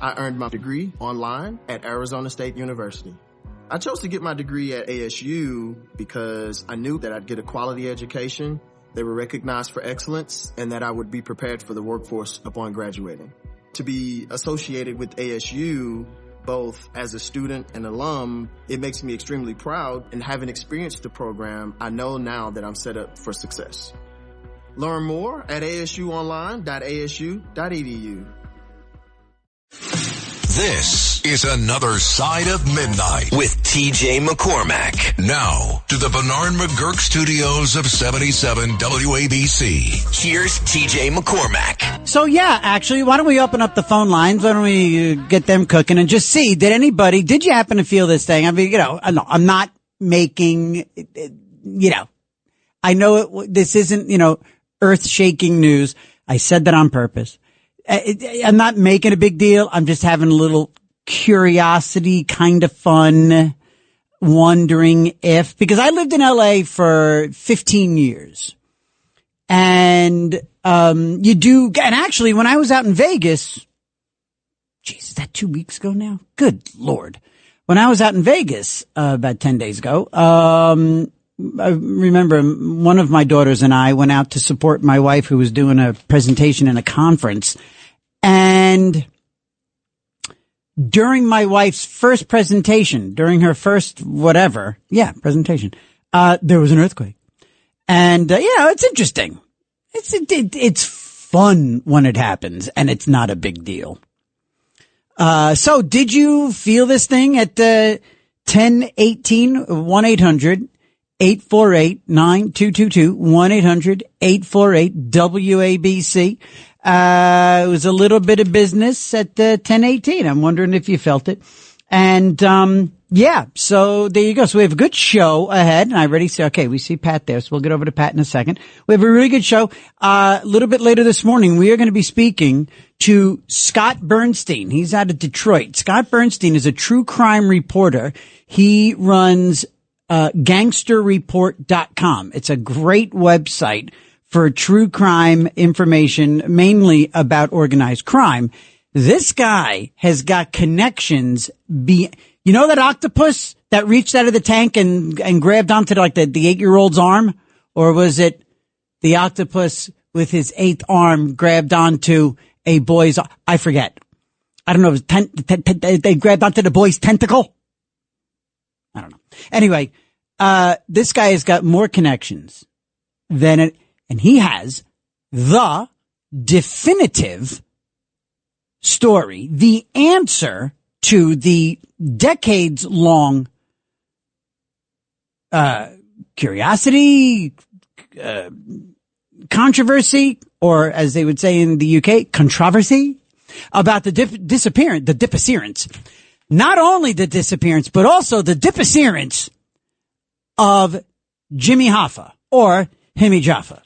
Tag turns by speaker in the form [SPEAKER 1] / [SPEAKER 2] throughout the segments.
[SPEAKER 1] I earned my degree online at Arizona State University. I chose to get my degree at ASU because I knew that I'd get a quality education, they were recognized for excellence, and that I would be prepared for the workforce upon graduating. To be associated with ASU, both as a student and alum, it makes me extremely proud, and having experienced the program, I know now that I'm set up for success. Learn more at asuonline.asu.edu.
[SPEAKER 2] This is Another Side of Midnight with TJ McCormack. Now to the Bernard McGurk studios of 77 WABC. Here's TJ McCormack.
[SPEAKER 3] So yeah, actually, why don't we open up the phone lines? Why don't we get them cooking and just see, did you happen to feel this thing? I mean, I'm not making, I know this isn't, earth-shaking news. I said that on purpose. I'm not making a big deal. I'm just having a little curiosity, kind of fun, wondering if, because I lived in LA for 15 years. And, and actually when I was out in Vegas, geez, is that 2 weeks ago now? Good Lord. When I was out in Vegas, about 10 days ago, I remember one of my daughters and I went out to support my wife who was doing a presentation in a conference. And during my wife's first presentation, during her first presentation, there was an earthquake. And, it's interesting. It's fun when it happens, and it's not a big deal. So did you feel this thing at 1018 1-800-848-9222, 1-800-848-WABC. It was a little bit of business at 1018. I'm wondering if you felt it. And, so there you go. So we have a good show ahead. And I already see, okay, we see Pat there. So we'll get over to Pat in a second. We have a really good show. A little bit later this morning, we are going to be speaking to Scott Bernstein. He's out of Detroit. Scott Bernstein is a true crime reporter. He runs gangsterreport.com. It's a great website for true crime information, mainly about organized crime. This guy has got connections. That octopus that reached out of the tank and grabbed onto the 8-year-old's arm? Or was it the octopus with his 8th arm grabbed onto a boy's, I forget. I don't know, they grabbed onto the boy's tentacle? I don't know. Anyway, this guy has got more connections than it, and he has the definitive story, the answer to the decades-long curiosity, controversy, or as they would say in the UK, controversy about the disappearance. Not only the disappearance, but also the disappearance of Jimmy Hoffa or Himi Jaffa.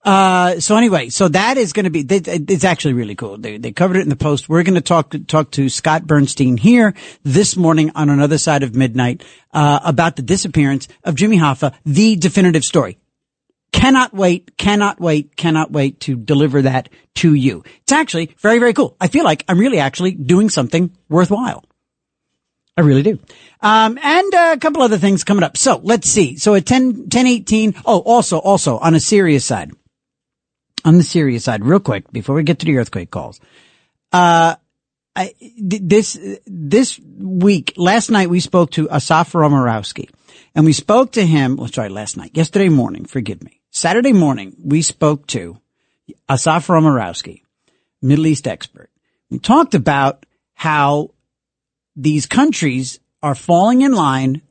[SPEAKER 3] So that is going to be, it's actually really cool. They covered it in the Post. We're going to talk to Scott Bernstein here this morning on Another Side of Midnight, about the disappearance of Jimmy Hoffa, the definitive story. Cannot wait to deliver that to you. It's actually very, very cool. I feel like I'm really actually doing something worthwhile. I really do. And a couple other things coming up. So let's see. So at 10:18. Oh, also on a serious side, real quick, before we get to the earthquake calls, this week, last night we spoke to Asaf Romorowski, and we spoke to him, yesterday morning, forgive me. Saturday morning, we spoke to Asaf Romorowski, Middle East expert. We talked about how these countries are falling in line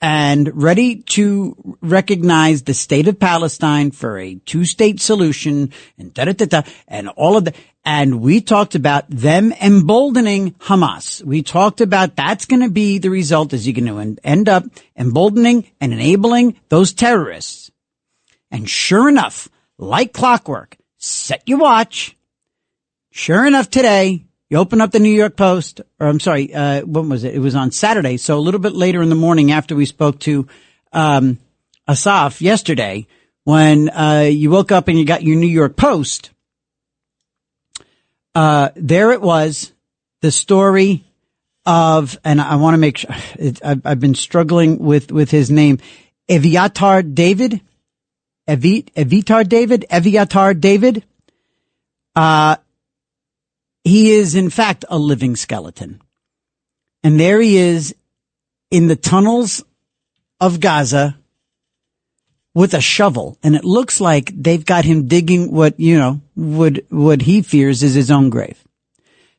[SPEAKER 3] and ready to recognize the state of Palestine for a 2-state solution and and all of that. And we talked about them emboldening Hamas. We talked about that's going to be the result, is you're going to end up emboldening and enabling those terrorists. And sure enough, like clockwork, set your watch. Sure enough, today, you open up the New York Post, or I'm sorry, when was it? It was on Saturday. So a little bit later in the morning after we spoke to, Asaf yesterday, when, you woke up and you got your New York Post, there it was, the story of, and I want to make sure, I've been struggling with his name, Eviatar David. He is in fact a living skeleton. And there he is in the tunnels of Gaza with a shovel. And it looks like they've got him digging what he fears is his own grave.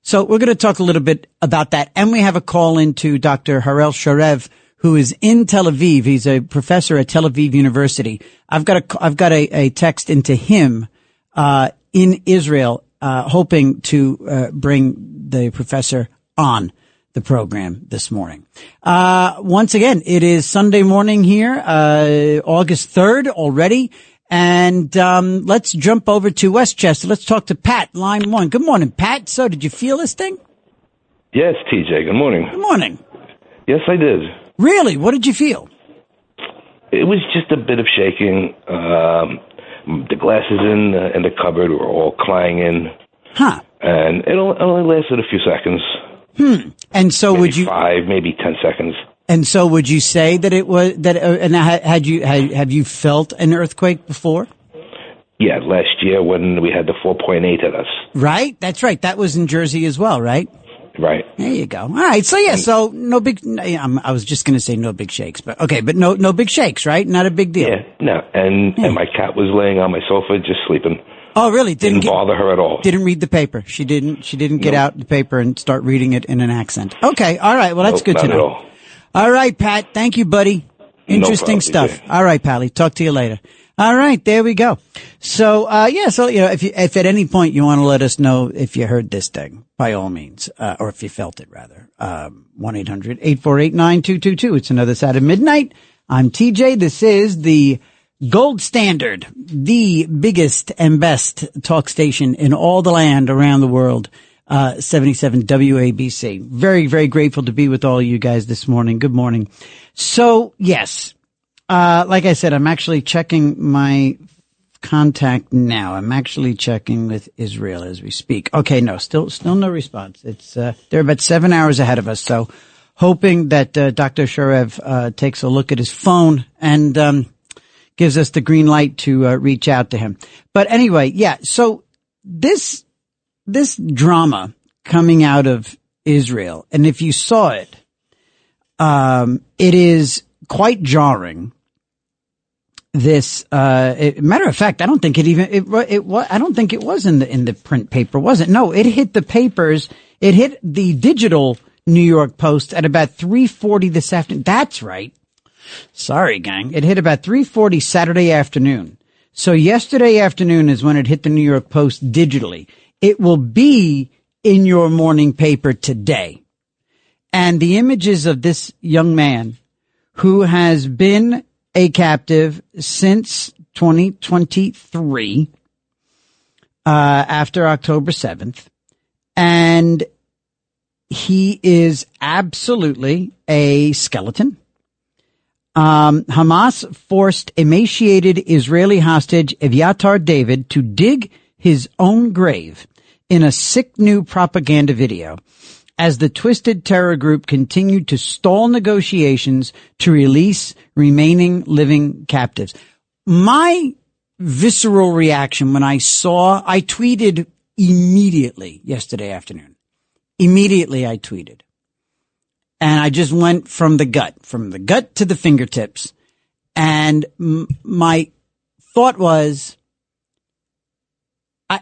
[SPEAKER 3] So we're going to talk a little bit about that. And we have a call into Dr. Harel Sharev, who is in Tel Aviv. He's a professor at Tel Aviv University. I've got a text into him, in Israel, hoping to, bring the professor on the program this morning. Once again, it is Sunday morning here, August 3rd already. And, let's jump over to Westchester. Let's talk to Pat, line 1. Good morning, Pat. So did you feel this thing?
[SPEAKER 4] Yes, TJ. Good morning.
[SPEAKER 3] Good morning.
[SPEAKER 4] Yes, I did.
[SPEAKER 3] Really? What did you feel?
[SPEAKER 4] It was just a bit of shaking. The glasses in the cupboard were all clanging.
[SPEAKER 3] Huh.
[SPEAKER 4] And it only lasted a few seconds.
[SPEAKER 3] And so
[SPEAKER 4] maybe
[SPEAKER 3] would you
[SPEAKER 4] 5, maybe 10 seconds.
[SPEAKER 3] And so would you say that it was that and have you felt an earthquake before?
[SPEAKER 4] Yeah, last year when we had the 4.8 at us.
[SPEAKER 3] Right? That's right. That was in Jersey as well, right?
[SPEAKER 4] Right.
[SPEAKER 3] There you go. All right. So yeah, so no big, I was just going to say no big shakes, but okay, but no big shakes, right? Not a big deal.
[SPEAKER 4] Yeah, no. And my cat was laying on my sofa just sleeping.
[SPEAKER 3] Oh, really?
[SPEAKER 4] Didn't bother her at all.
[SPEAKER 3] Didn't read the paper. She didn't get out the paper and start reading it in an accent. Okay. All right. Well, that's good to know. All right, Pat. Thank you, buddy. Interesting stuff. All right, Pally. Talk to you later. All right. There we go. So, if at any point you want to let us know if you heard this thing, by all means, or if you felt it rather, 1-800-848-9222. It's another side of midnight. I'm TJ. This is the gold standard, the biggest and best talk station in all the land around the world. 77 WABC. Very, very grateful to be with all you guys this morning. Good morning. So, yes, like I said, I'm actually checking my contact now. I'm actually checking with Israel as we speak. Okay, no, still no response. It's, they're about 7 hours ahead of us. So hoping that, Dr. Sharev, takes a look at his phone and, gives us the green light to, reach out to him. But anyway, yeah, so this drama coming out of Israel, and if you saw it, it is quite jarring. This, matter of fact, I don't think I don't think it was in the print paper, was it? No, it hit the papers. It hit the digital New York Post at about 3:40 this afternoon. That's right. Sorry, gang. It hit about 3:40 Saturday afternoon. So yesterday afternoon is when it hit the New York Post digitally. It will be in your morning paper today. And the images of this young man who has been a captive since 2023, after October 7th. And he is absolutely a skeleton. Hamas forced emaciated Israeli hostage Eviatar David to dig his own grave in a sick new propaganda video as the twisted terror group continued to stall negotiations to release remaining living captives. My visceral reaction when I tweeted immediately yesterday afternoon. Immediately I tweeted. And I just went from the gut to the fingertips. And my thought was, I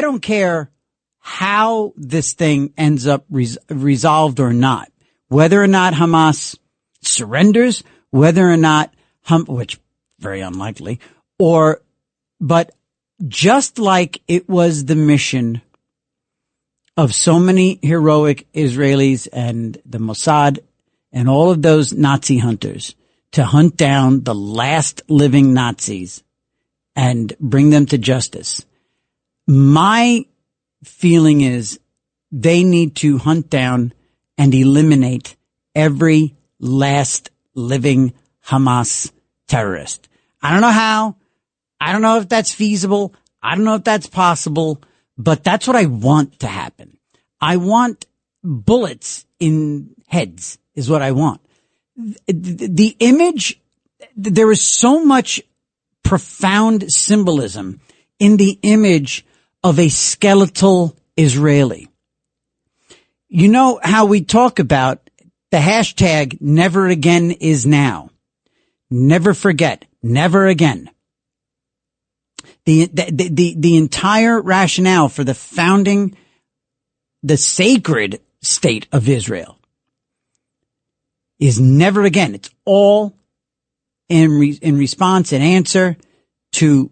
[SPEAKER 3] don't care how this thing ends up resolved or not, whether or not Hamas surrenders, whether or not which very unlikely, but just like it was the mission of so many heroic Israelis and the Mossad and all of those Nazi hunters to hunt down the last living Nazis and bring them to justice. My feeling is they need to hunt down and eliminate every last living Hamas terrorist. I don't know how. I don't know if that's feasible. I don't know if that's possible, But that's what I want to happen. I want bullets in heads is what I want. The image, there is so much profound symbolism in the image of a skeletal Israeli. You know how we talk about the hashtag never again is now. Never forget, never again. The entire rationale for the founding, the sacred state of Israel is never again. It's all in response and answer to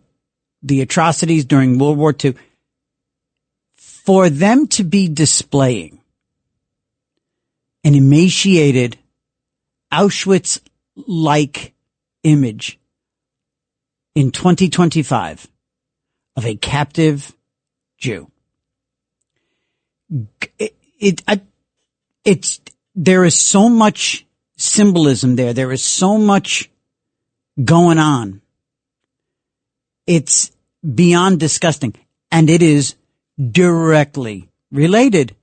[SPEAKER 3] the atrocities during World War II. For them to be displaying an emaciated, Auschwitz-like image in 2025 of a captive Jew. There is so much symbolism there. There is so much going on. It's beyond disgusting. And it is directly related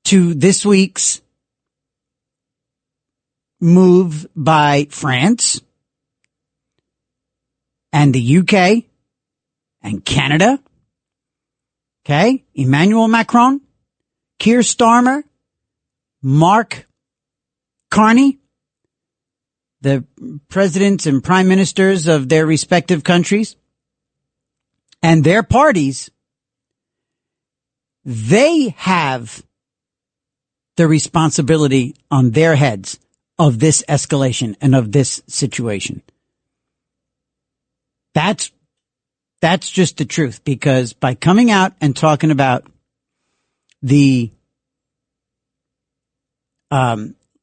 [SPEAKER 3] to this week's move by France and the UK and Canada. Okay. Emmanuel Macron, Keir Starmer, Mark Carney, the presidents and prime ministers of their respective countries and their parties, they have the responsibility on their heads of this escalation and of this situation. That's just the truth, because by coming out and talking about the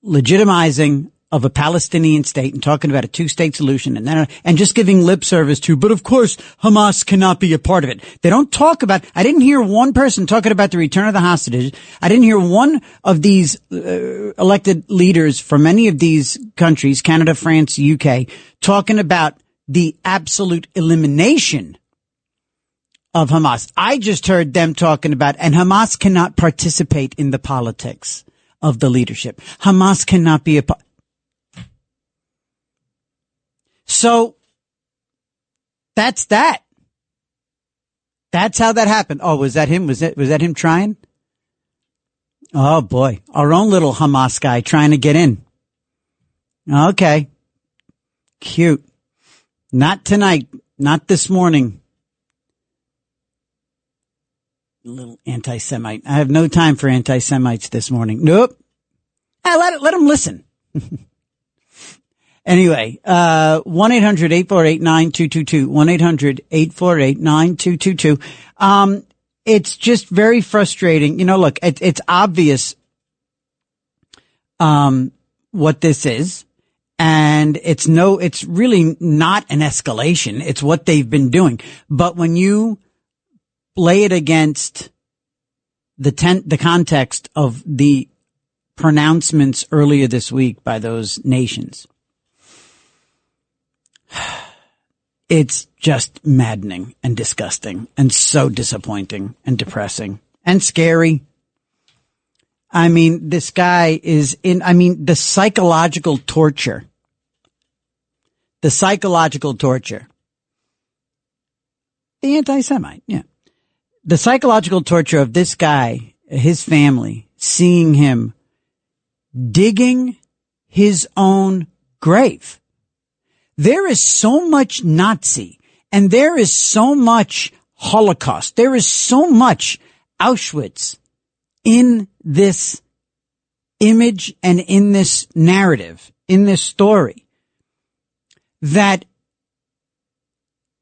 [SPEAKER 3] legitimizing of a Palestinian state and talking about a two-state solution and just giving lip service to, but of course Hamas cannot be a part of it. They don't talk about, I didn't hear one person talking about the return of the hostages. I didn't hear one of these elected leaders from any of these countries, Canada, France, UK, talking about the absolute elimination of Hamas. I just heard them talking about, and Hamas cannot participate in the politics of the leadership. Hamas cannot be a part. So that's that. That's how that happened. Oh, was that him? Was that him trying? Oh boy, our own little Hamas guy trying to get in. Okay. Cute. Not tonight. Not this morning. Little anti-Semite. I have no time for anti-Semites this morning. Nope. Let them listen. Anyway, 1-800-848-9222, 1-800-848-9222. It's just very frustrating. You know, look, it's obvious, what this is. And it's really not an escalation. It's what they've been doing. But when you lay it against the context of the pronouncements earlier this week by those nations, it's just maddening and disgusting and so disappointing and depressing and scary. I mean, this guy is the psychological torture. The anti-Semite, yeah. The psychological torture of this guy, his family, seeing him digging his own grave. There is so much Nazi and there is so much Holocaust. There is so much Auschwitz in this image and in this narrative, in this story, that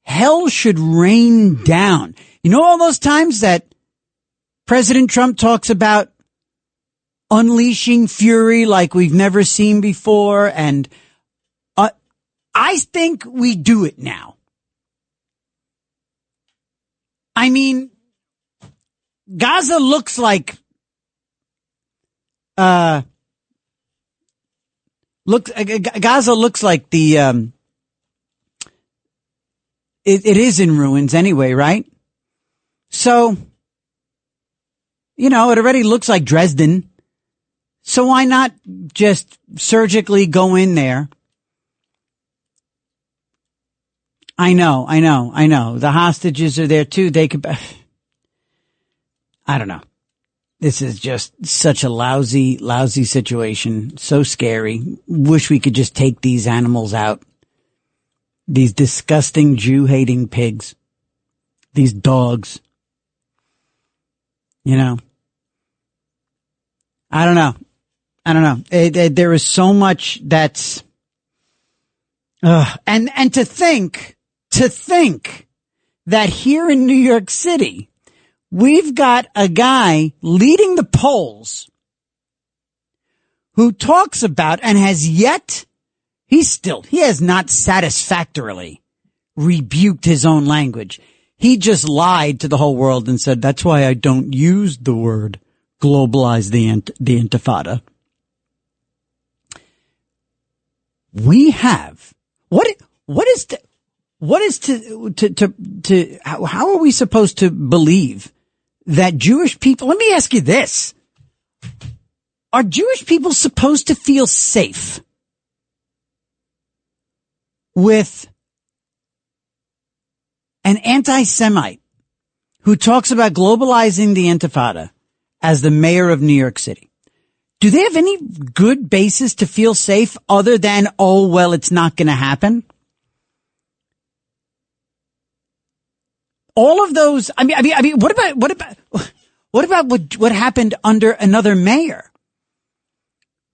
[SPEAKER 3] hell should rain down. You know all those times that President Trump talks about unleashing fury like we've never seen before, and I think we do it now. I mean, Gaza looks like Gaza looks like the it is in ruins anyway, right? So, it already looks like Dresden. So why not just surgically go in there? I know. The hostages are there too. They could, I don't know. This is just such a lousy situation. So scary. Wish we could just take these animals out. These disgusting Jew-hating pigs. These dogs. I don't know. There is so much that's, and to think that here in New York City, we've got a guy leading the polls who talks about and he has not satisfactorily rebuked his own language. He just lied to the whole world and said, that's why I don't use the word globalize the intifada. We have, how are we supposed to believe that Jewish people, let me ask you this. Are Jewish people supposed to feel safe with an anti-Semite who talks about globalizing the intifada as the mayor of New York City? Do they have any good basis to feel safe other than, oh, well, it's not going to happen? All of those, what about what happened under another mayor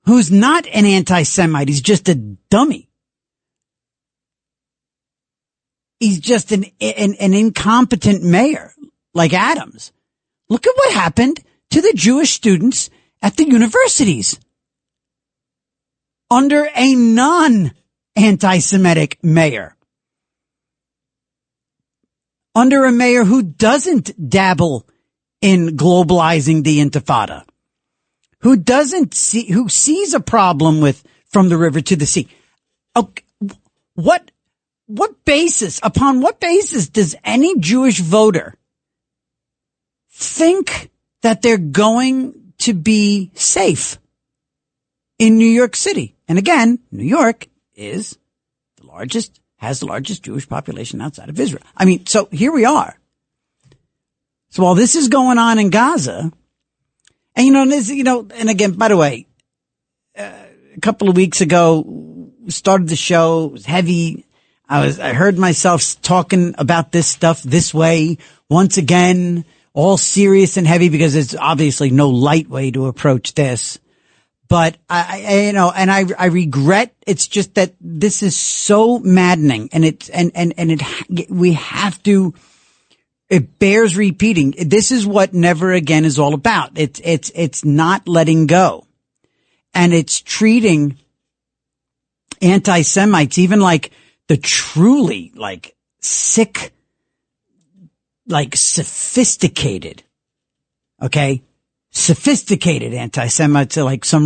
[SPEAKER 3] who's not an anti-Semite? He's just a dummy. He's just an incompetent mayor like Adams. Look at what happened to the Jewish students at the universities under a non-anti-Semitic mayor. Under a mayor who doesn't dabble in globalizing the intifada. Who sees a problem with from the river to the sea. Okay, upon what basis does any Jewish voter think that they're going to be safe in New York City? And again, New York has the largest Jewish population outside of Israel. So here we are. So while this is going on in Gaza, and and again, by the way, a couple of weeks ago, started the show, it was heavy. I heard myself talking about this stuff this way once again, all serious and heavy because there's obviously no light way to approach this. But I regret, it's just that this is so maddening and it bears repeating. This is what Never Again is all about. It's not letting go. And it's treating anti-Semites, even like the truly sick, sophisticated anti-Semites, like some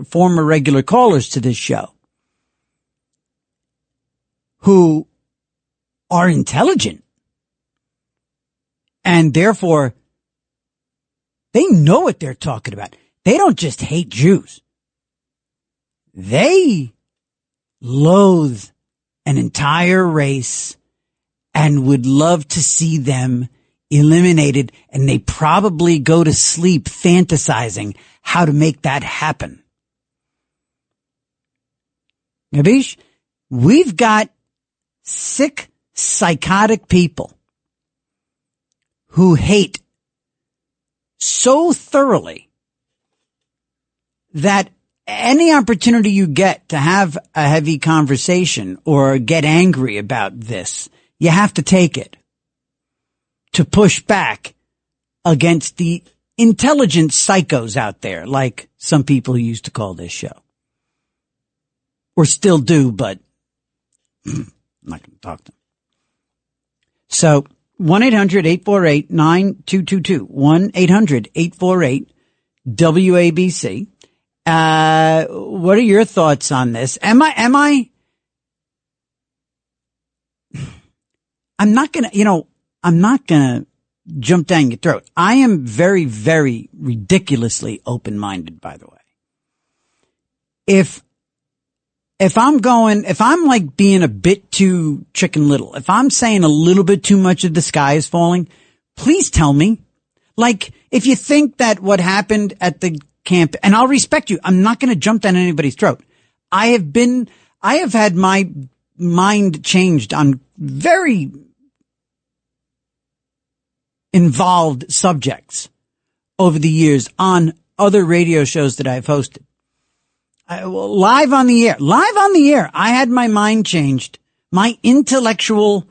[SPEAKER 3] former regular callers to this show who are intelligent and therefore they know what they're talking about. They don't just hate Jews. They loathe an entire race and would love to see them eliminated, and they probably go to sleep fantasizing how to make that happen. Nabish, we've got sick, psychotic people who hate so thoroughly that any opportunity you get to have a heavy conversation or get angry about this, you have to take it to push back against the intelligent psychos out there, like some people used to call this show. Or still do, but I'm not going to talk to them. So 1-800-848-9222, 1-800-848-WABC. What are your thoughts on this? I'm not gonna jump down your throat. I am very, very ridiculously open-minded, by the way. If I'm like being a bit too Chicken Little, if I'm saying a little bit too much of the sky is falling, please tell me. Like, if you think that what happened at the camp, and I'll respect you, I'm not going to jump down anybody's throat. I have had my mind changed on very involved subjects over the years on other radio shows that I've hosted. Live on the air, I had my mind changed. My intellectual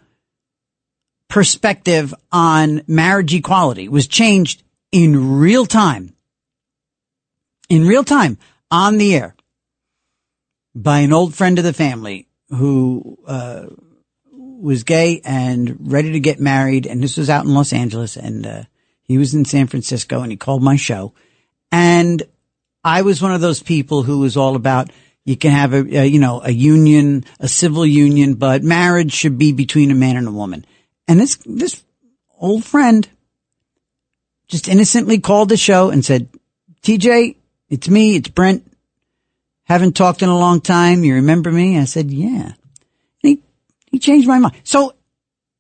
[SPEAKER 3] perspective on marriage equality was changed in real time. In real time, on the air, by an old friend of the family who was gay and ready to get married, and this was out in Los Angeles, and he was in San Francisco, and he called my show, and I was one of those people who was all about, you can have a union, a civil union, but marriage should be between a man and a woman. And this old friend just innocently called the show and said, TJ, it's me, it's Brent. Haven't talked in a long time. You remember me? I said, yeah. And he changed my mind. So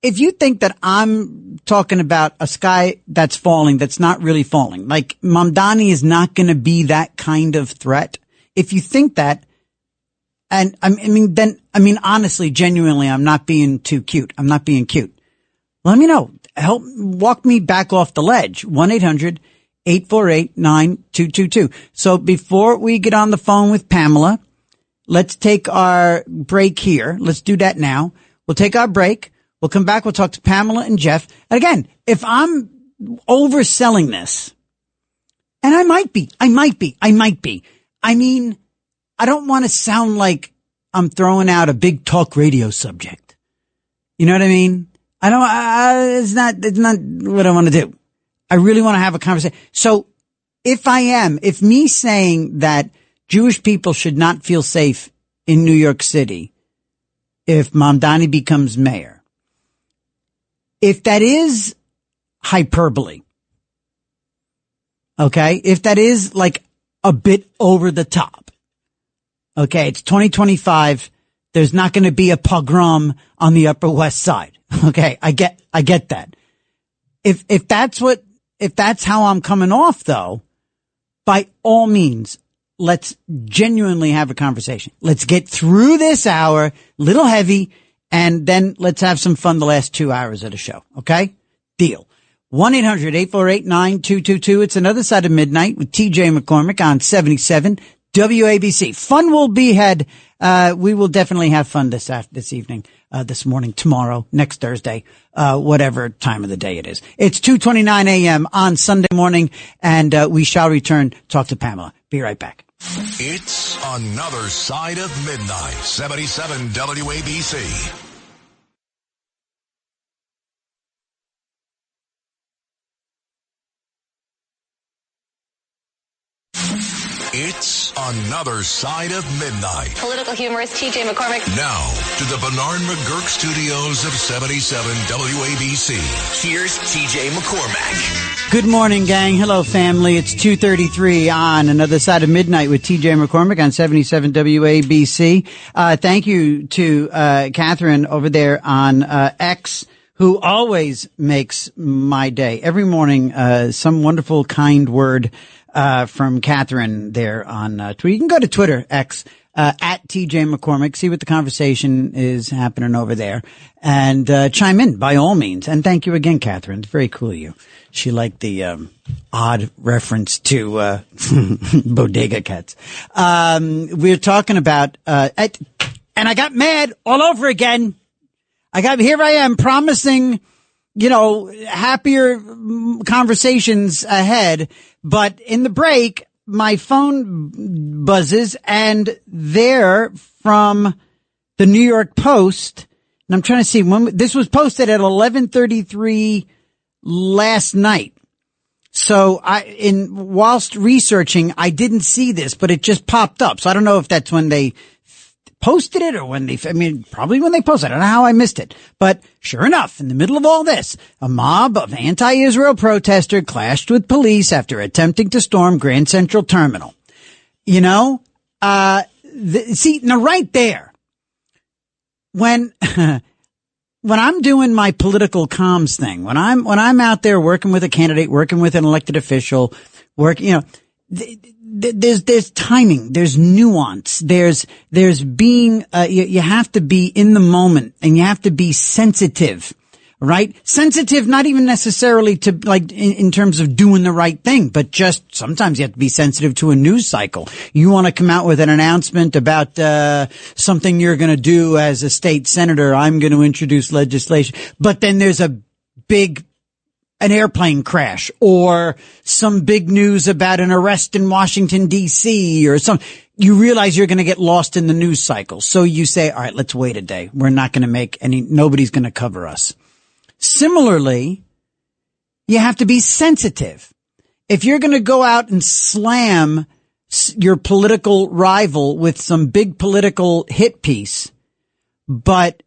[SPEAKER 3] if you think that I'm talking about a sky that's falling, that's not really falling, like Mamdani is not going to be that kind of threat. If you think that, and honestly, genuinely, I'm not being too cute. I'm not being cute. Let me know. Help walk me back off the ledge. 1-800-848-9222. So before we get on the phone with Pamela, let's take our break here. Let's do that now. We'll take our break. We'll come back. We'll talk to Pamela and Jeff. And again, if I'm overselling this, and I might be. I mean, I don't want to sound like I'm throwing out a big talk radio subject. You know what I mean? It's not what I want to do. I really want to have a conversation. So if me saying that Jewish people should not feel safe in New York City if Mamdani becomes mayor, if that is hyperbole, okay, if that is like a bit over the top, okay, it's 2025, there's not going to be a pogrom on the Upper West Side. Okay, I get that. If that's how I'm coming off though, by all means, let's genuinely have a conversation. Let's get through this hour, little heavy, and then let's have some fun the last 2 hours of the show. Okay? Deal. 1-800-848-9222. It's Another Side of Midnight with TJ McCormick on 77 WABC. Fun will be had. We will definitely have fun this evening, this morning, tomorrow, next Thursday, whatever time of the day it is. It's 2:29 a.m. on Sunday morning, and we shall return. Talk to Pamela. Be right back.
[SPEAKER 2] It's Another Side of Midnight, 77 WABC. It's Another Side of Midnight.
[SPEAKER 5] Political humorist TJ McCormick.
[SPEAKER 2] Now to the Bernard McGurk studios of 77 WABC. Here's TJ McCormick.
[SPEAKER 3] Good morning, gang. Hello, family. It's 2:33 on Another Side of Midnight with TJ McCormick on 77 WABC. Thank you to Catherine over there on X, who always makes my day. Every morning, some wonderful, kind word from Catherine there on Twitter. You can go to Twitter, X, at TJ McCormick, see what the conversation is happening over there, and chime in by all means. And thank you again, Catherine. It's very cool of you. She liked the odd reference to bodega cats. We're talking about and I got mad all over again. Here I am promising, happier conversations ahead. But in the break, my phone buzzes, and they're from the New York Post. And I'm trying to see when this was posted at 11:33 last night. So whilst researching, I didn't see this, but it just popped up. So I don't know if that's when they posted it or probably when they posted it. I don't know how I missed it. But sure enough, in the middle of all this, a mob of anti-Israel protesters clashed with police after attempting to storm Grand Central Terminal. You know, see, now right there, when I'm doing my political comms thing, when I'm out there working with a candidate, working with an elected official, there's timing, there's nuance, there's being, you have to be in the moment and you have to be sensitive, right? Sensitive, not even necessarily to in terms of doing the right thing, but just sometimes you have to be sensitive to a news cycle. You want to come out with an announcement about, something you're going to do as a state senator. I'm going to introduce legislation, but then there's an airplane crash or some big news about an arrest in Washington, D.C. or you realize you're going to get lost in the news cycle. So you say, all right, let's wait a day. We're not going to nobody's going to cover us. Similarly, you have to be sensitive. If you're going to go out and slam your political rival with some big political hit piece, but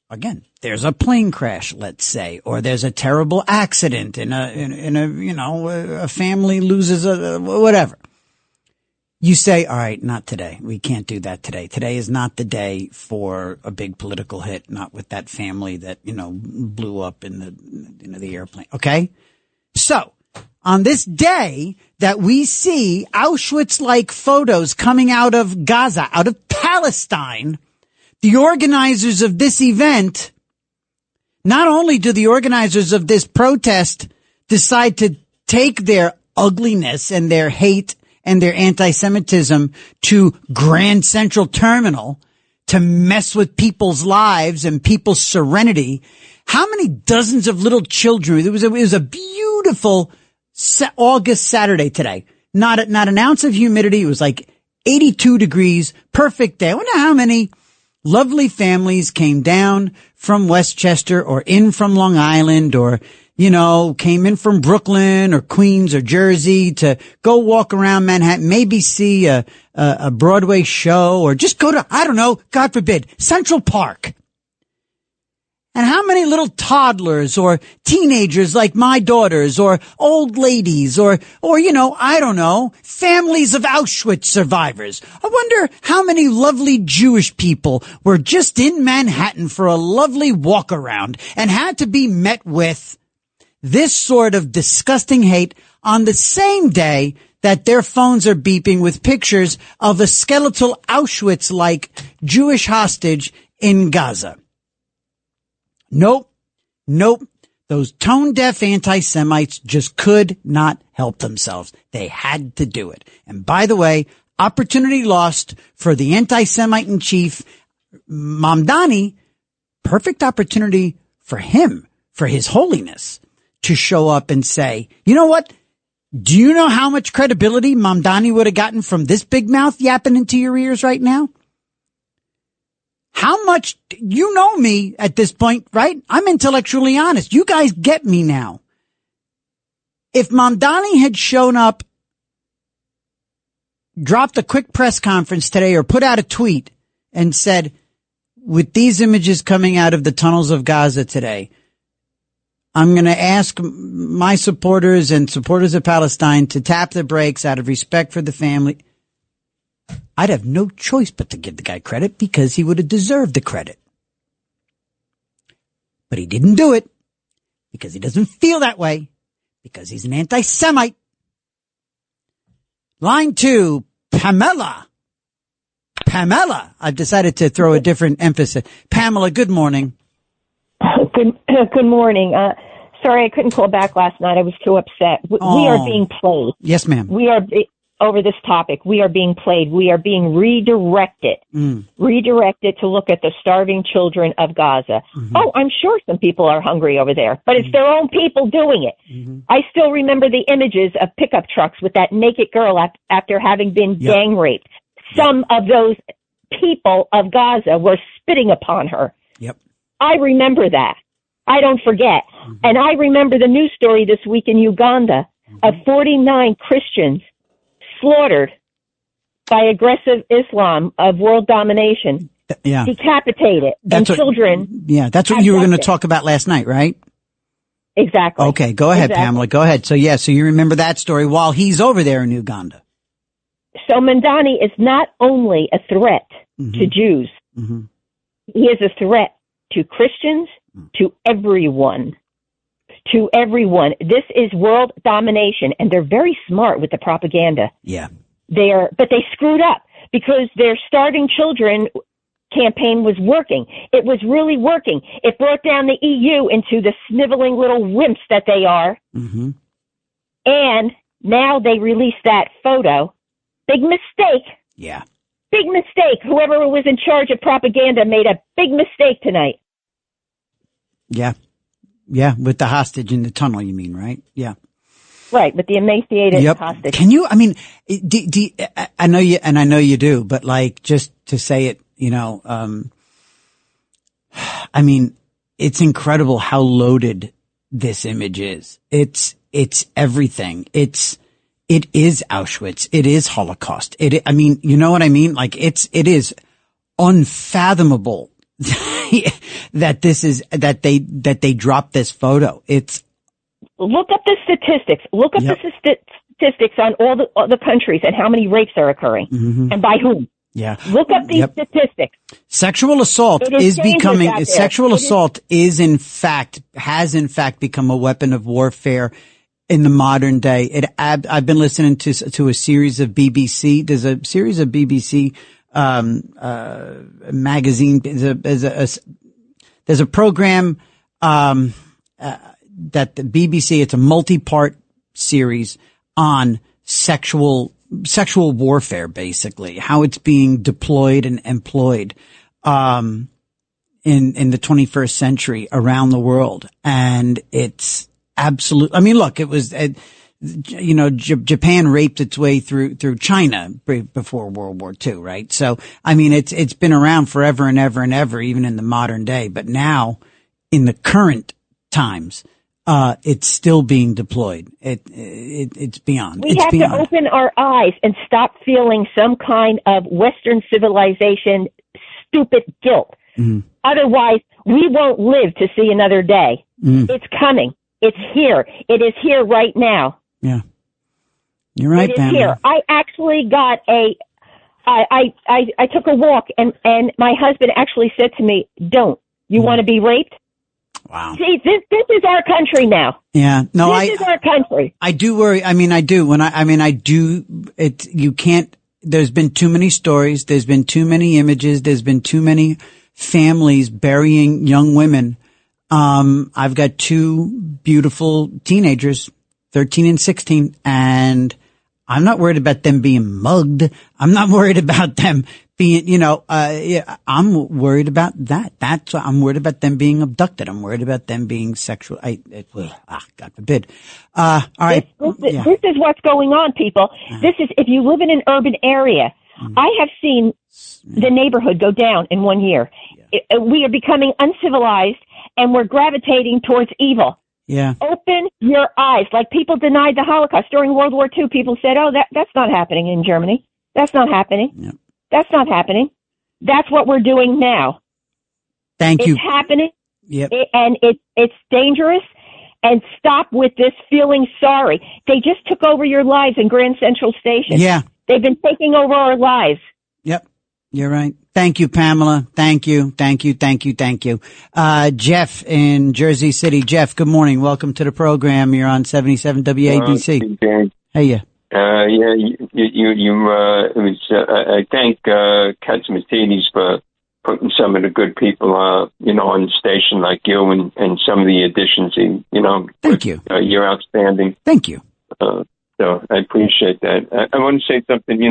[SPEAKER 3] again, there's a plane crash, let's say, or there's a terrible accident a family loses whatever. You say, all right, not today. We can't do that today. Today is not the day for a big political hit, not with that family that, blew up in the airplane. Okay. So on this day that we see Auschwitz-like photos coming out of Gaza, out of Palestine, the organizers of this event, not only do the organizers of this protest decide to take their ugliness and their hate and their anti-Semitism to Grand Central Terminal to mess with people's lives and people's serenity. How many dozens of little children? It was a beautiful August Saturday today. Not an ounce of humidity. It was like 82 degrees, perfect day. I wonder how many lovely families came down from Westchester or in from Long Island or came in from Brooklyn or Queens or Jersey to go walk around Manhattan, maybe see a Broadway show or just go to, I don't know, God forbid, Central Park. And how many little toddlers or teenagers like my daughters or old ladies or I don't know, families of Auschwitz survivors. I wonder how many lovely Jewish people were just in Manhattan for a lovely walk around and had to be met with this sort of disgusting hate on the same day that their phones are beeping with pictures of a skeletal Auschwitz-like Jewish hostage in Gaza. Nope. Those tone-deaf anti-Semites just could not help themselves. They had to do it. And by the way, opportunity lost for the anti-Semite in chief, Mamdani. Perfect opportunity for him, for his holiness, to show up and say, you know what? Do you know how much credibility Mamdani would have gotten from this big mouth yapping into your ears right now? How much, you know me at this point, right? I'm intellectually honest. You guys get me now. If Mamdani had shown up, dropped a quick press conference today or put out a tweet and said, with these images coming out of the tunnels of Gaza today, I'm going to ask my supporters and supporters of Palestine to tap the brakes out of respect for the family. I'd have no choice but to give the guy credit because he would have deserved the credit. But he didn't do it because he doesn't feel that way, because he's an anti-Semite. Line 2, Pamela. I've decided to throw a different emphasis. Pamela, good morning.
[SPEAKER 5] Good morning. Sorry I couldn't call back last night. I was too upset. We are being played.
[SPEAKER 3] Yes, ma'am.
[SPEAKER 5] Over this topic, we are being played. We are being redirected to look at the starving children of Gaza. Mm-hmm. Oh, I'm sure some people are hungry over there, but it's their own people doing it. Mm-hmm. I still remember the images of pickup trucks with that naked girl after having been gang raped. Some of those people of Gaza were spitting upon her.
[SPEAKER 3] Yep.
[SPEAKER 5] I remember that. I don't forget. Mm-hmm. And I remember the news story this week in Uganda of 49 Christians slaughtered by aggressive Islam of world domination decapitated, and children.
[SPEAKER 3] Yeah, that's what you were going to talk about last night, right?
[SPEAKER 5] Exactly.
[SPEAKER 3] Okay, go ahead, Pamela. Go ahead. So you remember that story while he's over there in Uganda.
[SPEAKER 5] So Mandani is not only a threat to Jews, he is a threat to Christians, to everyone. To everyone. This is world domination, and they're very smart with the propaganda.
[SPEAKER 3] Yeah.
[SPEAKER 5] But they screwed up because their Starving Children campaign was working. It was really working. It brought down the EU into the sniveling little wimps that they are. And now they released that photo. Big mistake.
[SPEAKER 3] Yeah.
[SPEAKER 5] Big mistake. Whoever was in charge of propaganda made a big mistake tonight.
[SPEAKER 3] Yeah. Yeah, with the hostage in the tunnel, you mean, right? Yeah.
[SPEAKER 5] Right, with the emaciated hostage.
[SPEAKER 3] Can you, I mean, I know you, and I know you do, but like, just to say it, I mean, it's incredible how loaded this image is. It's everything. It is Auschwitz. It is Holocaust. I mean, you know what I mean? Like, it is unfathomable that they dropped this photo.
[SPEAKER 5] Look up the statistics. Look up the statistics on all the countries and how many rapes are occurring and by whom.
[SPEAKER 3] Yeah.
[SPEAKER 5] Look up these statistics.
[SPEAKER 3] Sexual assault has in fact become a weapon of warfare in the modern day. I've been listening to a series of BBC. There's a series of BBC magazine. There's a program that the BBC, it's a multi-part series on sexual warfare, basically, how it's being deployed and employed in the 21st century around the world. And it's absolute. I mean, look, it was Japan raped its way through China before World War II, right? So, I mean, it's been around forever and ever and ever, even in the modern day. But now, in the current times, it's still being deployed. It's beyond.
[SPEAKER 5] We have to open our eyes and stop feeling some kind of Western civilization stupid guilt. Otherwise, we won't live to see another day. It's coming. It's here. It is here right now.
[SPEAKER 3] Yeah. You're right,
[SPEAKER 5] It is here. I actually got I took a walk and my husband actually said to me, "Don't. You want to be raped?"
[SPEAKER 3] Wow.
[SPEAKER 5] See, this is our country now.
[SPEAKER 3] Yeah. No,
[SPEAKER 5] this is our country.
[SPEAKER 3] I do worry. I mean, I do. You can't, there's been too many stories. There's been too many images. There's been too many families burying young women. I've got two beautiful teenagers, 13 and 16, and I'm not worried about them being mugged. I'm not worried about them being, I'm worried about that. I'm worried about them being abducted. I'm worried about them being sexual. God forbid. All right.
[SPEAKER 5] This is what's going on, people. This is, if you live in an urban area, I have seen the neighborhood go down in 1 year. We are becoming uncivilized and we're gravitating towards evil.
[SPEAKER 3] Yeah.
[SPEAKER 5] Open your eyes. Like people denied the Holocaust during World War II. People said, "Oh, that's not happening in Germany. That's not happening.
[SPEAKER 3] Yep.
[SPEAKER 5] That's not happening." That's what we're doing now.
[SPEAKER 3] Thank you.
[SPEAKER 5] It's happening.
[SPEAKER 3] Yep.
[SPEAKER 5] And it's dangerous. And stop with this feeling sorry. They just took over your lives in Grand Central Station.
[SPEAKER 3] Yeah.
[SPEAKER 5] They've been taking over our lives.
[SPEAKER 3] Yep. You're right. Thank you, Pamela. Thank you. Jeff in Jersey City. Jeff, good morning. Welcome to the program. You're on 77 WABC. Hey, yeah.
[SPEAKER 6] I thank Katzmatidis for putting some of the good people, on the station like you and some of the additions.
[SPEAKER 3] Thank you.
[SPEAKER 6] You're outstanding.
[SPEAKER 3] Thank you.
[SPEAKER 6] So I appreciate that. I want to say something.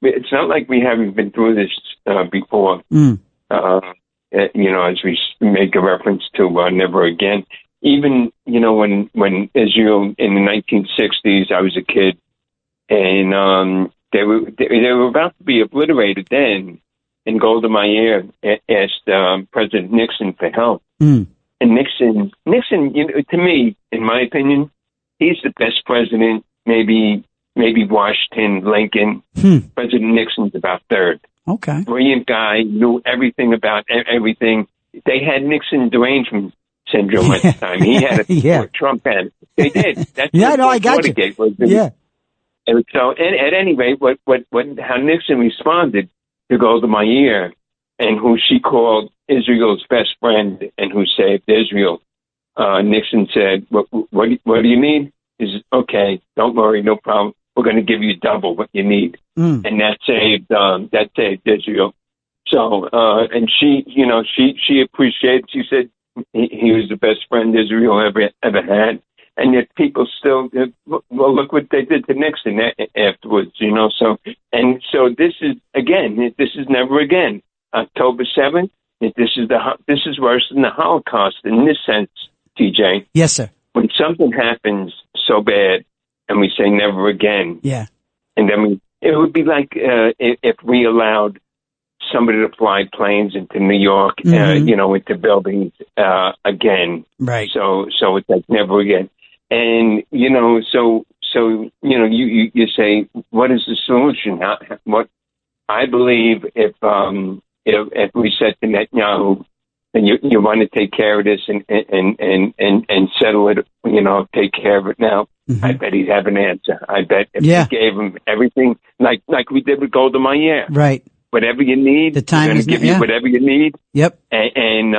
[SPEAKER 6] It's not like we haven't been through this before. As we make a reference to Never Again. Even when Israel in the 1960s, I was a kid, and they were about to be obliterated then. And Golda Meir asked President Nixon for help. And Nixon, to me, in my opinion, he's the best president. Maybe Washington, Lincoln. President Nixon's about third.
[SPEAKER 3] Okay.
[SPEAKER 6] Brilliant guy, knew everything about everything. They had Nixon derangement syndrome at the time. He had it. Trump had it. They did. That's
[SPEAKER 3] yeah, no, I got
[SPEAKER 6] Watergate
[SPEAKER 3] you.
[SPEAKER 6] was. And so, at any rate, how Nixon responded to Golda Meir, and who she called Israel's best friend and who saved Israel, Nixon said, what do you need? He said, okay, don't worry, no problem. We're going to give you double what you need. And that saved Israel. So, and she appreciated, she said he was the best friend Israel ever had. And yet people still, well, look what they did to Nixon afterwards, So this is never again. October 7th, this is worse than the Holocaust in this sense, TJ.
[SPEAKER 3] Yes, sir.
[SPEAKER 6] When something happens so bad and we say never again.
[SPEAKER 3] Yeah.
[SPEAKER 6] And then it would be like if we allowed somebody to fly planes into New York, into buildings again.
[SPEAKER 3] Right.
[SPEAKER 6] So it's like never again. And, you say, what is the solution? What I believe if we said to Netanyahu, and you want to take care of this and settle it, take care of it now, I bet he'd have an answer. I bet if we gave him everything, like we did with Golda Meir.
[SPEAKER 3] Right.
[SPEAKER 6] Whatever you need,
[SPEAKER 3] the time
[SPEAKER 6] is give you whatever you need.
[SPEAKER 3] Yep.
[SPEAKER 6] And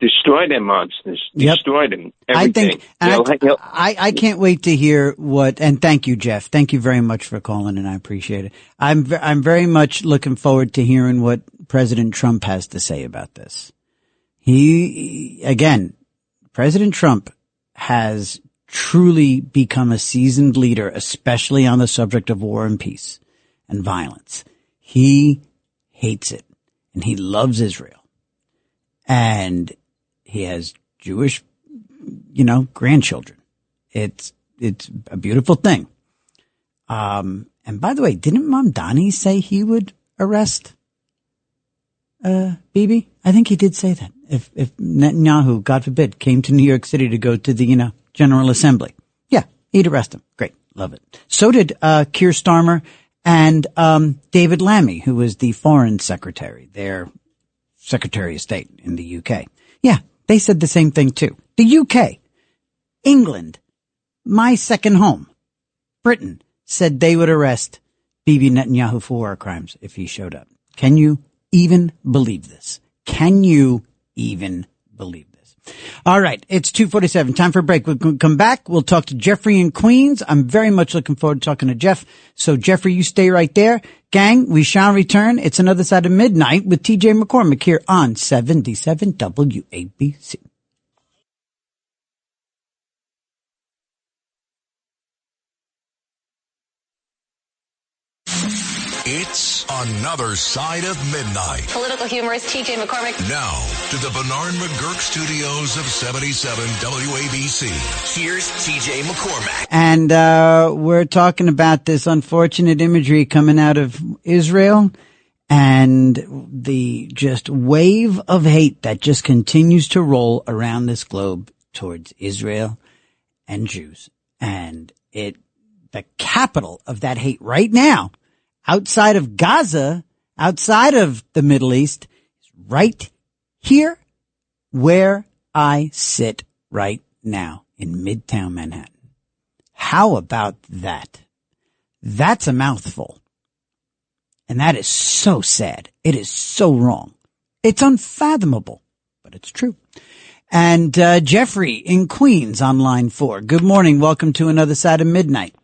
[SPEAKER 6] destroy them monsters. Destroy them. Everything.
[SPEAKER 3] I think, I can't wait to hear and thank you, Jeff. Thank you very much for calling, and I appreciate it. I'm very much looking forward to hearing what President Trump has to say about this. President Trump has truly become a seasoned leader, especially on the subject of war and peace and violence. He hates it, and he loves Israel, and he has Jewish, grandchildren. It's a beautiful thing. And by the way, didn't Mamdani say he would arrest Bibi? I think he did say that. If Netanyahu, God forbid, came to New York City to go to the General Assembly, he'd arrest him. Great, love it. So did Keir Starmer. And David Lammy, who was the foreign secretary, their Secretary of State in the UK. Yeah, they said the same thing too. The UK, England, my second home, Britain, said they would arrest Bibi Netanyahu for war crimes if he showed up. Can you even believe this? Can you even believe this? All right, it's 2:47. Time for a break. We'll come back. We'll talk to Jeffrey in Queens. I'm very much looking forward to talking to Jeff. So, Jeffrey, you stay right there. Gang, we shall return. It's Another Side of Midnight with TJ McCormick here on 77 WABC.
[SPEAKER 2] It's Another Side of Midnight.
[SPEAKER 7] Political humorist TJ McCormick.
[SPEAKER 2] Now to the Bernard McGurk studios of 77 WABC. Here's TJ McCormick.
[SPEAKER 3] And we're talking about this unfortunate imagery coming out of Israel and the just wave of hate that just continues to roll around this globe towards Israel and Jews. And the capital of that hate right now, outside of Gaza, outside of the Middle East, is right here where I sit right now in Midtown Manhattan. How about that? That's a mouthful. And that is so sad. It is so wrong. It's unfathomable, but it's true. And Jeffrey in Queens on line 4. Good morning. Welcome to Another Side of Midnight.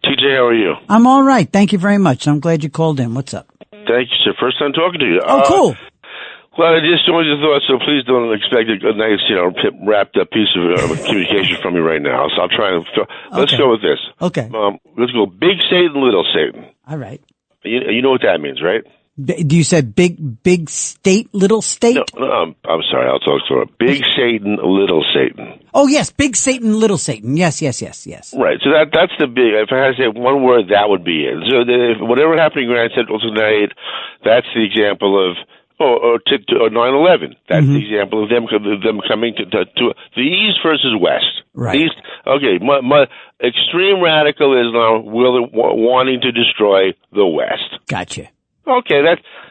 [SPEAKER 8] TJ, how are you?
[SPEAKER 3] I'm all right. Thank you very much. I'm glad you called in. What's up?
[SPEAKER 8] Thank you, sir. First time talking to you.
[SPEAKER 3] Oh, cool.
[SPEAKER 8] Well, I just joined your thoughts, so please don't expect a nice, wrapped up piece of communication from me right now. So I'll try and let's go with this.
[SPEAKER 3] Okay.
[SPEAKER 8] Let's go big Satan, little Satan.
[SPEAKER 3] All right.
[SPEAKER 8] You know what that means, right?
[SPEAKER 3] Do you say big state, little state?
[SPEAKER 8] No, I'm sorry. I'll talk to her. Big Satan, little Satan.
[SPEAKER 3] Oh, yes. Big Satan, little Satan. Yes.
[SPEAKER 8] Right. So that's the big, if I had to say one word, that would be it. So whatever happened in Grand Central tonight, that's the example of, or 9/11. That's the example of them coming to the East versus West.
[SPEAKER 3] Right.
[SPEAKER 8] East, okay. My extreme radical Islam wanting to destroy the West.
[SPEAKER 3] Gotcha.
[SPEAKER 8] Okay,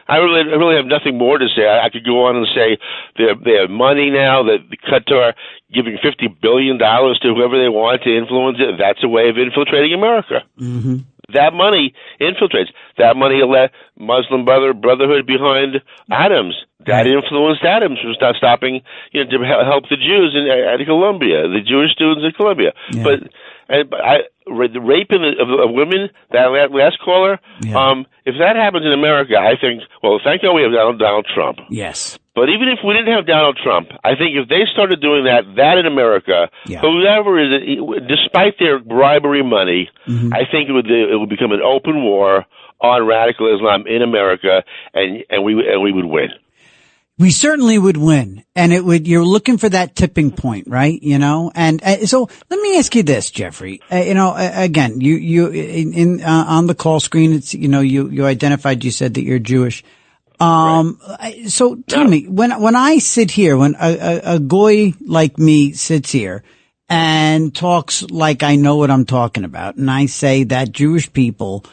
[SPEAKER 8] I really have nothing more to say. I could go on and say they have money now. That Qatar giving $50 billion to whoever they want to influence it. That's a way of infiltrating America.
[SPEAKER 3] Mm-hmm.
[SPEAKER 8] That money infiltrates. That money let Muslim Brotherhood behind Adams. That influenced Adams from stopping, to help the Jews in Colombia, the Jewish students in Colombia.
[SPEAKER 3] Yeah.
[SPEAKER 8] But the rape of women, that last caller, if that happens in America, I think, well, thank God we have Donald Trump.
[SPEAKER 3] Yes.
[SPEAKER 8] But even if we didn't have Donald Trump, I think if they started doing that in America, whoever is it, despite their bribery money, I think it would become an open war on radical Islam in America, and we would win.
[SPEAKER 3] We certainly would win, and you're looking for that tipping point, right? And so let me ask you this, Jeffrey. Again, you on the call screen, it's, you identified, you said that you're Jewish. So tell me, when I sit here, when a goy like me sits here and talks like I know what I'm talking about, and I say that Jewish people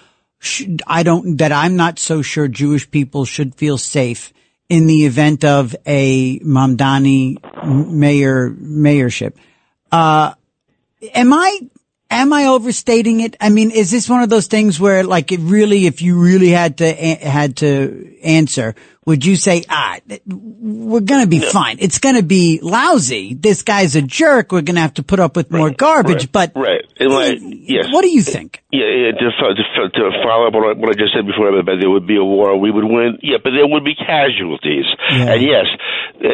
[SPEAKER 3] I'm not so sure Jewish people should feel safe in the event of a Mamdani mayorship. Am I overstating it? I mean, is this one of those things where, like, if you really had to answer, would you say, we're gonna be fine. It's gonna be lousy. This guy's a jerk. We're gonna have to put up with more garbage. But
[SPEAKER 8] yes.
[SPEAKER 3] What do you think?
[SPEAKER 8] Yeah, to follow up on what I just said before, but there would be a war, we would win. Yeah, but there would be casualties. Yeah. And yes,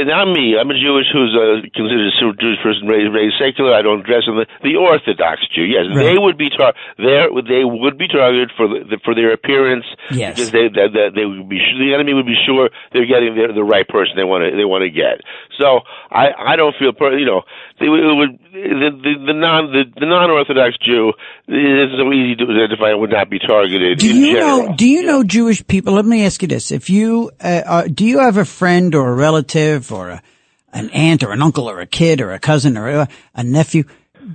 [SPEAKER 8] not me. I'm a Jewish who's considered a Jewish person raised secular. I don't dress in the Orthodox Jew. Yes, right. They would be they would be targeted for their appearance.
[SPEAKER 3] Yes,
[SPEAKER 8] because they would be, the enemy would be sure they're getting the right person they want to get. So I don't feel the non-Orthodox Jew is so easy to identify and would not be targeted. Do
[SPEAKER 3] you know Jewish people? Let me ask you this: if you do you have a friend or a relative or an aunt or an uncle or a kid or a cousin or a nephew?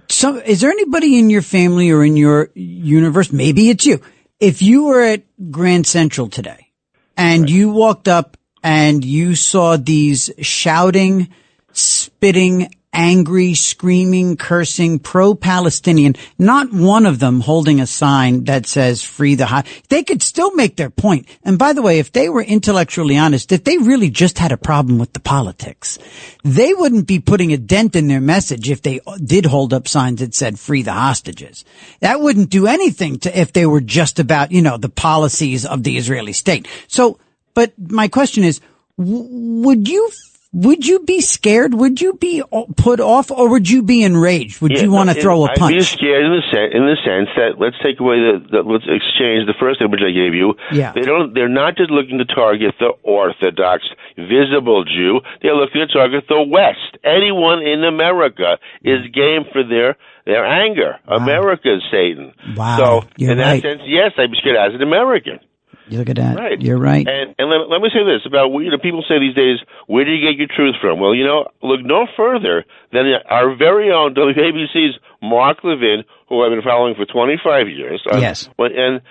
[SPEAKER 3] So, is there anybody in your family or in your universe? Maybe it's you. If you were at Grand Central today and you walked up and you saw these shouting, spitting, angry, screaming, cursing, pro-Palestinian, not one of them holding a sign that says free the hostage, they could still make their point. And by the way, if they were intellectually honest, if they really just had a problem with the politics, they wouldn't be putting a dent in their message if they did hold up signs that said free the hostages. That wouldn't do anything if they were just about, the policies of the Israeli state. So, but my question is, would you be scared? Would you be put off, or would you be enraged? Would you want to throw a punch?
[SPEAKER 8] I'd be scared in the sense that let's take away let's exchange the first image I gave you.
[SPEAKER 3] Yeah.
[SPEAKER 8] They're not just looking to target the Orthodox visible Jew. They're looking to target the West. Anyone in America is game for their anger. Wow. America's Satan.
[SPEAKER 3] Wow.
[SPEAKER 8] So in that sense, yes, I'd be scared as an American.
[SPEAKER 3] You look at that.
[SPEAKER 8] Right.
[SPEAKER 3] You're right.
[SPEAKER 8] And let me say this about, people say these days, where do you get your truth from? Well, look no further than our very own WABC's Mark Levin, who I've been following for 25 years.
[SPEAKER 3] Yes.
[SPEAKER 8] And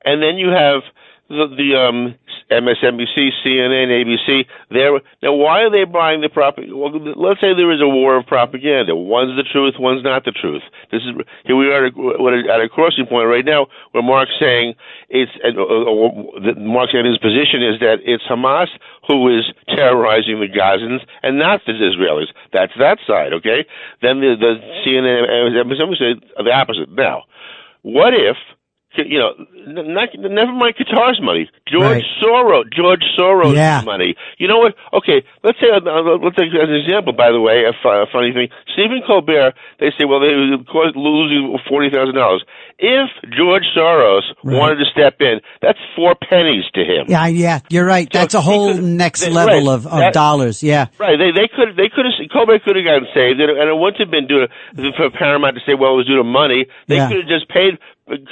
[SPEAKER 8] then you have the MSNBC, CNN, ABC. Now, why are they buying the propaganda? Well, let's say there is a war of propaganda. One's the truth, one's not the truth. Here we are at a crossing point right now where Mark's saying Mark's saying his position is that it's Hamas who is terrorizing the Gazans and not the Israelis. That's that side, okay? Then the CNN and MSNBC say the opposite. Now, what if, never mind Qatar's money. George Soros' money. You know what? Okay, let's take as an example, by the way, a funny thing. Stephen Colbert, they say, well, they caused losing $40,000. If George Soros wanted to step in, that's 4 pennies to him.
[SPEAKER 3] Yeah, you're right. So that's a whole next level of dollars. Yeah.
[SPEAKER 8] Right. They could have, Colbert could have gotten saved, and it wouldn't have been due for Paramount to say, well, it was due to money. They could have just paid.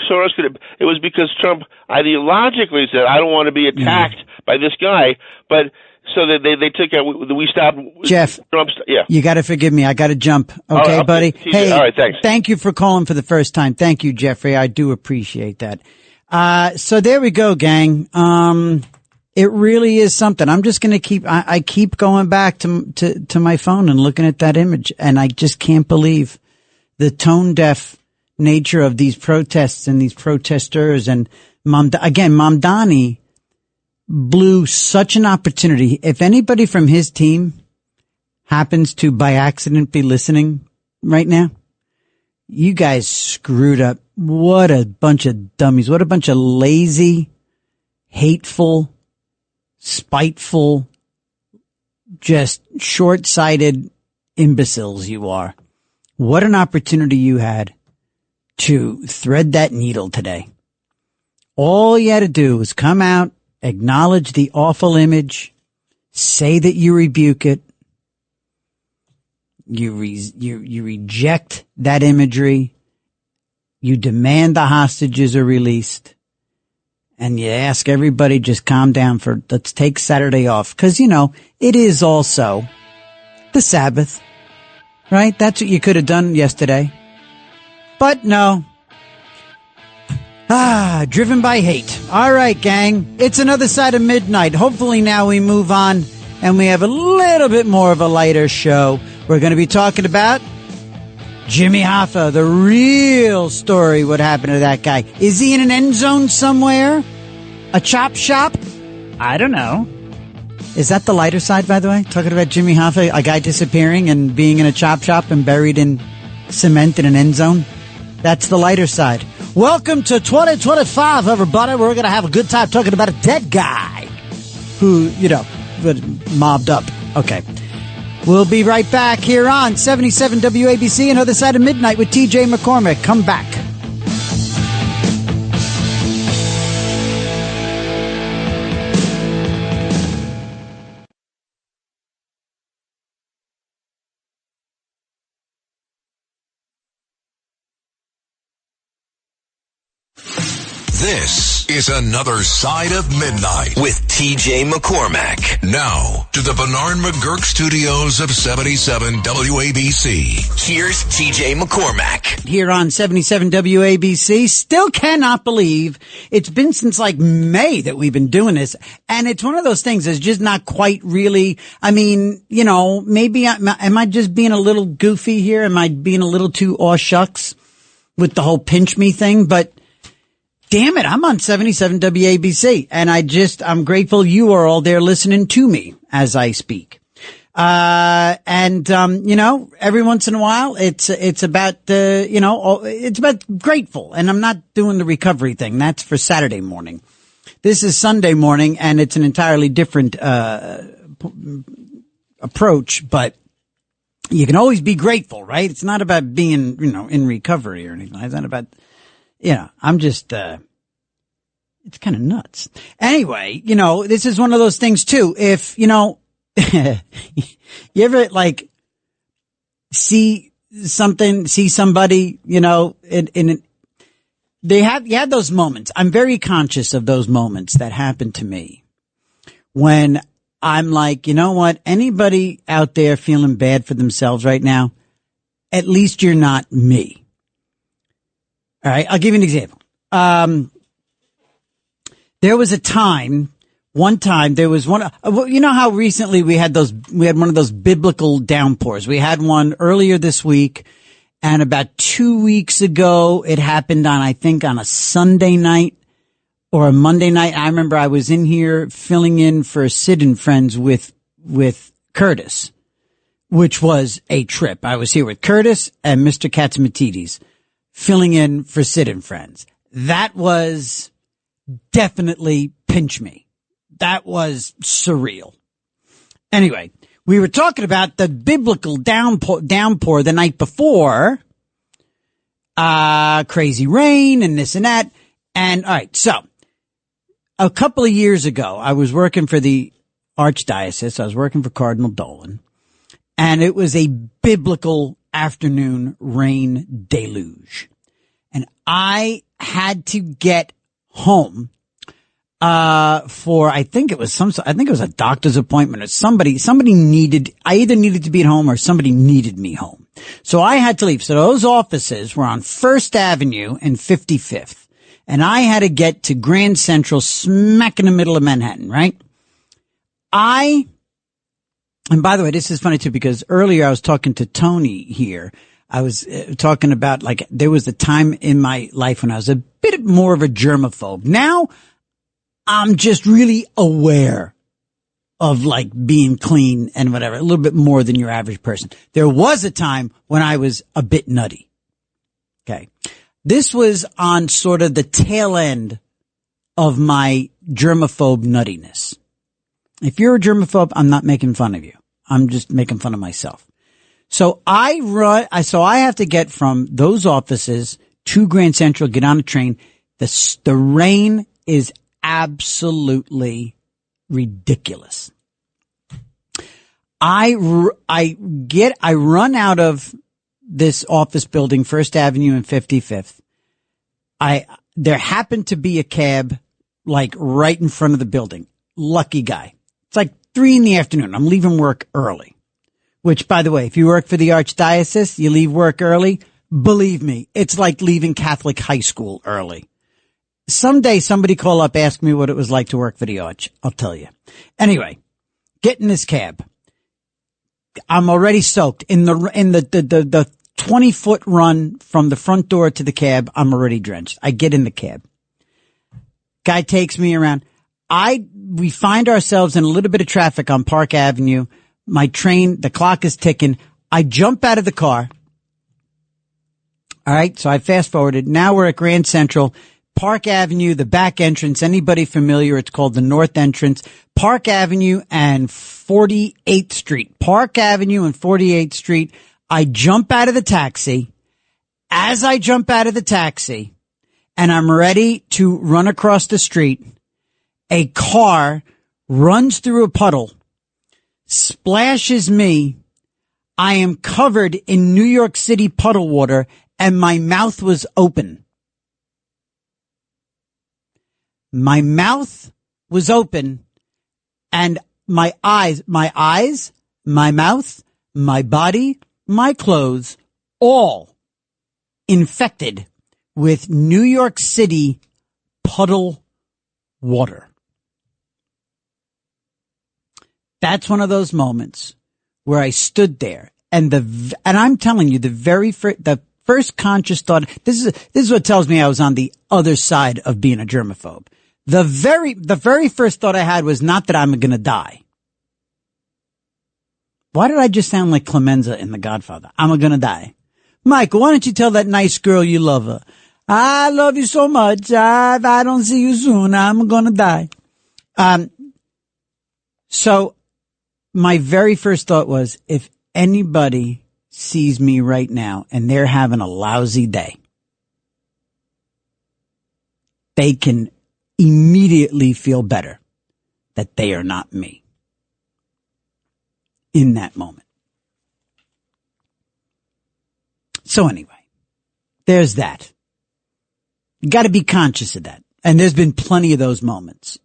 [SPEAKER 8] Soros it was because Trump ideologically said, I don't want to be attacked by this guy, but so that they took out, we stopped.
[SPEAKER 3] Jeff,
[SPEAKER 8] Trump's,
[SPEAKER 3] you got to forgive me. I got to jump. Okay, buddy?
[SPEAKER 8] Hey, all right, thanks.
[SPEAKER 3] Thank you for calling for the first time. Thank you, Jeffrey. I do appreciate that. So there we go, gang. It really is something. I'm just going to I keep going back to my phone and looking at that image, and I just can't believe the tone deaf nature of these protests and these protesters. And Mamdani blew such an opportunity. If anybody from his team happens to by accident be listening right now, you guys screwed up. What a bunch of dummies. What a bunch of lazy, hateful, spiteful, just short-sighted imbeciles you are. What an opportunity you had to thread that needle today. All you had to do was come out, acknowledge the awful image, say that you rebuke it, you reject that imagery, you demand the hostages are released, and you ask everybody just calm down let's take Saturday off. 'Cause, it is also the Sabbath, right? That's what you could have done yesterday. But no. Driven by hate. All right, gang. It's another side of midnight. Hopefully now we move on and we have a little bit more of a lighter show. We're going to be talking about Jimmy Hoffa, the real story, what happened to that guy. Is he in an end zone somewhere? A chop shop? I don't know. Is that the lighter side, by the way? Talking about Jimmy Hoffa, a guy disappearing and being in a chop shop and buried in cement in an end zone? That's the lighter side. Welcome to 2025, everybody. We're going to have a good time talking about a dead guy who, mobbed up. Okay. We'll be right back here on 77 WABC, Another Side of Midnight with TJ McCormick. Come back.
[SPEAKER 2] This is Another Side of Midnight with TJ McCormack. Now to the Bernard McGurk studios of 77 WABC. Here's TJ McCormack.
[SPEAKER 3] Here on 77 WABC. Still cannot believe it's been since like May that we've been doing this. And it's one of those things that's just not quite really, maybe am I just being a little goofy here? Am I being a little too aw shucks with the whole pinch me thing? But damn it, I'm on 77 WABC, and I'm grateful you are all there listening to me as I speak. Every once in a while, it's about, it's about grateful, and I'm not doing the recovery thing. That's for Saturday morning. This is Sunday morning, and it's an entirely different, approach, but you can always be grateful, right? It's not about being, in recovery or anything. It's not about, I'm just, it's kind of nuts. Anyway, this is one of those things too. If, you ever see somebody, you had those moments. I'm very conscious of those moments that happen to me when I'm like, you know what? Anybody out there feeling bad for themselves right now, at least you're not me. All right, I'll give you an example. There was one time there was one, how recently we had one of those biblical downpours. We had one earlier this week, and about 2 weeks ago, it happened on a Sunday night or a Monday night. I remember I was in here filling in for Sid and Friends with Curtis, which was a trip. I was here with Curtis and Mr. Katzmatidis, filling in for Sid and Friends. That was definitely pinch me. That was surreal. Anyway, we were talking about the biblical downpour the night before, crazy rain and this and that. And all right, so a couple of years ago, I was working for the Archdiocese. I was working for Cardinal Dolan, and it was a biblical afternoon rain deluge. And I had to get home, for, I think it was a doctor's appointment or I either needed to be at home or somebody needed me home. So I had to leave. So those offices were on 1st Avenue and 55th. and I had to get to Grand Central smack in the middle of Manhattan, right? And by the way, this is funny too, because earlier I was talking to Tony here. I was talking about, like, there was a time in my life when I was a bit more of a germaphobe. Now I'm just really aware of, like, being clean and whatever, a little bit more than your average person. There was a time when I was a bit nutty. Okay. This was on sort of the tail end of my germaphobe nuttiness. If you're a germaphobe, I'm not making fun of you. I'm just making fun of myself. So I have to get from those offices to Grand Central, get on a train. The rain is absolutely ridiculous. I run out of this office building, First Avenue and 55th. There happened to be a cab, like, right in front of the building. Lucky guy. It's like 3 p.m. I'm leaving work early. Which, by the way, if you work for the Archdiocese, you leave work early. Believe me, it's like leaving Catholic high school early. Someday somebody call up, ask me what it was like to work for the Arch. I'll tell you. Anyway, get in this cab. I'm already soaked in the 20-foot run from the front door to the cab. I'm already drenched. I get in the cab. Guy takes me around. We find ourselves in a little bit of traffic on Park Avenue. My train, the clock is ticking. I jump out of the car. All right. So I fast forwarded. Now we're at Grand Central. Park Avenue, the back entrance. Anybody familiar? It's called the North Entrance. Park Avenue and 48th Street. Park Avenue and 48th Street. I jump out of the taxi. As I jump out of the taxi and I'm ready to run across the street, a car runs through a puddle, splashes me. I am covered in New York City puddle water and my mouth was open. My mouth was open and my eyes, my mouth, my body, my clothes, all infected with New York City puddle water. That's one of those moments where I stood there and I'm telling you, the first conscious thought, this is what tells me I was on the other side of being a germaphobe. The very first thought I had was not that I'm going to die. Why did I just sound like Clemenza in The Godfather? I'm going to die. Michael, why don't you tell that nice girl you love her? I love you so much. If I don't see you soon, I'm going to die. So my very first thought was, if anybody sees me right now and they're having a lousy day, they can immediately feel better that they are not me in that moment. So anyway, there's that. You got to be conscious of that. And there's been plenty of those moments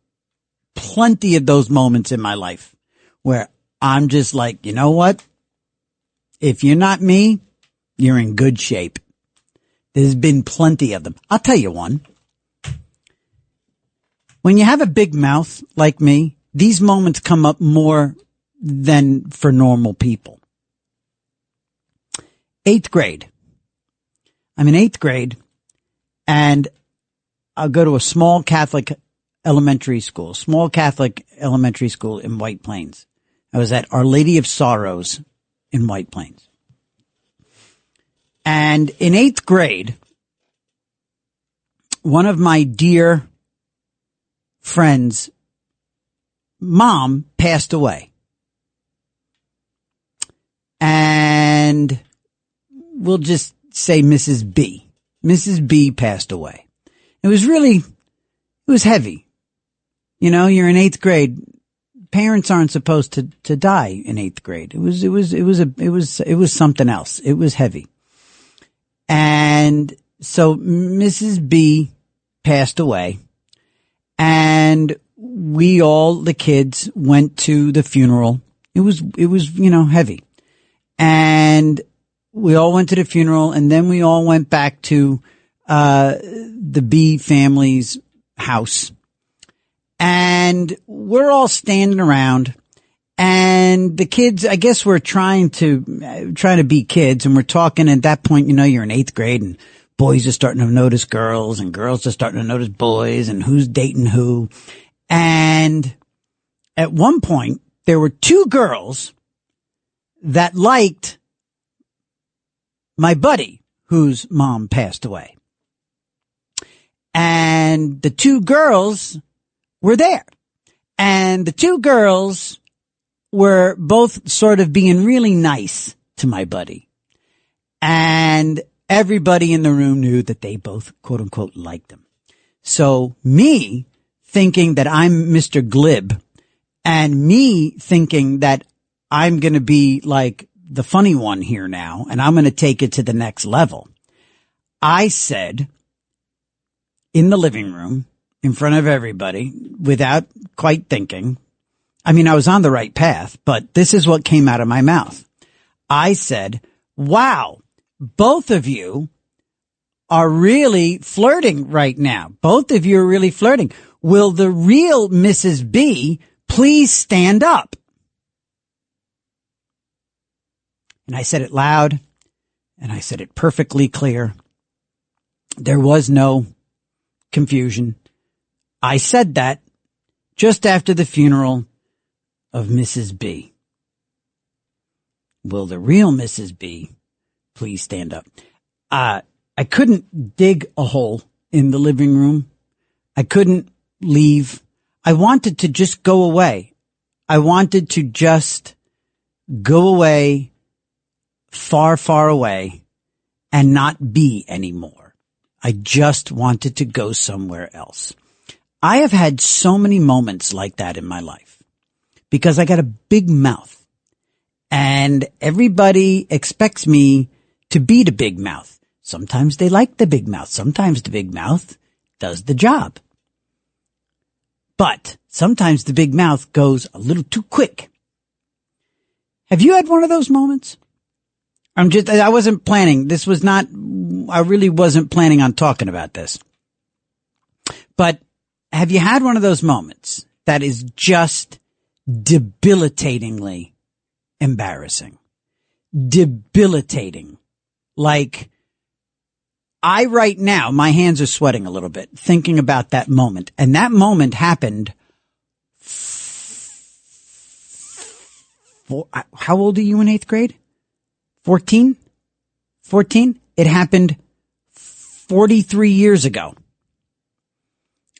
[SPEAKER 3] in my life where I'm just like, you know what? If you're not me, you're in good shape. There's been plenty of them. I'll tell you one. When you have a big mouth like me, these moments come up more than for normal people. 8th grade. I'm in 8th grade and I'll go to a small Catholic elementary school in White Plains. I was at Our Lady of Sorrows in White Plains. And in 8th grade, one of my dear friends' mom passed away. And we'll just say Mrs. B. Mrs. B passed away. It was heavy. You know, you're in 8th grade. Parents aren't supposed to die in 8th grade. It was something else. It was heavy. And so Mrs. B passed away and the kids went to the funeral. It was, heavy. And we all went to the funeral and then we all went back to, the B family's house. And we're all standing around, and the kids, I guess we're trying to be kids, and we're talking. At that point, you're in 8th grade, and boys are starting to notice girls, and girls are starting to notice boys, and who's dating who. And at one point, there were 2 girls that liked my buddy, whose mom passed away. And the 2 girls were there. And the 2 girls were both sort of being really nice to my buddy. And everybody in the room knew that they both, quote unquote, liked him. So me thinking that I'm Mr. Glib, and me thinking that I'm going to be like the funny one here now, and I'm going to take it to the next level, I said in the living room, in front of everybody, without quite thinking. I mean, I was on the right path, but this is what came out of my mouth. I said, wow, both of you are really flirting right now. Both of you are really flirting. Will the real Mrs. B please stand up? And I said it loud, and I said it perfectly clear. There was no confusion. I said that just after the funeral of Mrs. B. Will the real Mrs. B please stand up? I couldn't dig a hole in the living room. I couldn't leave. I wanted to just go away. I wanted to just go away, far, far away, and not be anymore. I just wanted to go somewhere else. I have had so many moments like that in my life because I got a big mouth, and everybody expects me to be the big mouth. Sometimes they like the big mouth. Sometimes the big mouth does the job. But sometimes the big mouth goes a little too quick. Have you had one of those moments? I wasn't planning. I really wasn't planning on talking about this. But have you had one of those moments that is just debilitatingly embarrassing? Debilitating. Like, right now, my hands are sweating a little bit thinking about that moment. And that moment happened how old are you in 8th grade? 14? 14? It happened 43 years ago.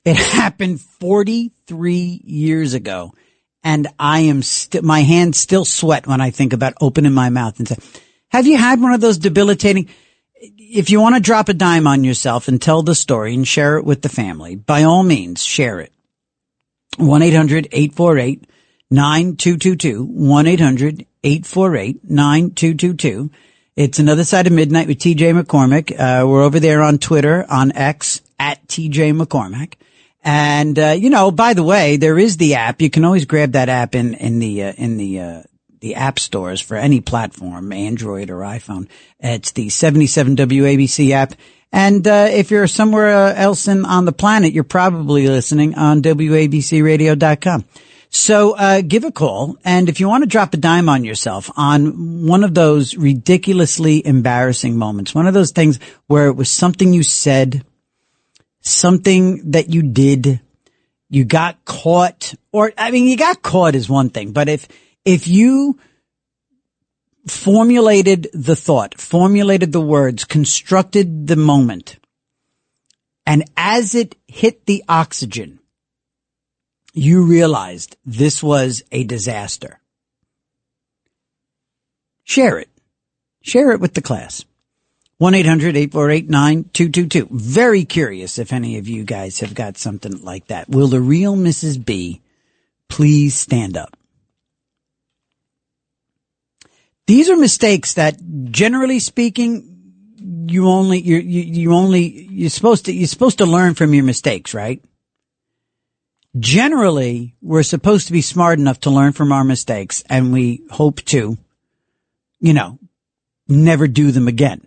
[SPEAKER 3] It happened 43 years ago. And my hands still sweat when I think about opening my mouth and say, have you had one of those debilitating? If you want to drop a dime on yourself and tell the story and share it with the family, by all means, share it. 1-800-848-9222. 1-800-848-9222. It's Another Side of Midnight with TJ McCormick. We're over there on Twitter, on X, at TJ McCormick. And, by the way, there is the app. You can always grab that app in the app stores for any platform, Android or iPhone. It's the 77 WABC app. And, if you're somewhere else on the planet, you're probably listening on WABCradio.com. So, give a call. And if you want to drop a dime on yourself on one of those ridiculously embarrassing moments, one of those things where it was something you said, something that you did, you got caught, you got caught is one thing, but if you formulated the thought, formulated the words, constructed the moment, and as it hit the oxygen, you realized this was a disaster. Share it. Share it with the class. 1-800-848-9222. Very curious if any of you guys have got something like that. Will the real Mrs. B please stand up? These are mistakes that, generally speaking, you're supposed to learn from your mistakes, right? Generally, we're supposed to be smart enough to learn from our mistakes, and we hope to, never do them again.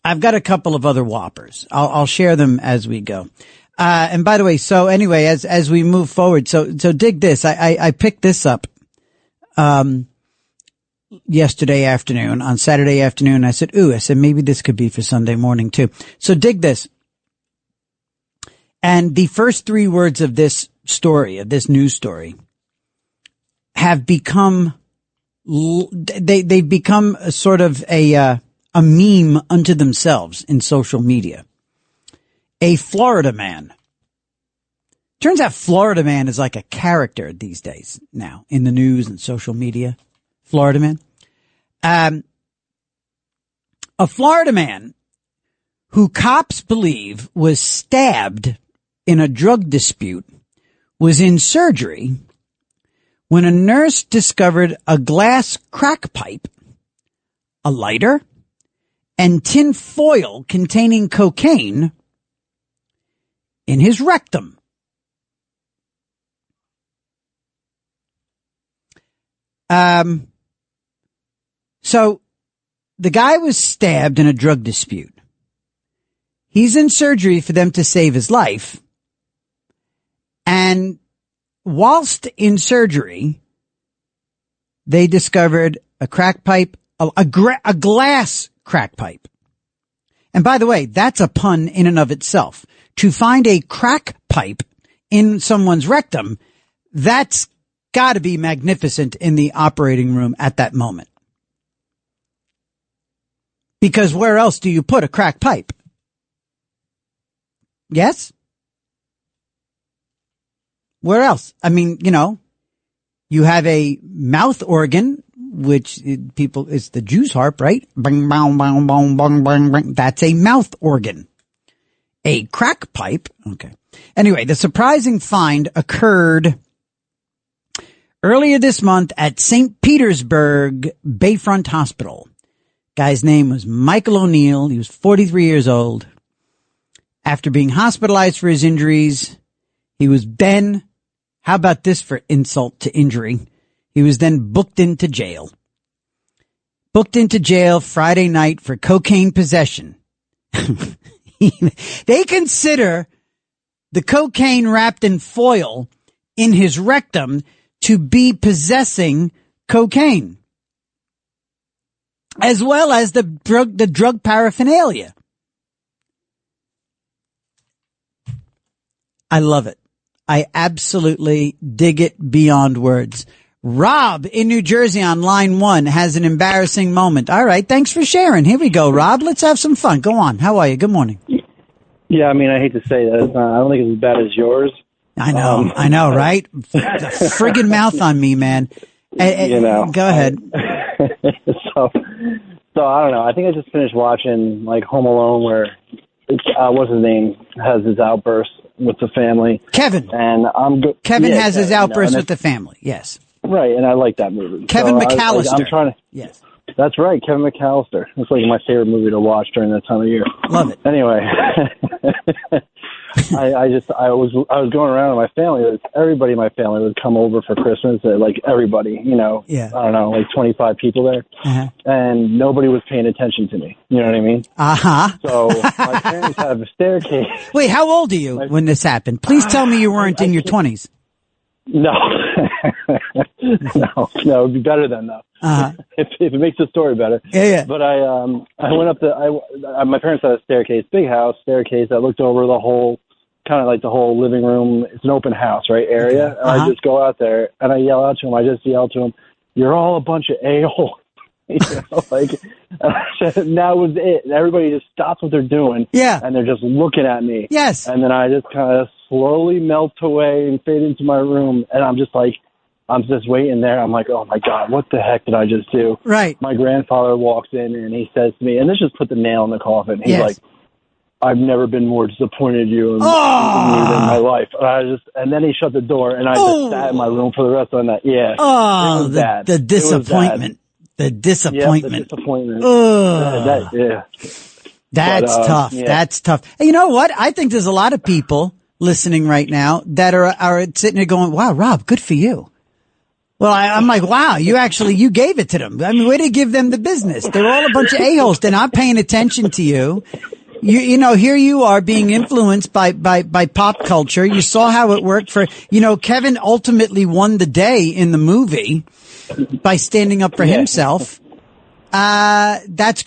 [SPEAKER 3] I've got a couple of other whoppers. I'll share them as we go. And by the way, so anyway, as we move forward, so dig this. I picked this up, yesterday afternoon. On Saturday afternoon, I said maybe this could be for Sunday morning too. So dig this. And the first three words of this story, of this news story, have become, they've become a sort of a meme unto themselves in social media. A Florida man. Turns out Florida man is like a character these days now in the news and social media. Florida man. A Florida man who cops believe was stabbed in a drug dispute was in surgery when a nurse discovered a glass crack pipe, a lighter, and tin foil containing cocaine in his rectum. So the guy was stabbed in a drug dispute. He's in surgery for them to save his life. And whilst in surgery, they discovered a crack pipe, a glass crack pipe. And by the way, that's a pun in and of itself. To find a crack pipe in someone's rectum, that's got to be magnificent in the operating room at that moment. Because where else do you put a crack pipe? Yes? Where else? I mean, you have a mouth organ, which it's the Jew's harp, right? Bang, bang, bang, bang, bang, bang, bang. That's a mouth organ. A crack pipe. Okay. Anyway, the surprising find occurred earlier this month at St. Petersburg Bayfront Hospital. Guy's name was Michael O'Neill. He was 43 years old. After being hospitalized for his injuries, he was then, how about this for insult to injury? He was then booked into jail. Booked into jail Friday night for cocaine possession. They consider the cocaine wrapped in foil in his rectum to be possessing cocaine, as well as the drug paraphernalia. I love it. I absolutely dig it beyond words. Rob in New Jersey on line 1 has an embarrassing moment. All right. Thanks for sharing. Here we go, Rob. Let's have some fun. Go on. How are you? Good morning.
[SPEAKER 9] Yeah, I mean, I hate to say that. I don't think it's as bad as yours.
[SPEAKER 3] I know, right? The friggin' mouth on me, man. Go ahead.
[SPEAKER 9] So I don't know. I think I just finished watching like Home Alone, where what's his name has his outburst with the family.
[SPEAKER 3] Kevin.
[SPEAKER 9] And
[SPEAKER 3] Kevin has his outburst with the family. Yes.
[SPEAKER 9] Right, and I like that movie.
[SPEAKER 3] Kevin McAllister.
[SPEAKER 9] I'm trying to.
[SPEAKER 3] Yes.
[SPEAKER 9] That's right, Kevin McAllister. It's like my favorite movie to watch during that time of year.
[SPEAKER 3] Love it.
[SPEAKER 9] Anyway, I was going around with my family. Everybody in my family would come over for Christmas. Like everybody,
[SPEAKER 3] Yeah.
[SPEAKER 9] I don't know, like 25 people there, and nobody was paying attention to me. You know what I mean? So my parents have a staircase.
[SPEAKER 3] Wait, how old are you when this happened? Please tell me you weren't in your 20s.
[SPEAKER 9] No, no, it'd be better than that. If it makes the story better.
[SPEAKER 3] Yeah.
[SPEAKER 9] But I went up my parents had a staircase, big house, staircase that looked over the whole, kind of like the whole living room. It's an open house, right, area. And I just go out there and I yell out to him. I just yell to him, "You're all a bunch of a-holes." That was it. And everybody just stops what they're doing.
[SPEAKER 3] Yeah.
[SPEAKER 9] And they're just looking at me.
[SPEAKER 3] Yes.
[SPEAKER 9] And then I just kind of slowly melt away and fade into my room. And I'm just waiting there. I'm like, oh my God, what the heck did I just do?
[SPEAKER 3] Right.
[SPEAKER 9] My grandfather walks in and he says to me, and this just put the nail in the coffin. He's like, I've never been more disappointed in you in my life. And then he shut the door and I just sat in my room for the rest of the night. Yeah.
[SPEAKER 3] Oh, the disappointment. The disappointment.
[SPEAKER 9] Yeah, the disappointment.
[SPEAKER 3] That's tough. Yeah. That's tough. And you know what? I think there's a lot of people listening right now that are sitting there going, wow, Rob, good for you. Well, I'm like, wow, you gave it to them. I mean, way to give them the business. They're all a bunch of a-holes. They're not paying attention to you. You know, here you are being influenced by pop culture. You saw how it worked for, Kevin ultimately won the day in the movie by standing up for himself. I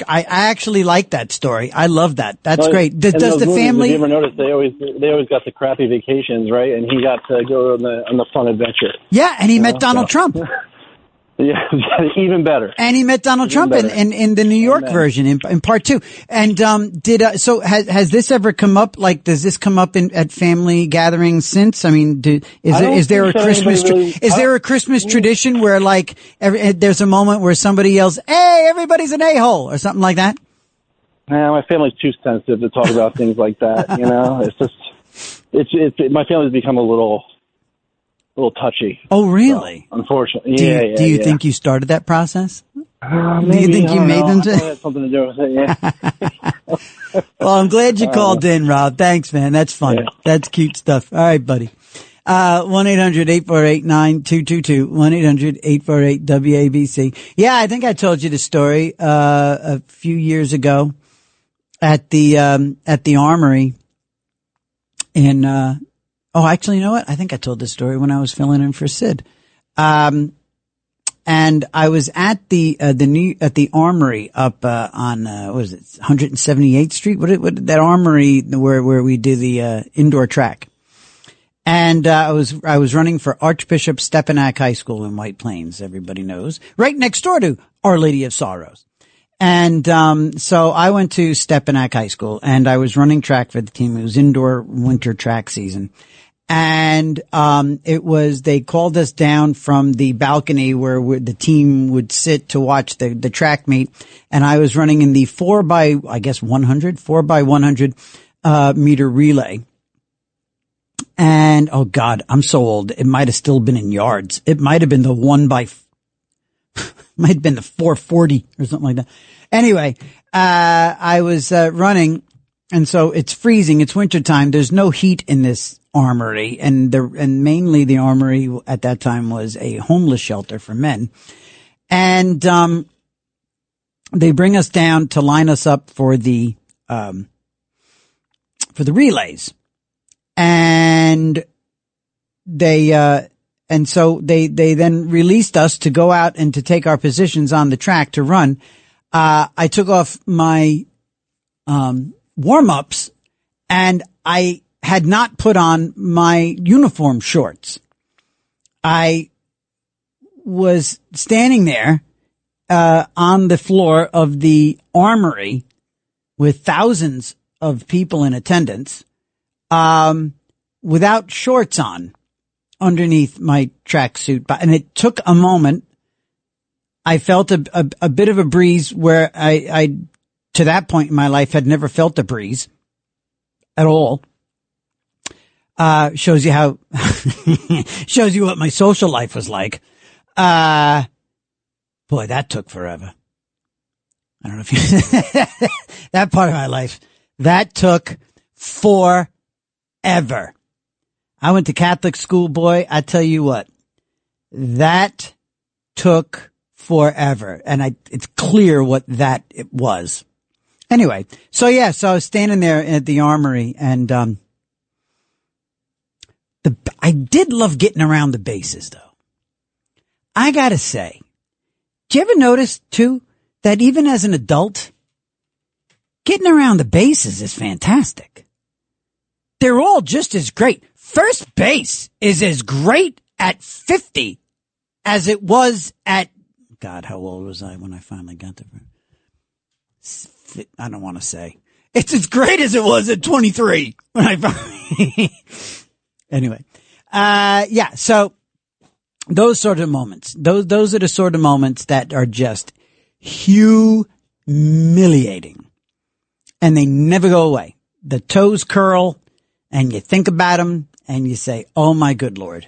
[SPEAKER 3] actually like that story. I love that. That's great. Does the family?
[SPEAKER 9] Have you ever noticed they always got the crappy vacations, right? And he got to go on the fun adventure.
[SPEAKER 3] Yeah, and he met Donald Trump.
[SPEAKER 9] Yeah, even better.
[SPEAKER 3] And he met Donald Trump in the New York version in part 2. And has this ever come up? Like, does this come up at family gatherings since? I mean, is there a Christmas tradition where like there's a moment where somebody yells, "Hey, everybody's an a-hole" or something like that?
[SPEAKER 9] Nah, my family's too sensitive to talk about things like that. It's my family's become a little touchy.
[SPEAKER 3] Oh, really?
[SPEAKER 9] So, unfortunately.
[SPEAKER 3] Do you think you started that process?
[SPEAKER 9] Maybe,
[SPEAKER 3] do you think you made them to?
[SPEAKER 9] It had something to do with it, yeah.
[SPEAKER 3] Well, I'm glad you called in, Rob. Thanks, man. That's fun. Yeah. That's cute stuff. All right, buddy. 1-800-848-9222. 1-800-848-WABC. Yeah, I think I told you the story, a few years ago at the Armory in, oh, actually, you know what? I think I told this story when I was filling in for Sid. And I was at the Armory up, on, what is it? 178th Street? What, that Armory where we do the, indoor track. And, I was running for Archbishop Stepanak High School in White Plains. Everybody knows. Right next door to Our Lady of Sorrows. And, so I went to Stepanak High School and I was running track for the team. It was indoor winter track season. And, they called us down from the balcony where the team would sit to watch the track meet. And I was running in the 4x100 meter relay. And, oh God, I'm so old. It might have still been in yards. It might have been the might have been the 440 or something like that. Anyway, I was, running. And so it's freezing. It's wintertime. There's no heat in this armory, and mainly the armory at that time was a homeless shelter for men. And they bring us down to line us up for the relays. And so they then released us to go out and to take our positions on the track to run. I took off my warm-ups, and I had not put on my uniform shorts. I was standing there on the floor of the Armory with thousands of people in attendance without shorts on underneath my tracksuit. And it took a moment. I felt a bit of a breeze where I to that point in my life had never felt a breeze at all. Shows you what my social life was like. Boy, that took forever. I don't know if you, that part of my life, that took forever. I went to Catholic school, boy. I tell you what, that took forever. And it's clear what it was. Anyway, so I was standing there at the Armory, and, I did love getting around the bases, though. I gotta say, do you ever notice, too, that even as an adult, getting around the bases is fantastic? They're all just as great. First base is as great at 50 as it was at, God, how old was I when I finally got there? I don't want to say. It's as great as it was at 23 when I finally... Anyway, so those sort of moments, those are the sort of moments that are just humiliating, and they never go away. The toes curl, and you think about them, and you say, "Oh my good Lord."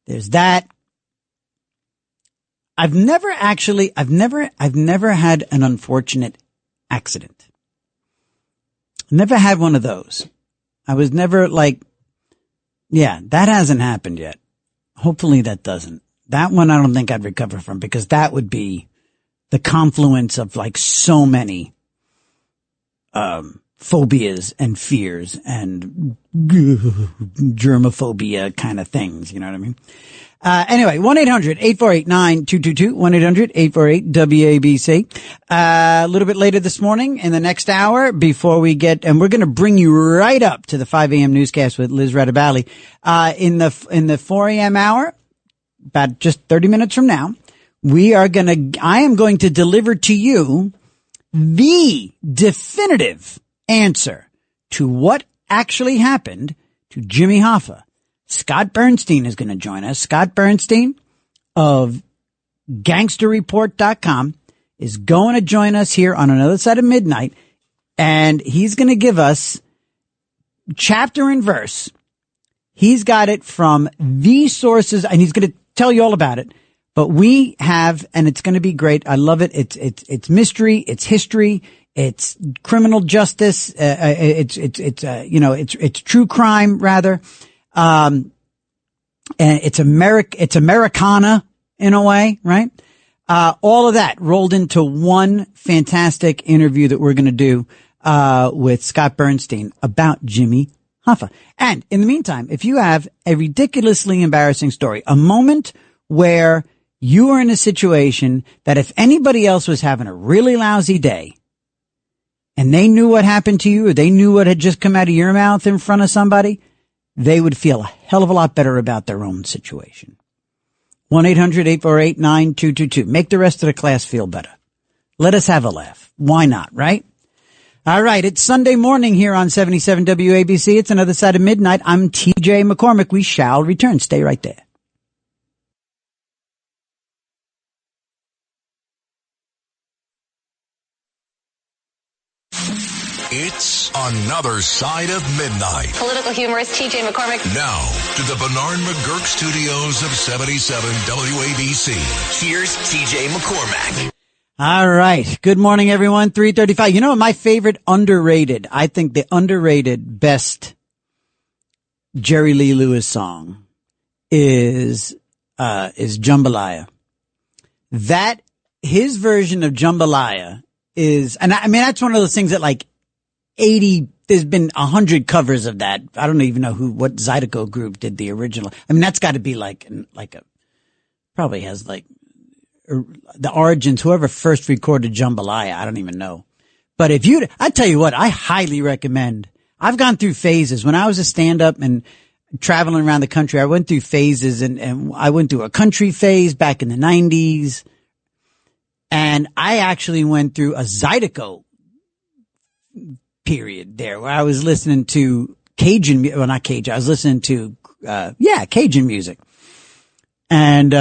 [SPEAKER 3] There's that. I've never had an unfortunate accident. Never had one of those. I was never like, yeah, that hasn't happened yet. Hopefully that doesn't. That one I don't think I'd recover from, because that would be the confluence of like so many phobias and fears and germophobia kind of things. You know what I mean? Anyway, 1-800-848-9222, 1-800-848-WABC. A little bit later this morning in the next hour before we get, and we're going to bring you right up to the 5 a.m. newscast with Liz Radabali. In the 4 a.m. hour, about just 30 minutes from now, I am going to deliver to you the definitive answer to what actually happened to Jimmy Hoffa. Scott Bernstein is going to join us. Scott Bernstein of gangsterreport.com is going to join us here on Another Side of Midnight, and he's going to give us chapter and verse. He's got it from the sources, and he's going to tell you all about it. But we have, and it's going to be great. I love it. It's mystery. It's history. It's criminal justice. It's true crime rather. And it's Americana in a way, right? All of that rolled into one fantastic interview that we're going to do, with Scott Bernstein about Jimmy Hoffa. And in the meantime, if you have a ridiculously embarrassing story, a moment where you are in a situation that if anybody else was having a really lousy day and they knew what happened to you, or they knew what had just come out of your mouth in front of somebody, they would feel a hell of a lot better about their own situation. 1-800-848-9222. Make the rest of the class feel better. Let us have a laugh. Why not, right? All right, it's Sunday morning here on 77 WABC. It's Another Side of Midnight. I'm TJ McCormick. We shall return. Stay right there.
[SPEAKER 2] It's Another Side of Midnight.
[SPEAKER 7] Political humorist TJ McCormick.
[SPEAKER 2] Now, to the Bernard McGurk studios of 77 WABC. Here's TJ McCormick.
[SPEAKER 3] All right. Good morning, everyone. 3:35. You know, my favorite I think the underrated best Jerry Lee Lewis song is Jambalaya. His version of Jambalaya is, and I mean, that's one of those things that like there's been 100 covers of that. I don't even know what Zydeco group did the original. I mean, that's got to be probably has like the origins, whoever first recorded Jambalaya, I don't even know. But I tell you what, I highly recommend. I've gone through phases. When I was a stand-up and traveling around the country, I went through phases, and I went through a country phase back in the 90s. And I actually went through a Zydeco period there where I was listening to Cajun, well, not Cajun, I was listening to, Cajun music. And,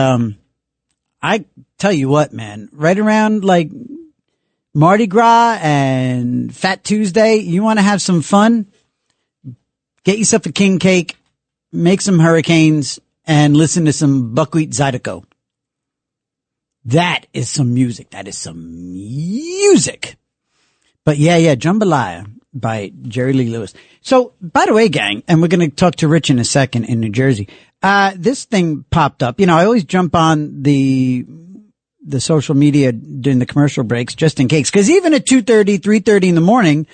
[SPEAKER 3] I tell you what, man, right around like Mardi Gras and Fat Tuesday, you want to have some fun? Get yourself a king cake, make some hurricanes, and listen to some buckwheat Zydeco. That is some music. That is some music. But yeah, Jambalaya by Jerry Lee Lewis. So, by the way, gang, and we're going to talk to Rich in a second in New Jersey. This thing popped up. You know, I always jump on the social media during the commercial breaks just in case. Cause even at 2:30, 3:30 in the morning,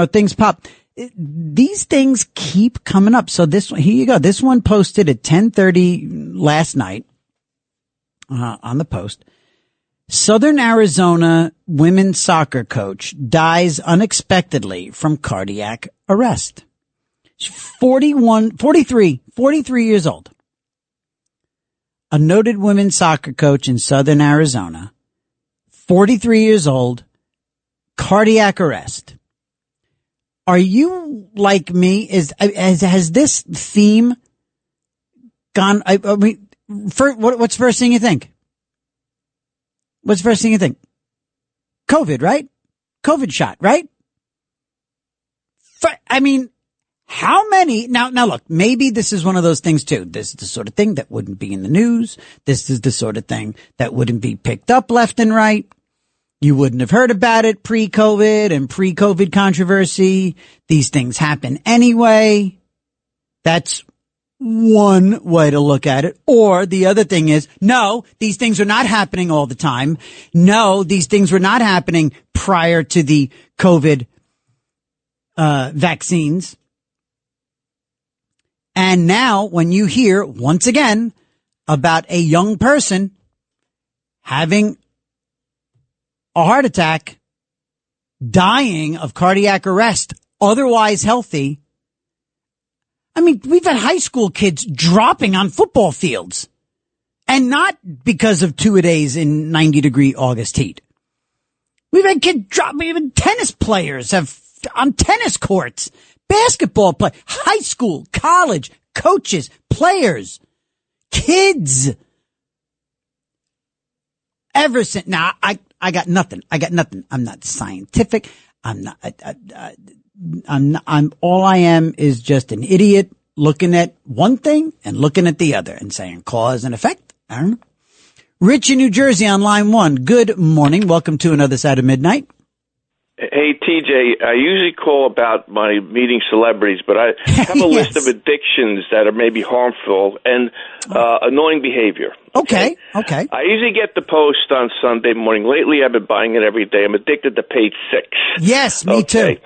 [SPEAKER 3] things pop. These things keep coming up. So here you go. This one posted at 10:30 last night, on the Post. Southern Arizona women's soccer coach dies unexpectedly from cardiac arrest. She's 43 years old. A noted women's soccer coach in Southern Arizona, 43 years old, cardiac arrest. Are you like me? Has this theme gone? I mean, what's the first thing you think? What's the first thing you think? COVID, right? COVID shot, right? I mean, how many? Now look, maybe this is one of those things too. This is the sort of thing that wouldn't be in the news. This is the sort of thing that wouldn't be picked up left and right. You wouldn't have heard about it pre-COVID and pre-COVID controversy. These things happen anyway. That's one way to look at it. Or the other thing is, no, these things are not happening all the time. No, these things were not happening prior to the COVID vaccines. And now when you hear once again about a young person having a heart attack, dying of cardiac arrest, otherwise healthy. I mean, we've had high school kids dropping on football fields, and not because of two-a-days in 90-degree August heat. We've had kids dropping, even tennis players have on tennis courts, basketball play, high school, college, coaches, players, kids. Ever since, now I got nothing. I'm not scientific. I'm all I am is just an idiot looking at one thing and looking at the other and saying cause and effect. I don't know. Rich in New Jersey on line 1. Good morning. Welcome to Another Side of Midnight.
[SPEAKER 8] Hey, TJ, I usually call about my meeting celebrities, but I have a
[SPEAKER 3] Yes.
[SPEAKER 8] list of addictions that are maybe harmful and annoying behavior.
[SPEAKER 3] Okay.
[SPEAKER 8] I usually get the Post on Sunday morning. Lately, I've been buying it every day. I'm addicted to page 6.
[SPEAKER 3] Yes, me too.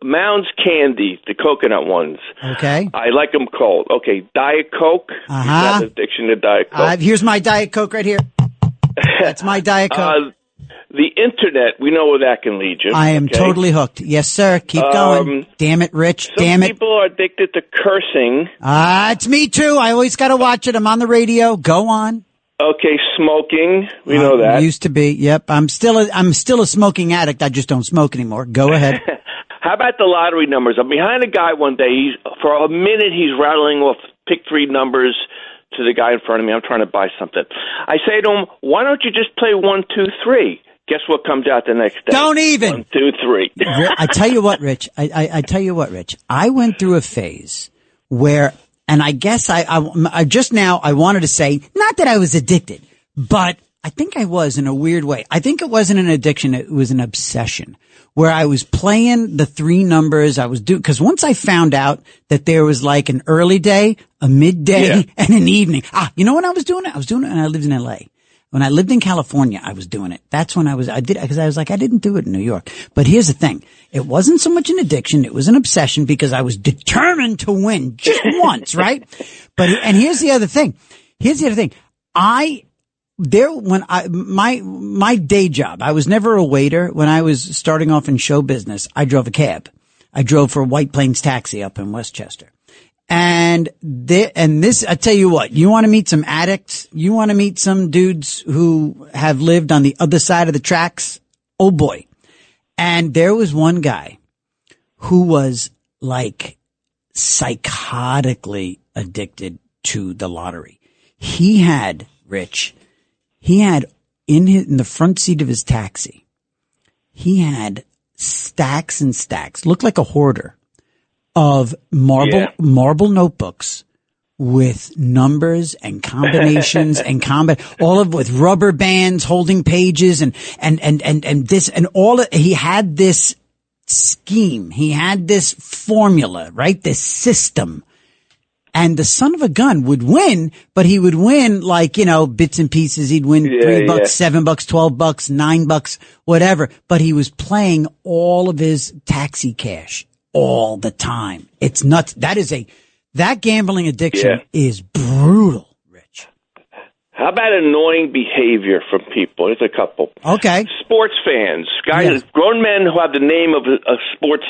[SPEAKER 8] Mounds Candy, the coconut ones.
[SPEAKER 3] Okay.
[SPEAKER 8] I like them cold. Okay, Diet Coke.
[SPEAKER 3] Uh-huh.
[SPEAKER 8] You have an addiction to Diet Coke.
[SPEAKER 3] Here's my Diet Coke right here. That's my Diet Coke.
[SPEAKER 8] The internet, we know where that can lead you.
[SPEAKER 3] I am totally hooked. Yes, sir. Keep going. Damn it, Rich. Damn it.
[SPEAKER 8] Some people are addicted to cursing.
[SPEAKER 3] It's me too. I always got to watch it. I'm on the radio. Go on.
[SPEAKER 8] Okay, smoking. We know that.
[SPEAKER 3] Used to be. Yep. I'm still a smoking addict. I just don't smoke anymore. Go ahead.
[SPEAKER 8] How about the lottery numbers? I'm behind a guy one day. For a minute, he's rattling off pick 3 numbers to the guy in front of me. I'm trying to buy something. I say to him, why don't you just play 1, 2, 3? Guess what comes out the next day?
[SPEAKER 3] Don't even.
[SPEAKER 8] 1, 2, 3.
[SPEAKER 3] I tell you what, Rich. I tell you what, Rich. I went through a phase where, and I guess I just now I wanted to say, not that I was addicted, but I think I was in a weird way. I think it wasn't an addiction. It was an obsession where I was playing the 3 numbers. I was because once I found out that there was like an early day, a midday, and an evening. You know when I was doing it? I was doing it when I lived in LA. When I lived in California, I was doing it. That's when I did it because I was like, I didn't do it in New York. But here's the thing. It wasn't so much an addiction. It was an obsession because I was determined to win just once, right? And here's the other thing. My day job, I was never a waiter. When I was starting off in show business, I drove a cab. I drove for White Plains Taxi up in Westchester. And this, I tell you what, you want to meet some addicts? You want to meet some dudes who have lived on the other side of the tracks? Oh boy. And there was one guy who was like psychotically addicted to the lottery. He had, Rich, in the front seat of his taxi, he had stacks and stacks, looked like a hoarder, of marble notebooks with numbers and combinations and all of with rubber bands holding pages and this and all. He had this scheme. He had this formula, right? This system. And the son of a gun would win, but he would win like, bits and pieces. He'd win $3, $7, $12, $9, whatever. But he was playing all of his taxi cash all the time. It's nuts. That gambling addiction is brutal, Rich.
[SPEAKER 8] How about annoying behavior from people? There's a couple.
[SPEAKER 3] Okay.
[SPEAKER 8] Sports fans, guys, grown men who have the name of a sports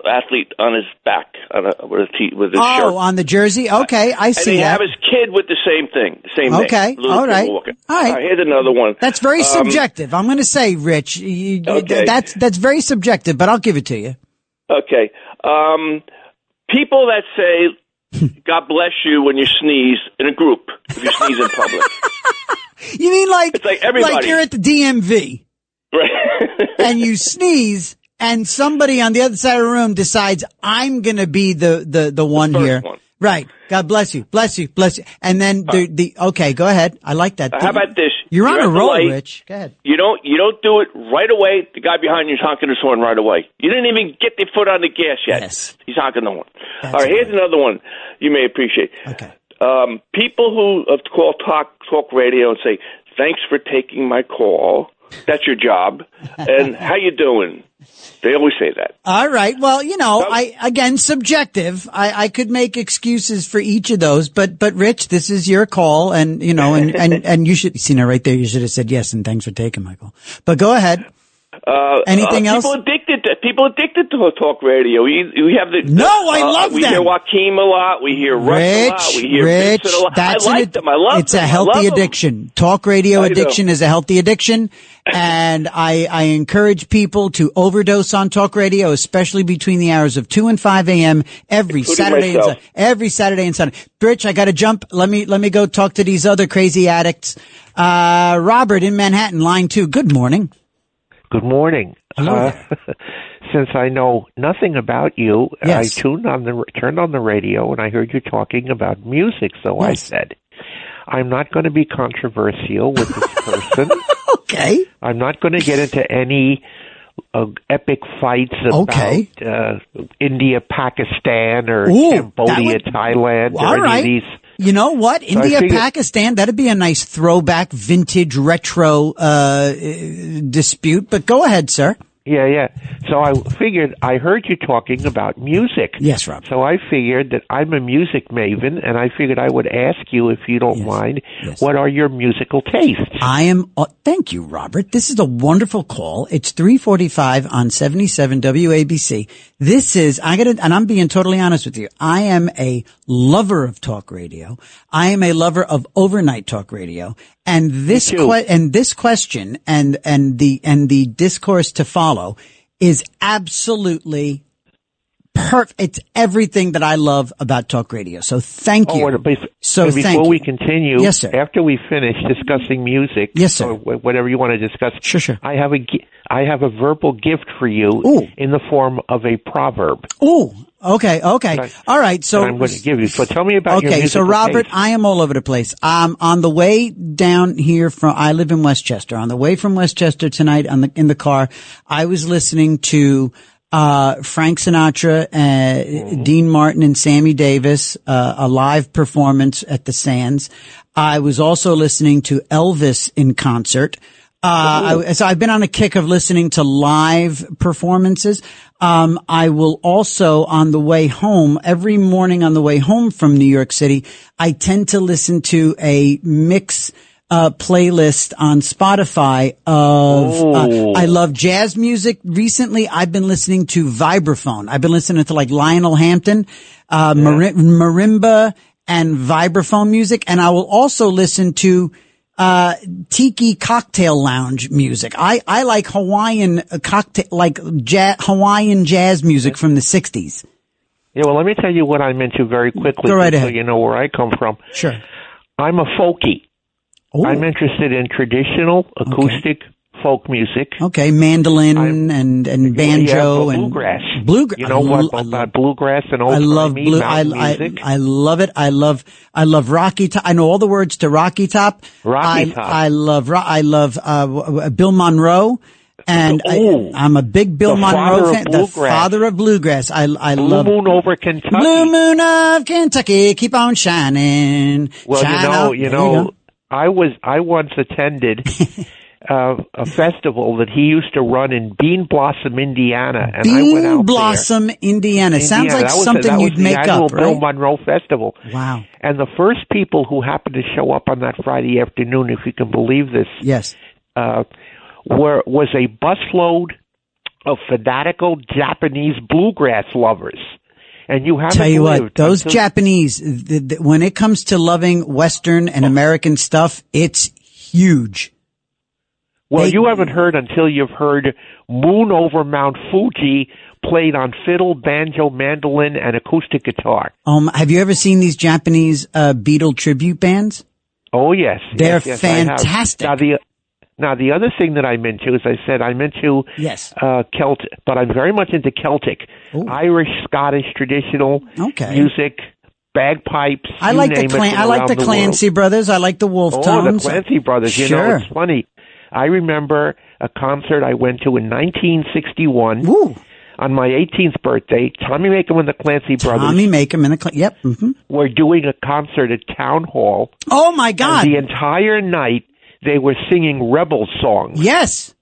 [SPEAKER 8] athlete on his back, with his shirt.
[SPEAKER 3] Oh, on the jersey? Okay, I see that.
[SPEAKER 8] And they have his kid with the same thing, the same
[SPEAKER 3] okay.
[SPEAKER 8] name.
[SPEAKER 3] All right. All right.
[SPEAKER 8] Here's another one.
[SPEAKER 3] That's very subjective. I'm going to say, Rich, that's very subjective, but I'll give it to you.
[SPEAKER 8] Okay. People that say, God bless you when you sneeze in a group, if you sneeze in public.
[SPEAKER 3] You mean
[SPEAKER 8] it's like everybody.
[SPEAKER 3] Like you're at the DMV.
[SPEAKER 8] Right.
[SPEAKER 3] And you sneeze and somebody on the other side of the room decides I'm going to be the one here.
[SPEAKER 8] One.
[SPEAKER 3] Right. God bless you. Bless you. Bless you. And then okay, go ahead. I like that.
[SPEAKER 8] How about this?
[SPEAKER 3] You're on a roll,
[SPEAKER 8] light.
[SPEAKER 3] Rich. Go ahead.
[SPEAKER 8] You don't do it right away. The guy behind you is honking his horn right away. You didn't even get the foot on the gas yet.
[SPEAKER 3] Yes.
[SPEAKER 8] He's honking the horn. All right, here's another one. you may appreciate.
[SPEAKER 3] Okay.
[SPEAKER 8] People who call talk radio and say, "Thanks for taking my call." That's your job. And how you doing? They always say that.
[SPEAKER 3] All right. Well, again, subjective. I could make excuses for each of those, but Rich, this is your call, and and you should see now right there. You should have said yes and thanks for taking my call. But go ahead. Anything else?
[SPEAKER 8] People addicted to talk radio. We have the
[SPEAKER 3] I love
[SPEAKER 8] we
[SPEAKER 3] them.
[SPEAKER 8] We hear Joaquin a lot. We hear Russ a lot. We hear Vincent a lot. I like them. I love them.
[SPEAKER 3] It's a healthy addiction. Talk radio addiction is a healthy addiction, and I encourage people to overdose on talk radio, especially between the hours of 2 and 5 a.m. every Saturday and Sunday. Rich, I got to jump. Let me go talk to these other crazy addicts. Robert in Manhattan, line 2. Good morning.
[SPEAKER 10] Good morning.
[SPEAKER 3] Hello.
[SPEAKER 10] Since I know nothing about you,
[SPEAKER 3] yes.
[SPEAKER 10] I turned on the radio and I heard you talking about music. So yes. I said, I'm not going to be controversial with this person.
[SPEAKER 3] Okay.
[SPEAKER 10] I'm not going to get into any epic fights about India, Pakistan, or Cambodia, Thailand, or any of these.
[SPEAKER 3] You know what? India, Pakistan, that'd be a nice throwback, vintage, retro dispute. But go ahead, sir.
[SPEAKER 10] Yeah. So I figured, I heard you talking about music.
[SPEAKER 3] Yes, Rob.
[SPEAKER 10] So I figured that I'm a music maven, and I figured I would ask you, if you don't mind, what are your musical tastes?
[SPEAKER 3] Thank you, Robert. This is a wonderful call. It's 3:45 on 77 WABC. And I'm being totally honest with you. I am a lover of talk radio. I am a lover of overnight talk radio. And this question and the discourse to follow is absolutely perfect. It's everything that I love about talk radio. So thank you.
[SPEAKER 10] Before we continue,
[SPEAKER 3] yes, sir.
[SPEAKER 10] After we finish discussing music,
[SPEAKER 3] yes, sir.
[SPEAKER 10] or whatever you want to discuss,
[SPEAKER 3] sure.
[SPEAKER 10] I have a verbal gift for you in the form of a proverb.
[SPEAKER 3] Ooh. Okay. All right. So
[SPEAKER 10] I'm going to give you. So tell me about your musical
[SPEAKER 3] so Robert,
[SPEAKER 10] taste.
[SPEAKER 3] I am all over the place. On the way down here I live in Westchester. On the way from Westchester tonight in the car, I was listening to Frank Sinatra, Dean Martin and Sammy Davis, a live performance at the Sands. I was also listening to Elvis in concert. So I've been on a kick of listening to live performances. I will also, on the way home, every morning on the way home from New York City, I tend to listen to a mix playlist on Spotify of I love jazz music. Recently, I've been listening to vibraphone. I've been listening to like Lionel Hampton, marimba and vibraphone music, and I will also listen to tiki cocktail lounge music. I like Hawaiian Hawaiian jazz music from the 60s.
[SPEAKER 10] Yeah, well, let me tell you what I'm into very quickly.
[SPEAKER 3] Go right ahead.
[SPEAKER 10] So you know where I come from.
[SPEAKER 3] Sure.
[SPEAKER 10] I'm a folkie.
[SPEAKER 3] Ooh.
[SPEAKER 10] I'm interested in traditional acoustic folk music.
[SPEAKER 3] Okay, mandolin and banjo and
[SPEAKER 10] bluegrass.
[SPEAKER 3] Bluegrass.
[SPEAKER 10] You know what about bluegrass and old music?
[SPEAKER 3] I love it. I love Rocky Top. I know all the words to Rocky Top. I love Bill Monroe. And I'm a big Bill Monroe fan. The father of bluegrass. I love
[SPEAKER 10] Blue Moon over Kentucky.
[SPEAKER 3] Blue Moon of Kentucky, keep on shining.
[SPEAKER 10] Well, you know, I once attended a festival that he used to run in Bean Blossom, Indiana, and I went out
[SPEAKER 3] Bean Blossom, Indiana. Sounds like something you'd make up, right?
[SPEAKER 10] Bill Monroe Festival.
[SPEAKER 3] Wow.
[SPEAKER 10] And the first people who happened to show up on that Friday afternoon, if you can believe this,
[SPEAKER 3] yes,
[SPEAKER 10] was a busload of fanatical Japanese bluegrass lovers. And you haven't
[SPEAKER 3] tell you
[SPEAKER 10] lived
[SPEAKER 3] what, those Japanese, when it comes to loving Western and American stuff, it's huge.
[SPEAKER 10] Well, you haven't heard until you've heard Moon Over Mount Fuji played on fiddle, banjo, mandolin, and acoustic guitar.
[SPEAKER 3] Have you ever seen these Japanese Beatle tribute bands?
[SPEAKER 10] Oh, yes.
[SPEAKER 3] They're
[SPEAKER 10] yes,
[SPEAKER 3] fantastic.
[SPEAKER 10] Now, the other thing that I'm into, as I said, I'm into Celtic, but I'm very much into Celtic, Irish, Scottish, traditional music, bagpipes.
[SPEAKER 3] I like the Clancy brothers. I like the Wolf Tones.
[SPEAKER 10] Oh, the Clancy brothers.
[SPEAKER 3] Sure.
[SPEAKER 10] You know, it's funny. I remember a concert I went to in 1961. on my 18th birthday, Tommy Makem and the Clancy Brothers.
[SPEAKER 3] Tommy Makem and the yep. Mm-hmm.
[SPEAKER 10] Were doing a concert at Town Hall.
[SPEAKER 3] Oh my God!
[SPEAKER 10] And the entire night they were singing rebel songs.
[SPEAKER 3] Yes,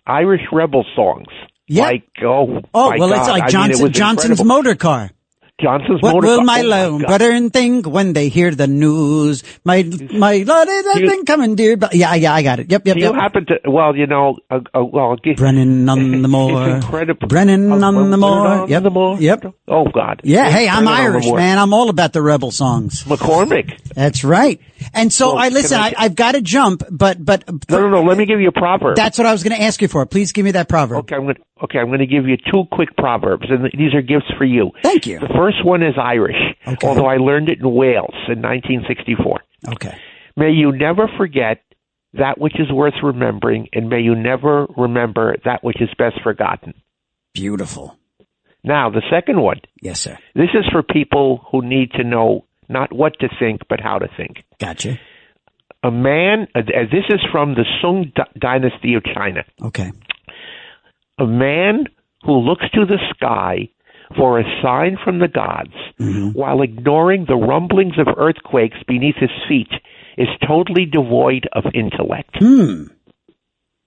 [SPEAKER 10] Irish rebel songs.
[SPEAKER 3] Yep.
[SPEAKER 10] Like well,
[SPEAKER 3] God. It's like Johnson's motor car.
[SPEAKER 10] Johnson's
[SPEAKER 3] what
[SPEAKER 10] motor
[SPEAKER 3] will
[SPEAKER 10] car.
[SPEAKER 3] my lone brethren think when they hear the news? My Lord has been coming, dear. Yeah, I got it. Yep.
[SPEAKER 10] You happen to,
[SPEAKER 3] Brennan on the moor.
[SPEAKER 10] It's incredible.
[SPEAKER 3] Brennan on the moor. Yep.
[SPEAKER 10] Oh, God.
[SPEAKER 3] Yeah, hey, I'm Irish, man. I'm all about the rebel songs.
[SPEAKER 10] McCormick.
[SPEAKER 3] That's right. And so I've got to jump, but.
[SPEAKER 10] No. Let me give you a proverb.
[SPEAKER 3] That's what I was going to ask you for. Please give me that proverb.
[SPEAKER 10] Okay, I'm going to give you two quick proverbs, and these are gifts for you.
[SPEAKER 3] Thank you.
[SPEAKER 10] The first one is Irish, although I learned it in Wales in 1964.
[SPEAKER 3] Okay.
[SPEAKER 10] May you never forget that which is worth remembering, and may you never remember that which is best forgotten.
[SPEAKER 3] Beautiful. Now,
[SPEAKER 10] the second one.
[SPEAKER 3] Yes, sir.
[SPEAKER 10] This is for people who need to know not what to think, but how to think.
[SPEAKER 3] Gotcha.
[SPEAKER 10] A man, this is from the Sung dynasty of China.
[SPEAKER 3] Okay.
[SPEAKER 10] A man who looks to the sky for a sign from the gods while ignoring the rumblings of earthquakes beneath his feet is totally devoid of intellect.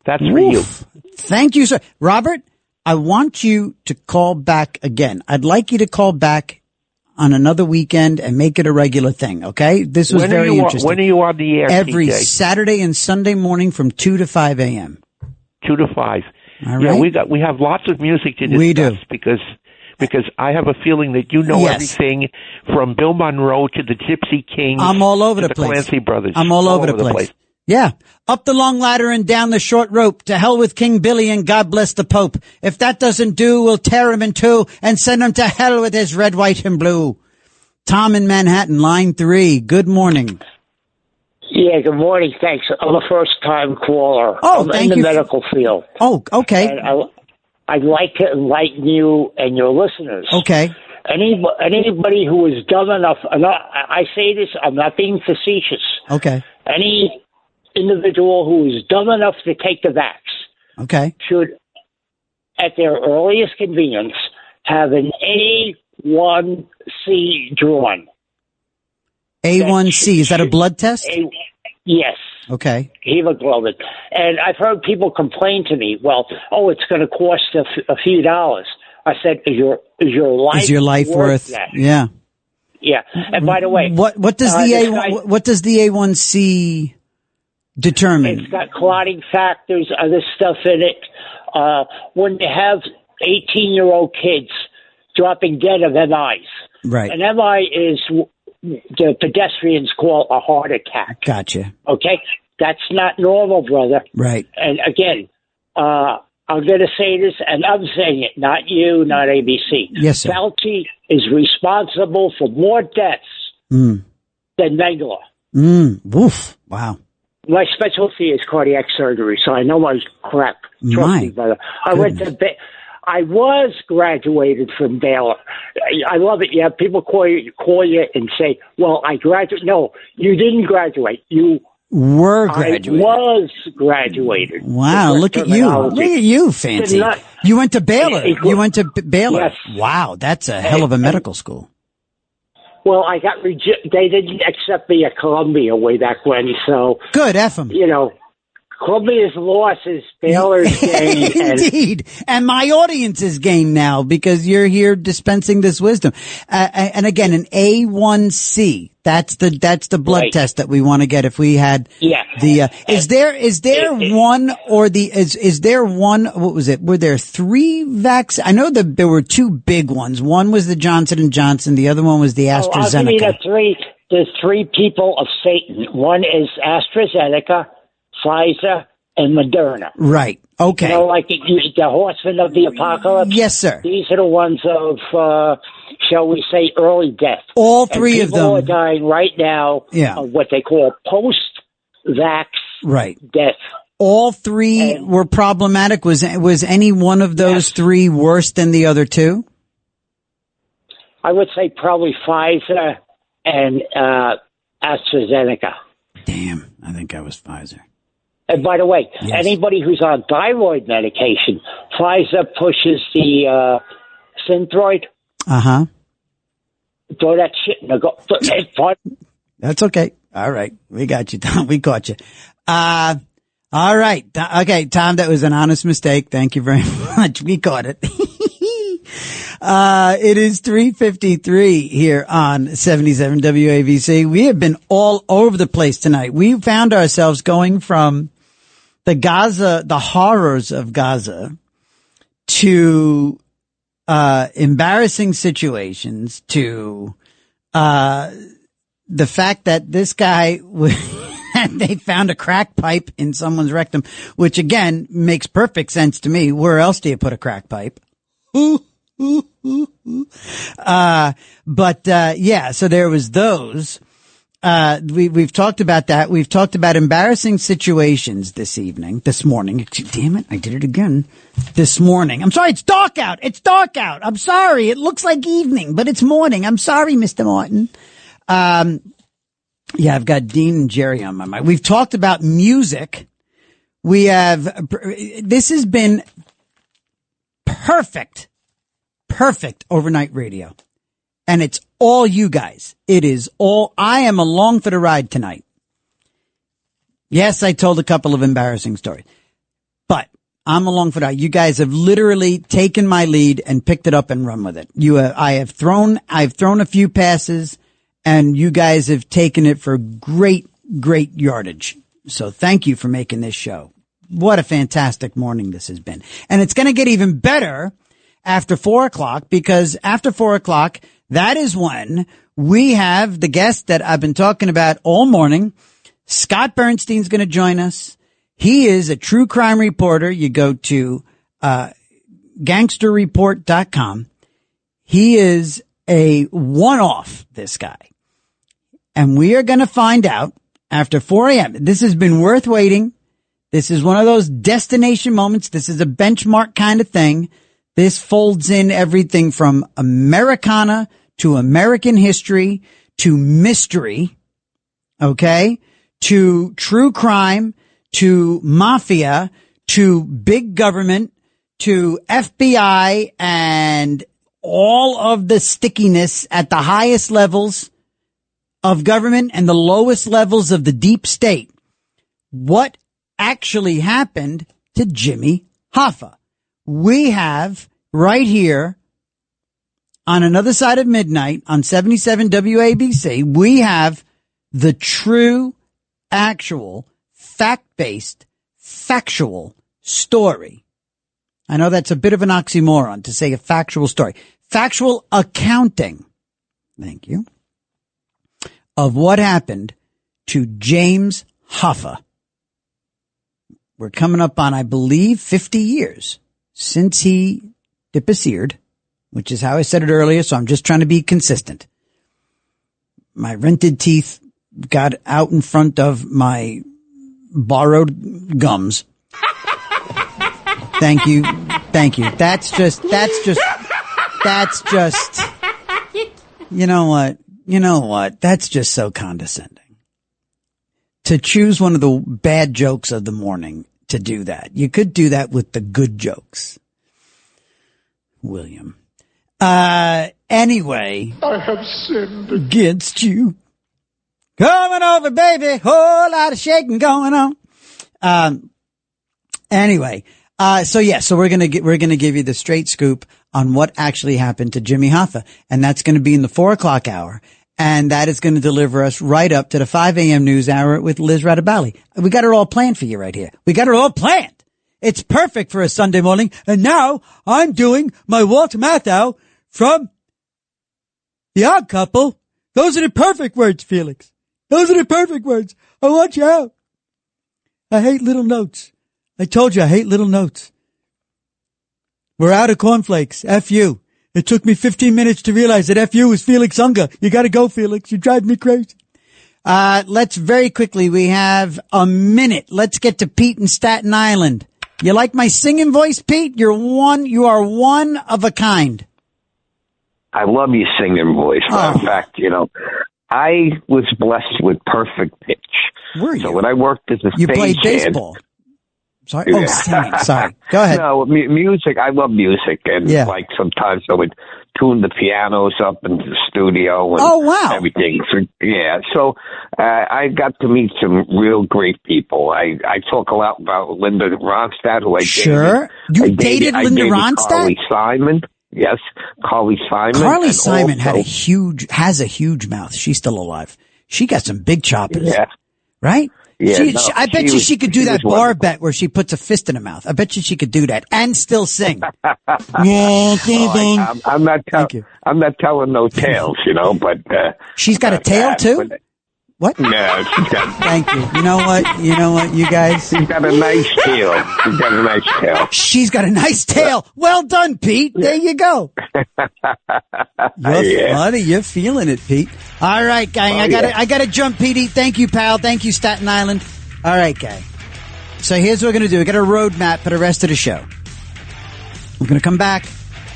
[SPEAKER 10] That's for you.
[SPEAKER 3] Thank you, sir. Robert, I want you to call back again. I'd like you to call back on another weekend and make it a regular thing, okay? This was very interesting.
[SPEAKER 10] When are you on the air,
[SPEAKER 3] Every
[SPEAKER 10] TJ?
[SPEAKER 3] Saturday and Sunday morning from 2 to 5 a.m.
[SPEAKER 10] 2 to 5.
[SPEAKER 3] All right.
[SPEAKER 10] Yeah, we have lots of music to discuss.
[SPEAKER 3] We do.
[SPEAKER 10] Because I have a feeling that you know everything from Bill Monroe to the Gypsy Kings.
[SPEAKER 3] I'm all over the place.
[SPEAKER 10] Clancy Brothers.
[SPEAKER 3] I'm all over the place. Yeah. Up the long ladder and down the short rope. To hell with King Billy and God bless the Pope. If that doesn't do, we'll tear him in two and send him to hell with his red, white, and blue. Tom in Manhattan, line 3. Good morning.
[SPEAKER 11] Yeah, good morning. Thanks. I'm a first-time caller.
[SPEAKER 3] Oh,
[SPEAKER 11] I'm in the medical field.
[SPEAKER 3] Oh, okay.
[SPEAKER 11] And I'd like to enlighten you and your listeners.
[SPEAKER 3] Okay.
[SPEAKER 11] Anybody who is dumb enough, I say this, I'm not being facetious.
[SPEAKER 3] Okay.
[SPEAKER 11] Any individual who is dumb enough to take the vax should, at their earliest convenience, have an A1C drawn.
[SPEAKER 3] A1C, is that a blood test?
[SPEAKER 11] Yes.
[SPEAKER 3] Okay.
[SPEAKER 11] Hemoglobin. And I've heard people complain to me, it's going to cost a few dollars. I said, is your life
[SPEAKER 3] worth
[SPEAKER 11] that?
[SPEAKER 3] Yeah.
[SPEAKER 11] Yeah. And by the way,
[SPEAKER 3] what does the A1C determine?
[SPEAKER 11] It's got clotting factors, other stuff in it. When you have 18-year-old kids dropping dead of MIs.
[SPEAKER 3] Right.
[SPEAKER 11] An MI is the pedestrians call a heart attack.
[SPEAKER 3] Gotcha.
[SPEAKER 11] Okay? That's not normal, brother.
[SPEAKER 3] Right.
[SPEAKER 11] And again, I'm going to say this, and I'm saying it, not you, not ABC.
[SPEAKER 3] Yes, sir.
[SPEAKER 11] Fauci is responsible for more deaths than Mengele.
[SPEAKER 3] Woof. Wow.
[SPEAKER 11] My specialty is cardiac surgery, so I know my crap. Trust me, brother. I was graduated from Baylor. I love it. You have people call you and say, well, I graduated. No, you didn't graduate. You
[SPEAKER 3] were graduated.
[SPEAKER 11] I was graduated.
[SPEAKER 3] Wow, look at you. Look at you, fancy. You went to Baylor.
[SPEAKER 11] Yes.
[SPEAKER 3] Wow, that's a hell of a medical school.
[SPEAKER 11] Well, I got they didn't accept me at Columbia way back when, so.
[SPEAKER 3] Good, F them.
[SPEAKER 11] Columbia's loss is Baylor's gain.
[SPEAKER 3] Indeed. And my audience is gained now because you're here dispensing this wisdom. And again, an A1C. That's the blood test that we want to get if we had is there one what was it? Were there 3 vaccines? I know that there were 2 big ones. One was the Johnson & Johnson. The other one was the AstraZeneca.
[SPEAKER 11] I'll give you there's 3 people of Satan. One is AstraZeneca, Pfizer, and Moderna.
[SPEAKER 3] Right. Okay.
[SPEAKER 11] Like the horsemen of the apocalypse?
[SPEAKER 3] Yes, sir.
[SPEAKER 11] These are the ones of, shall we say, early death.
[SPEAKER 3] All 3 of them.
[SPEAKER 11] People are dying right now of what they call post-vax death.
[SPEAKER 3] All 3 were problematic. Was any one of those 3 worse than the other 2?
[SPEAKER 11] I would say probably Pfizer and AstraZeneca.
[SPEAKER 3] Damn. I think I was Pfizer.
[SPEAKER 11] And by the way, anybody who's on thyroid medication, Pfizer pushes the Synthroid.
[SPEAKER 3] Uh-huh.
[SPEAKER 11] Throw that shit in the it's fun.
[SPEAKER 3] That's okay. All right. We got you, Tom. We caught you. All right. Okay, Tom, that was an honest mistake. Thank you very much. We caught it. It is 3:53 here on 77 WABC. We have been all over the place tonight. We found ourselves going from the horrors of Gaza to embarrassing situations to the fact that this guy they found a crack pipe in someone's rectum, which again makes perfect sense to me. Where else do you put a crack pipe? Yeah, so there was those. We've talked about that. We've talked about embarrassing situations this morning. Damn it. I did it again this morning. I'm sorry. It's dark out. I'm sorry. It looks like evening, but it's morning. I'm sorry, Mr. Martin. Yeah, I've got Dean and Jerry on my mind. We've talked about music. This has been perfect overnight radio. And it's all you guys. I am along for the ride tonight. Yes, I told a couple of embarrassing stories, but I'm along for that. You guys have literally taken my lead and picked it up and run with it. I've thrown a few passes and you guys have taken it for great yardage. So thank you for making this show. What a fantastic morning this has been. And it's going to get even better after 4:00, because after 4:00, that is when we have the guest that I've been talking about all morning. Scott Bernstein's going to join us. He is a true crime reporter. You go to gangsterreport.com. He is a one-off, this guy. And we are going to find out after 4 a.m. This has been worth waiting. This is one of those destination moments. This is a benchmark kind of thing. This folds in everything from Americana to American history to mystery, okay, to true crime, to mafia, to big government, to FBI and all of the stickiness at the highest levels of government and the lowest levels of the deep state. What actually happened to Jimmy Hoffa? We have right here on another side of midnight on 77 WABC, we have the true, actual, fact-based, factual story. I know that's a bit of an oxymoron to say a factual story. Factual accounting. Thank you. Of what happened to James Hoffa. We're coming up on, I believe, 50 years since he disappeared, which is how I said it earlier, so I'm just trying to be consistent. My rented teeth got out in front of my borrowed gums. Thank you. That's just, you know what? That's just so condescending. To choose one of the bad jokes of the morning to do that. You could do that with the good jokes. William. Anyway.
[SPEAKER 12] I have sinned
[SPEAKER 3] against you. Coming over, baby. Whole lot of shaking going on. Anyway. So we're going to give you the straight scoop on what actually happened to Jimmy Hoffa. And that's going to be in the 4:00 hour. And that is going to deliver us right up to the 5 a.m. news hour with Liz Radabali. We got it all planned for you right here. We got it all planned. It's perfect for a Sunday morning. And now I'm doing my Walter Matthau from The Odd Couple. Those are the perfect words, Felix. Those are the perfect words. I want you out. I hate little notes. I told you I hate little notes. We're out of cornflakes. F you. It took me 15 minutes to realize that F you was Felix Unger. You gotta go, Felix. You drive me crazy. Let's very quickly, we have a minute. Let's get to Pete in Staten Island. You like my singing voice, Pete? You are one of a kind.
[SPEAKER 4] I love your singing voice. In fact, I was blessed with perfect pitch.
[SPEAKER 3] Were you?
[SPEAKER 4] So when I worked as a
[SPEAKER 3] you played
[SPEAKER 4] stagehand,
[SPEAKER 3] baseball. Sorry. Oh, singing. Sorry. Go ahead.
[SPEAKER 12] No, music. I love music, and like sometimes I would tune the pianos up in the studio and everything. So I got to meet some real great people. I talk a lot about Linda Ronstadt, who I dated.
[SPEAKER 3] You dated Linda Ronstadt?
[SPEAKER 12] Carly Simon. Yes, Carly Simon.
[SPEAKER 3] Carly Simon has a huge mouth. She's still alive. She got some big choppers. Yeah. Right?
[SPEAKER 12] Yeah,
[SPEAKER 3] I bet you she could do that bar bet where she puts a fist in her mouth. I bet you she could do that and still sing.
[SPEAKER 12] I'm not telling no tales, but
[SPEAKER 3] she's got a tail too. What?
[SPEAKER 12] No, she's got.
[SPEAKER 3] Thank you. You know what, you guys?
[SPEAKER 12] She's got a nice tail.
[SPEAKER 3] She's got a nice tail. Well done, Pete. There you go. You're funny. You're feeling it, Pete. All right, gang. I gotta jump, Petey. Thank you, pal. Thank you, Staten Island. All right, gang. So here's what we're gonna do. We got a roadmap for the rest of the show. We're gonna come back,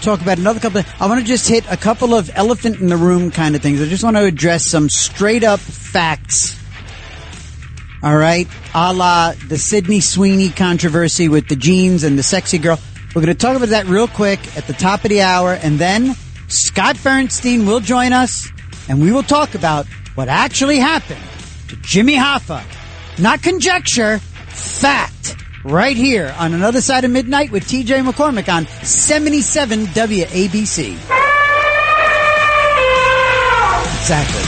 [SPEAKER 3] talk about another couple I want to just hit a couple of elephant in the room kind of things. I just want to address some straight up facts. All right. A la the Sydney Sweeney controversy with the jeans and the sexy girl. We're going to talk about that real quick at the top of the hour. And then Scott Bernstein will join us and we will talk about what actually happened to Jimmy Hoffa. Not conjecture, fact. Right here on Another Side of Midnight with TJ McCormick on 77 WABC. Exactly.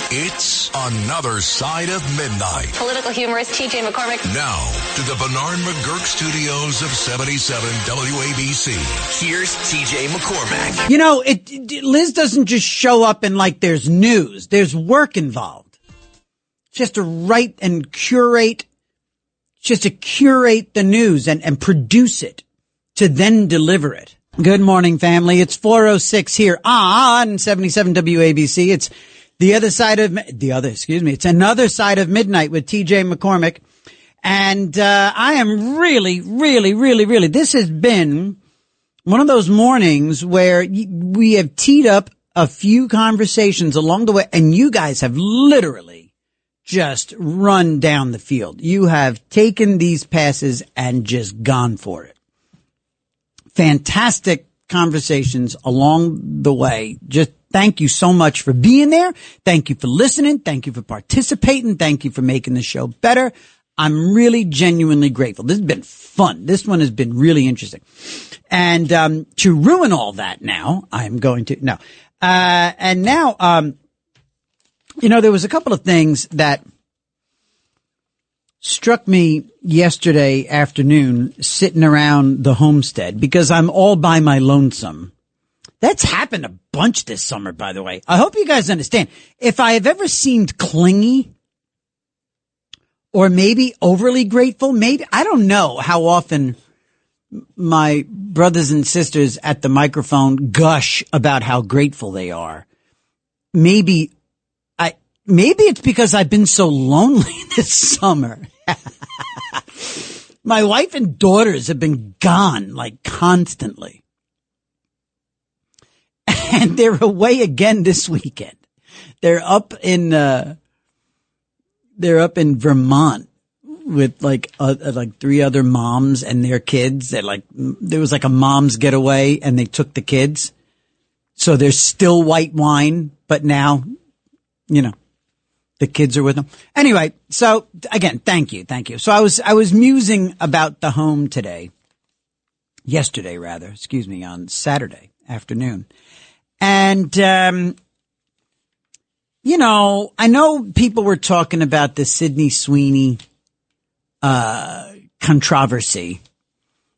[SPEAKER 2] It's Another Side of Midnight.
[SPEAKER 7] Political humorist TJ McCormick.
[SPEAKER 2] Now, to the Bernard McGurk studios of 77 WABC. Here's TJ McCormick.
[SPEAKER 3] Liz doesn't just show up and there's news. There's work involved. She has to write and curate. She has to curate the news and produce it to then deliver it. Good morning, family. It's 4:06 here on 77 WABC. It's It's Another Side of Midnight with TJ McCormick. And, I am really, really, really, really, this has been one of those mornings where we have teed up a few conversations along the way and you guys have literally just run down the field. You have taken these passes and just gone for it. Fantastic conversations along the way. Just thank you so much for being there. Thank you for listening. Thank you for participating. Thank you for making the show better. I'm really genuinely grateful. This has been fun. This one has been really interesting. And to ruin all that now, I'm going to no. And now there was a couple of things that struck me yesterday afternoon sitting around the homestead because I'm all by my lonesome. That's happened a bunch this summer, by the way. I hope you guys understand. If I have ever seemed clingy or maybe overly grateful, maybe, I don't know how often my brothers and sisters at the microphone gush about how grateful they are. Maybe it's because I've been so lonely this summer. My wife and daughters have been gone constantly. And they're away again this weekend. They're up in Vermont with three other moms and their kids. There was a mom's getaway and they took the kids. So there's still white wine, but now, the kids are with them. Anyway, so again, thank you. So I was musing about the home yesterday, on Saturday afternoon. And, I know people were talking about the Sydney Sweeney, controversy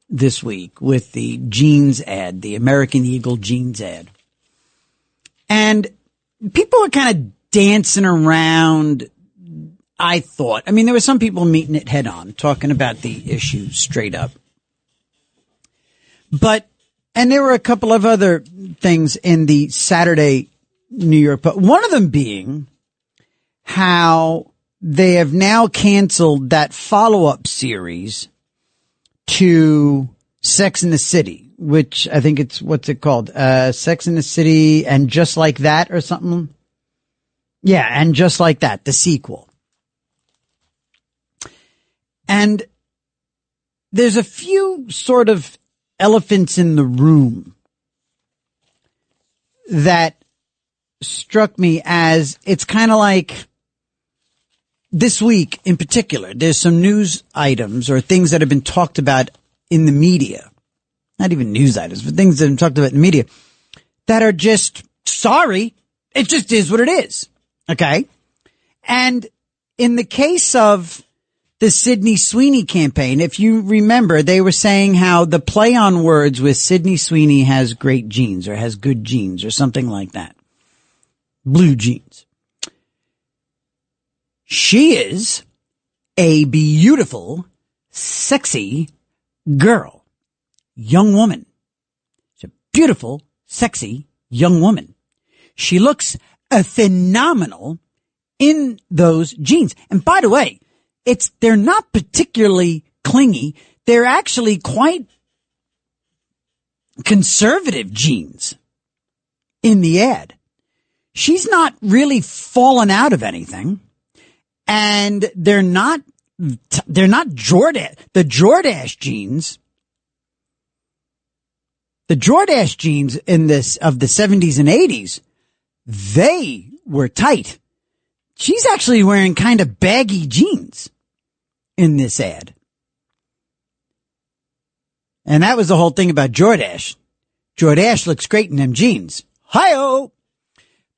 [SPEAKER 3] this week with the jeans ad, the American Eagle jeans ad. And people were kind of dancing around, I thought. I mean, there were some people meeting it head on, talking about the issue straight up. And there were a couple of other things in the Saturday New York Post. One of them being how they have now canceled that follow-up series to Sex and the City, which I think what's it called? Sex and the City and Just Like That or something. Yeah, and Just Like That, the sequel. And there's a few sort of elephants in the room that struck me as it's kind of like this week in particular, there's some news items or things that have been talked about in the media, not even news items, but things that have been talked about in the media that are just, sorry, it just is what it is. Okay. And in the case of the Sydney Sweeney campaign, if you remember, they were saying how the play on words with Sydney Sweeney has great genes or has good genes or something like that. Blue jeans. She is a beautiful, sexy girl, young woman. She's a beautiful, sexy young woman. She looks phenomenal in those jeans. And by the way, they're not particularly clingy. They're actually quite conservative jeans in the ad. She's not really fallen out of anything. And they're not Jordache. The Jordache jeans in this of the 70s and 80s, they were tight. She's actually wearing kind of baggy jeans in this ad. And that was the whole thing about Jordache. Jordache looks great in them jeans. Hi-oh!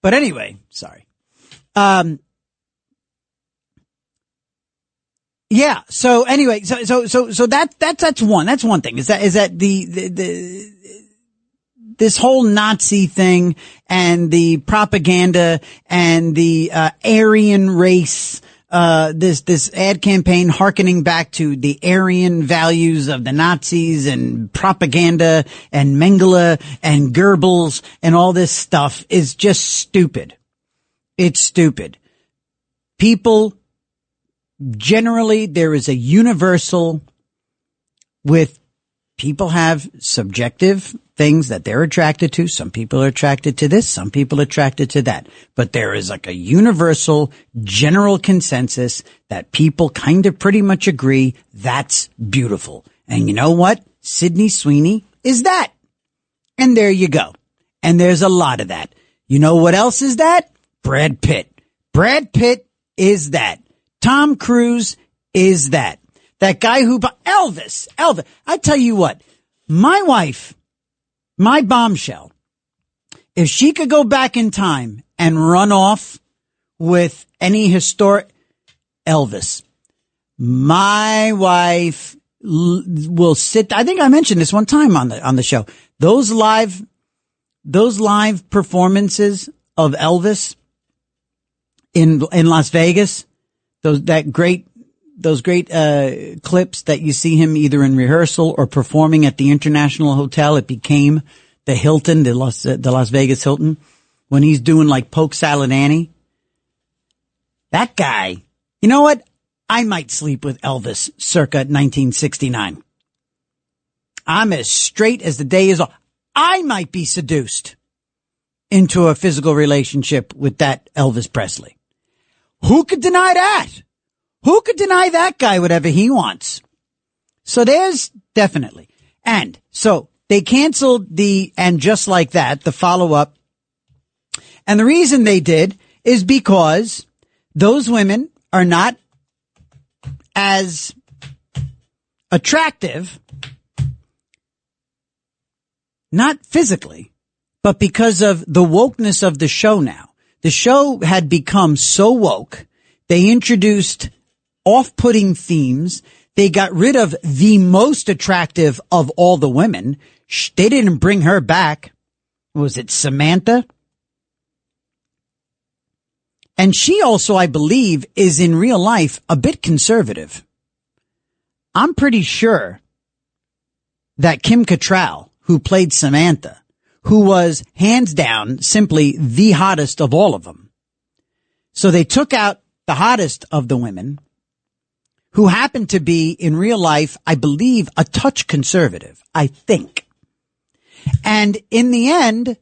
[SPEAKER 3] But anyway, sorry. Yeah. So anyway, so that's one. That's one thing. Is that this whole Nazi thing and the propaganda and the Aryan race, this ad campaign hearkening back to the Aryan values of the Nazis and propaganda and Mengele and Goebbels and all this stuff is just stupid. It's stupid. People, generally, there is a universal with people have subjective things that they're attracted to. Some people are attracted to this. Some people are attracted to that. But there is like a universal general consensus that people kind of pretty much agree that's beautiful. And you know what? Sydney Sweeney is that. And there you go. And there's a lot of that. You know what else is that? Brad Pitt. Brad Pitt is that. Tom Cruise is that. That guy who, Elvis. I tell you what, my wife, my bombshell, if she could go back in time and run off with any historic Elvis, my wife will sit. I think I mentioned this one time on the show. Those live performances of Elvis in Las Vegas, those great clips that you see him either in rehearsal or performing at the International Hotel. It became the Hilton, the Las Vegas Hilton, when he's doing like Poke Salad Annie. That guy, you know what? I might sleep with Elvis circa 1969. I'm as straight as the day is long. I might be seduced into a physical relationship with that Elvis Presley. Who could deny that? Who could deny that guy whatever he wants? So there's definitely. And so they canceled and Just Like That, the follow-up. And the reason they did is because those women are not as attractive, not physically, but because of the wokeness of the show now. The show had become so woke, they introduced off-putting themes. They got rid of the most attractive of all the women. They didn't bring her back. Was it Samantha? And she also, I believe, is in real life a bit conservative. I'm pretty sure that Kim Cattrall, who played Samantha, who was hands down simply the hottest of all of them. So they took out the hottest of the women, who happened to be in real life, I believe, a touch conservative, I think. And in the end,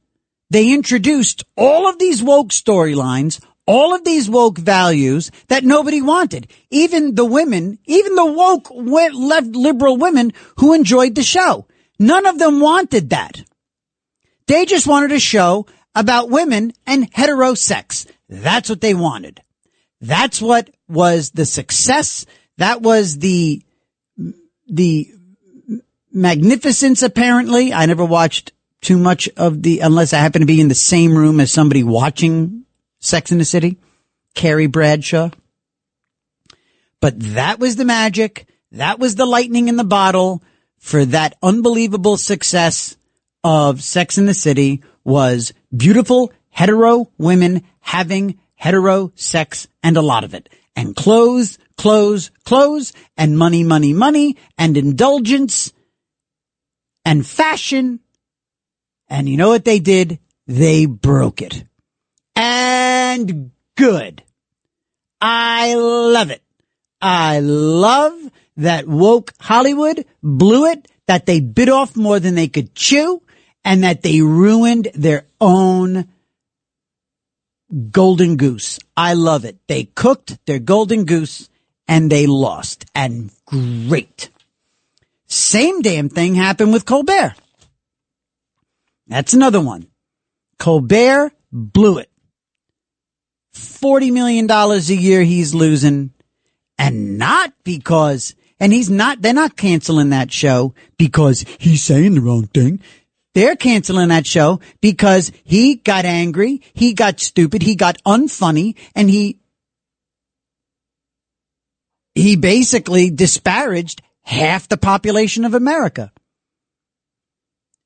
[SPEAKER 3] they introduced all of these woke storylines, all of these woke values that nobody wanted. Even the women, even the woke left liberal women who enjoyed the show. None of them wanted that. They just wanted a show about women and heterosex. That's what they wanted. That's what was the success. That was the magnificence, apparently. I never watched too much of unless I happen to be in the same room as somebody watching Sex and the City, Carrie Bradshaw. But that was the magic. That was the lightning in the bottle for that unbelievable success of Sex and the City, was beautiful hetero women having hetero sex, and a lot of it. And clothes, and money, and indulgence, and fashion. And you know what they did? They broke it. And good. I love it. I love that woke Hollywood blew it, that they bit off more than they could chew, and that they ruined their own golden goose. I love it. They cooked their golden goose and they lost. And great. Same damn thing happened with Colbert. That's another one. Colbert blew it. $40 million a year he's losing. And not because, and they're not canceling that show because he's saying the wrong thing. They're canceling that show because he got angry, he got stupid, he got unfunny, and he basically disparaged half the population of America.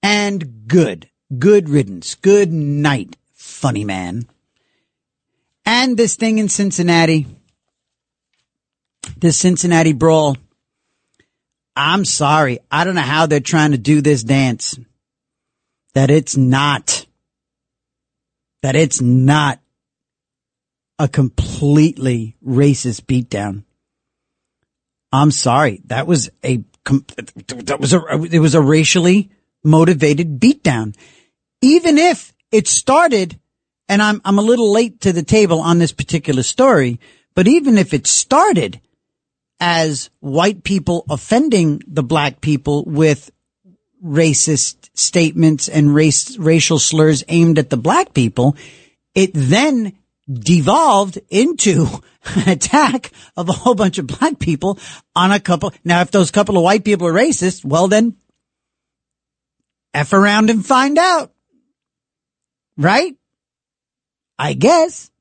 [SPEAKER 3] And good riddance, good night, funny man. And this thing in Cincinnati, this Cincinnati brawl, I'm sorry, I don't know how they're trying to do this dance. That it's not a completely racist beatdown. I'm sorry. It was a racially motivated beatdown. Even if it started, and I'm a little late to the table on this particular story, but even if it started as white people offending the black people with racist statements and racial slurs aimed at the black people, it then devolved into an attack of a whole bunch of black people on a couple. Now, if those couple of white people are racist, well then, F around and find out. Right? I guess.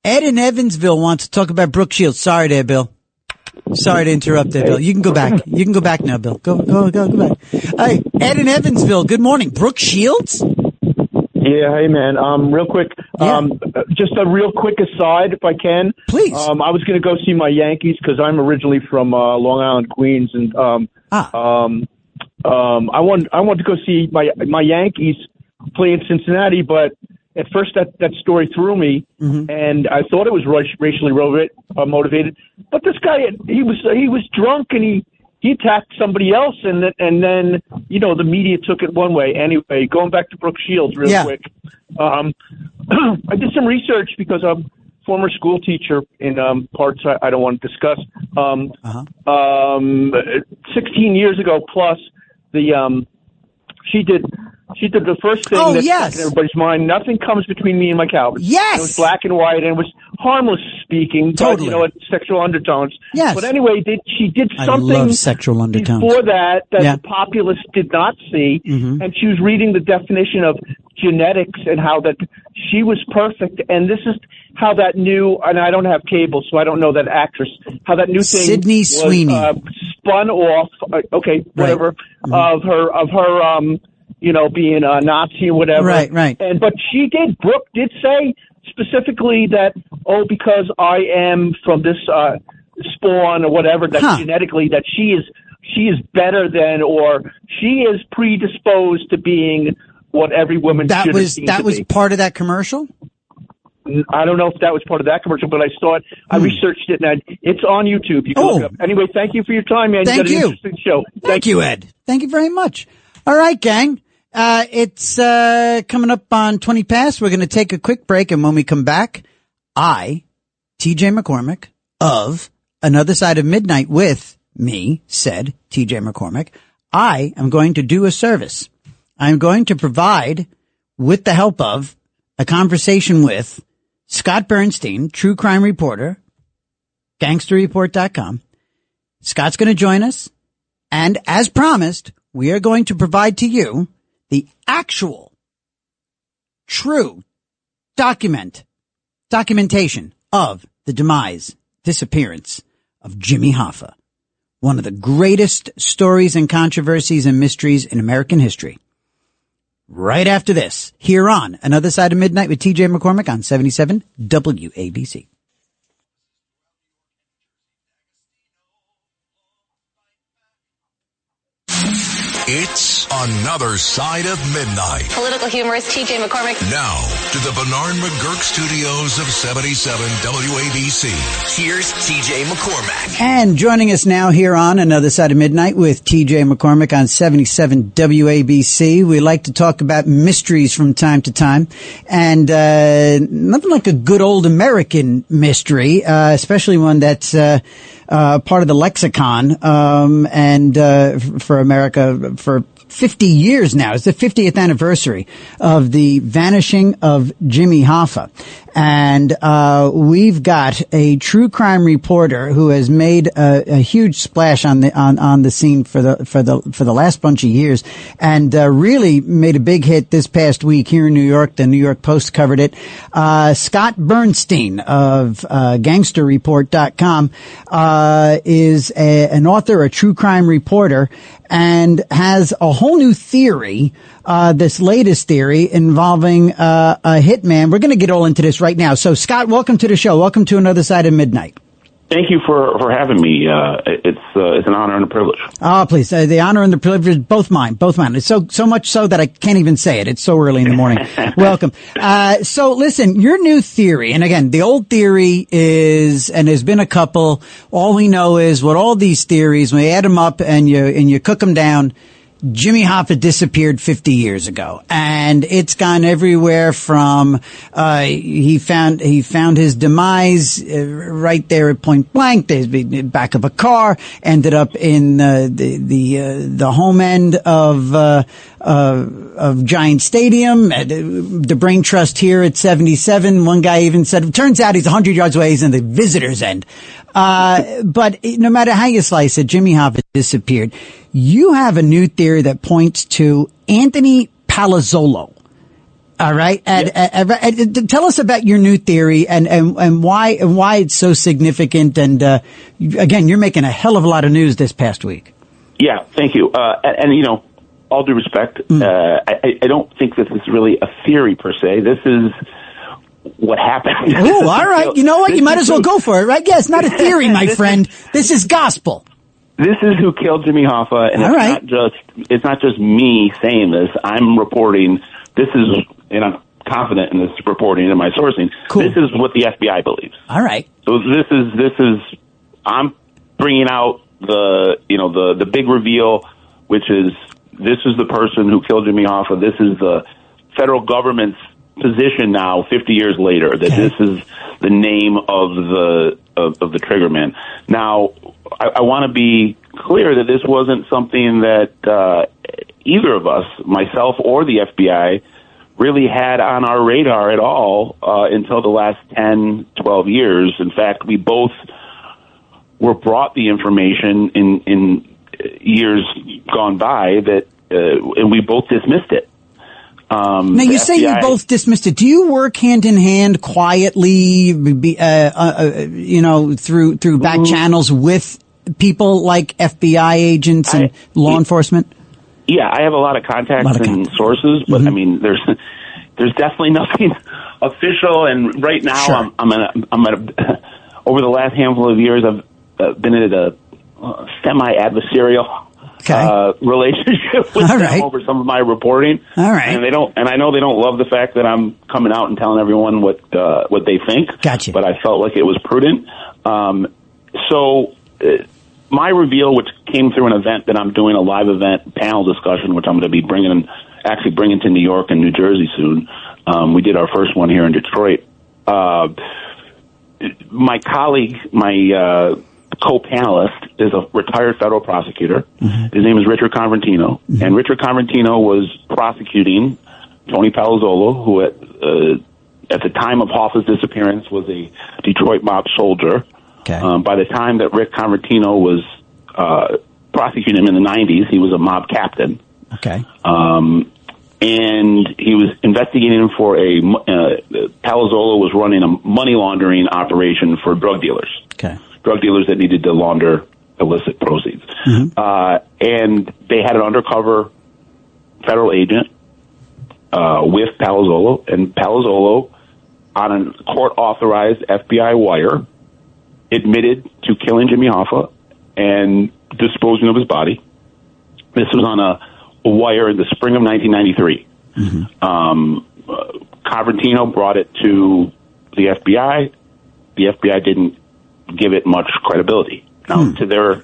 [SPEAKER 3] Ed in Evansville wants to talk about Brooke Shields. Sorry there, Bill. Sorry to interrupt there, Bill. You can go back. You can go back now, Bill. Go back. Hey, Ed in Evansville, good morning. Brooke Shields?
[SPEAKER 13] Yeah, hey, man. Real quick, just a real quick aside, if I can.
[SPEAKER 3] Please.
[SPEAKER 13] I was going to go see my Yankees because I'm originally from Long Island, Queens, and I wanted to go see my Yankees play in Cincinnati, but at first that story threw me, and I thought it was racially motivated. But this guy, he was drunk and he attacked somebody else, and then the media took it one way. Anyway, going back to Brooke Shields real quick, I did some research because I'm a former school teacher in parts I don't want to discuss. 16 years ago plus, she did the first thing that's stuck in everybody's mind. Nothing comes between me and my Calvin.
[SPEAKER 3] Yes.
[SPEAKER 13] It was black and white, and it was harmless speaking,
[SPEAKER 3] totally.
[SPEAKER 13] But, sexual undertones.
[SPEAKER 3] Yes.
[SPEAKER 13] But anyway, she did something
[SPEAKER 3] I love sexual undertones.
[SPEAKER 13] before that the populace did not see, and she was reading the definition of genetics and how that she was perfect, and this is how that new, and I don't have cable, so I don't know that actress, how that new thing
[SPEAKER 3] Sydney
[SPEAKER 13] was,
[SPEAKER 3] Sweeney
[SPEAKER 13] spun off, whatever, of her being a Nazi or whatever.
[SPEAKER 3] Right.
[SPEAKER 13] But Brooke did say specifically that, because I am from this spawn or whatever, that genetically that she is better than, or she is predisposed to being what every woman should be.
[SPEAKER 3] That was part of that commercial?
[SPEAKER 13] I don't know if that was part of that commercial, but I saw it. I researched it, and it's on YouTube. You can look it up. Anyway, thank you for your time, man.
[SPEAKER 3] Thank you.
[SPEAKER 13] Got an interesting show.
[SPEAKER 3] Thank you, Ed. Thank you very much. All right, gang. It's coming up on 20 past. We're going to take a quick break, and when we come back, I, TJ McCormick of Another Side of Midnight with me, said TJ McCormick, I am going to do a service. I'm going to provide, with the help of, a conversation with Scott Bernstein, true crime reporter, gangsterreport.com. Scott's going to join us, and as promised, we are going to provide to you the actual, true documentation of the demise, disappearance of Jimmy Hoffa, one of the greatest stories and controversies and mysteries in American history. Right after this, here on Another Side of Midnight with TJ McCormick on 77 WABC.
[SPEAKER 2] It's Another Side of Midnight.
[SPEAKER 7] Political humorist TJ McCormick.
[SPEAKER 2] Now, to the Bernard McGurk studios of 77 WABC. Here's TJ McCormick.
[SPEAKER 3] And joining us now here on Another Side of Midnight with TJ McCormick on 77 WABC. We like to talk about mysteries from time to time. And nothing like a good old American mystery, especially one that's part of the lexicon, for America for 50 years now. It's the 50th anniversary of the vanishing of Jimmy Hoffa. And we've got a true crime reporter who has made a huge splash on the scene for the last bunch of years, and really made a big hit this past week here in New York. The New York Post covered it. Scott Bernstein of gangsterreport.com is an author, a true crime reporter, and has a whole new theory, this latest theory involving a hitman. We're going to get all into this right now. So, Scott, welcome to the show. Welcome to Another Side of Midnight.
[SPEAKER 14] Thank you for having me. It's an honor and a privilege.
[SPEAKER 3] Oh, please. The honor and the privilege, both mine. It's so much so that I can't even say it. It's so early in the morning. Welcome. So listen, your new theory, and again, the old theory is, and there's been a couple, all we know is what all these theories, when you add them up and you cook them down, Jimmy Hoffa disappeared 50 years ago, and it's gone everywhere from he found his demise right there at point blank, the back of a car, ended up in the home end of Giant Stadium, the Brain Trust here at 77. One guy even said, it turns out he's 100 yards away, he's in the visitor's end. But no matter how you slice it, Jimmy Hoffa disappeared. You have a new theory that points to Anthony Palazzolo. All right. And tell us about your new theory and why it's so significant. And, again, you're making a hell of a lot of news this past week.
[SPEAKER 14] Yeah. Thank you. And you know, all due respect, I don't think this is really a theory per se. This is what happened.
[SPEAKER 3] Oh, all right. You know what? You might as well go for it, right? Yeah, it's not a theory, my friend. This is gospel.
[SPEAKER 14] This is who killed Jimmy Hoffa, and it's not just me saying this. I'm reporting. This is, and I'm confident in this reporting and my sourcing. Cool. This is what the FBI believes.
[SPEAKER 3] All right.
[SPEAKER 14] So this is. I'm bringing out the big reveal, which is this is the person who killed Jimmy Hoffa. This is the federal government's position now, 50 years later, that this is the name of the trigger man. Now, I want to be clear that this wasn't something that either of us, myself or the FBI, really had on our radar at all until the last 10, 12 years. In fact, we both were brought the information in years gone by that, and we both dismissed it.
[SPEAKER 3] Now, you say you both dismissed it. Do you work hand in hand quietly, through back channels with people like FBI agents and law enforcement?
[SPEAKER 14] Yeah, I have a lot of contacts and sources, but I mean, there's definitely nothing official. And right now, I'm at over the last handful of years, I've been at a semi-adversarial relationship with them over some of my reporting.
[SPEAKER 3] All right.
[SPEAKER 14] And I know they don't love the fact that I'm coming out and telling everyone what they think.
[SPEAKER 3] Gotcha.
[SPEAKER 14] But I felt like it was prudent. My reveal, which came through an event that I'm doing, a live event panel discussion, which I'm going to be bringing to New York and New Jersey soon. We did our first one here in Detroit. My colleague, my co-panelist, is a retired federal prosecutor. Mm-hmm. His name is Richard Convertino. Mm-hmm. And Richard Convertino was prosecuting Tony Palazzolo, who at the time of Hoffa's disappearance was a Detroit mob soldier. Okay. By the time that Rick Convertino was prosecuting him in the 90s, he was a mob captain.
[SPEAKER 3] Okay.
[SPEAKER 14] And he was investigating him for Palazzolo was running a money laundering operation for drug dealers.
[SPEAKER 3] Okay.
[SPEAKER 14] Drug dealers that needed to launder illicit proceeds. Mm-hmm. And they had an undercover federal agent with Palazzolo, and Palazzolo, on a court-authorized FBI wire, admitted to killing Jimmy Hoffa and disposing of his body. This was on a wire in the spring of 1993. Mm-hmm. Convertino brought it to the FBI. The FBI didn't give it much credibility. Now, to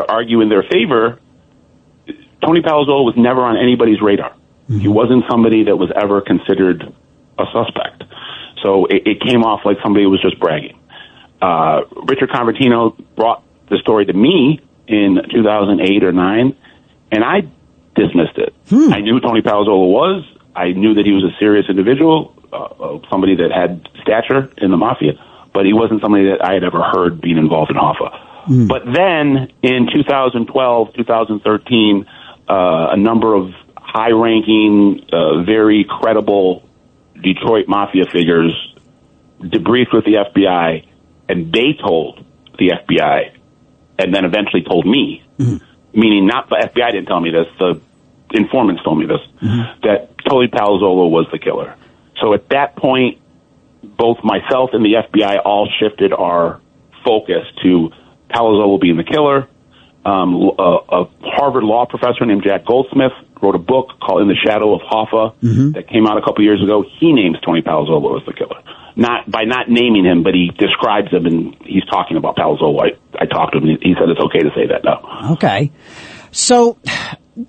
[SPEAKER 14] argue in their favor, Tony Palazzolo was never on anybody's radar. Mm-hmm. He wasn't somebody that was ever considered a suspect. So it came off like somebody was just bragging. Richard Convertino brought the story to me in 2008 or 9, and I dismissed it. I knew who Tony Palazzolo was. I knew that he was a serious individual, somebody that had stature in the mafia, but he wasn't somebody that I had ever heard being involved in Hoffa. But then in 2012, 2013, a number of high-ranking, very credible Detroit mafia figures debriefed with the FBI, and they told the FBI, and then eventually told me, meaning not the FBI didn't tell me this, the informants told me this, that Tony Palazzolo was the killer. So at that point, both myself and the FBI all shifted our focus to Palazzolo being the killer. A Harvard law professor named Jack Goldsmith wrote a book called In the Shadow of Hoffa that came out a couple years ago. He names Tony Palazzolo as the killer. Not naming him, but he describes him, and he's talking about Palazzolo. I talked to him, and he said it's okay to say that now.
[SPEAKER 3] Okay. So,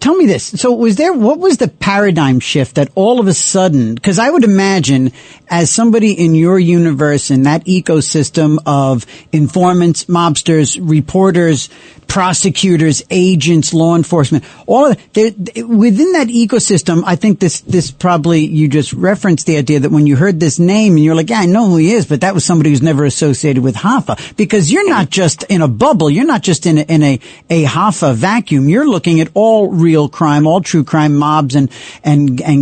[SPEAKER 3] tell me this. So what was the paradigm shift that all of a sudden, because I would imagine as somebody in your universe, in that ecosystem of informants, mobsters, reporters, prosecutors, agents, law enforcement, all of that, within that ecosystem, I think this probably, you just referenced the idea that when you heard this name and you're like, yeah, I know who he is, but that was somebody who's never associated with Hoffa, because you're not just in a bubble, you're not just in a Hoffa vacuum, you're looking at all real crime, all true crime, mobs and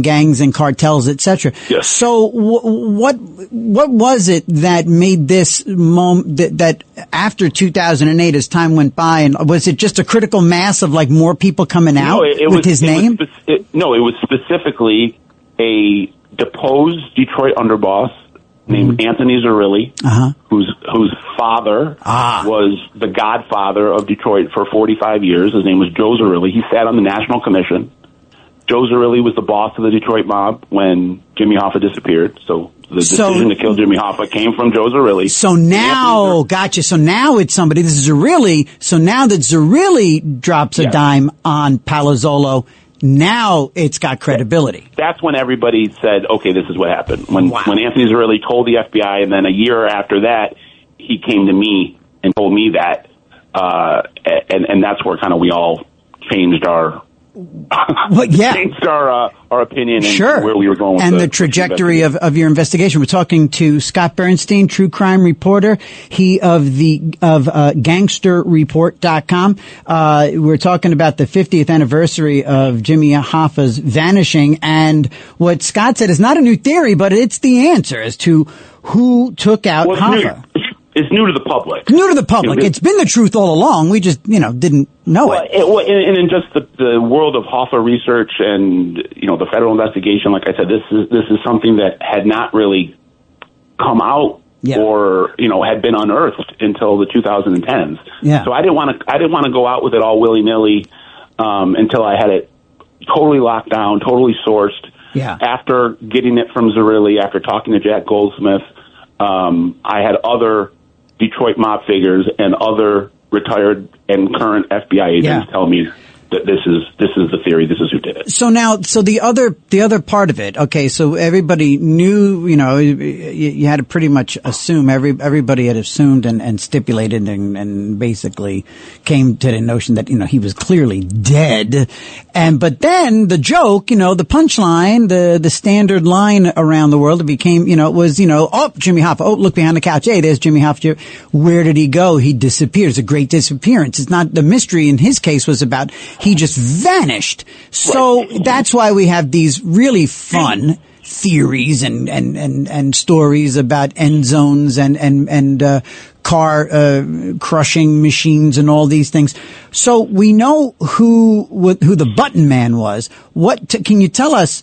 [SPEAKER 3] gangs and cartels, etc.
[SPEAKER 14] Yes.
[SPEAKER 3] So what was it that made this moment that after 2008, as time went by, and was it just a critical mass of like more people coming out with his name?
[SPEAKER 14] It was specifically a deposed Detroit underboss named Anthony Zerilli, whose father was the godfather of Detroit for 45 years. His name was Joe Zerilli. He sat on the National Commission. Joe Zerilli was the boss of the Detroit mob when Jimmy Hoffa disappeared. So the decision to kill Jimmy Hoffa came from Joe Zerilli.
[SPEAKER 3] So now, gotcha. So now it's somebody, this is Zerilli. So now that Zerilli drops a dime on Palazzolo, now it's got credibility.
[SPEAKER 14] That's when everybody said, okay, this is what happened. When Anthony Zerilli told the FBI, and then a year after that, he came to me and told me that, and that's where kind of we all changed our changed our opinion and where we were going with
[SPEAKER 3] and the trajectory of your investigation. We're talking to Scott Bernstein, true crime reporter. He of gangsterreport.com. We're talking about the 50th anniversary of Jimmy Hoffa's vanishing, and what Scott said is not a new theory, but it's the answer as to who took out Hoffa.
[SPEAKER 14] It's new to the public.
[SPEAKER 3] New to the public. It's been the truth all along. We just, didn't know it.
[SPEAKER 14] And in just the world of Hoffa research and, the federal investigation, like I said, this is something that had not really come out or had been unearthed until the 2010s.
[SPEAKER 3] Yeah.
[SPEAKER 14] So I didn't want to go out with it all willy nilly until I had it totally locked down, totally sourced.
[SPEAKER 3] Yeah.
[SPEAKER 14] After getting it from Zerilli, after talking to Jack Goldsmith, I had other Detroit mob figures and other retired and current FBI agents tell me that this is the theory. This is who did it.
[SPEAKER 3] So the other part of it. Okay, so everybody knew. You had to pretty much assume everybody had assumed and stipulated and basically came to the notion that he was clearly dead. But then the joke, the punchline, the standard line around the world, it became was Jimmy Hoffa. Oh, look behind the couch. Hey, there's Jimmy Hoffa. Where did he go? He disappears. A great disappearance. It's not the mystery in his case was about. He just vanished. So that's why we have these really fun theories and stories about end zones and car crushing machines and all these things. So we know who the button man was. Can you tell us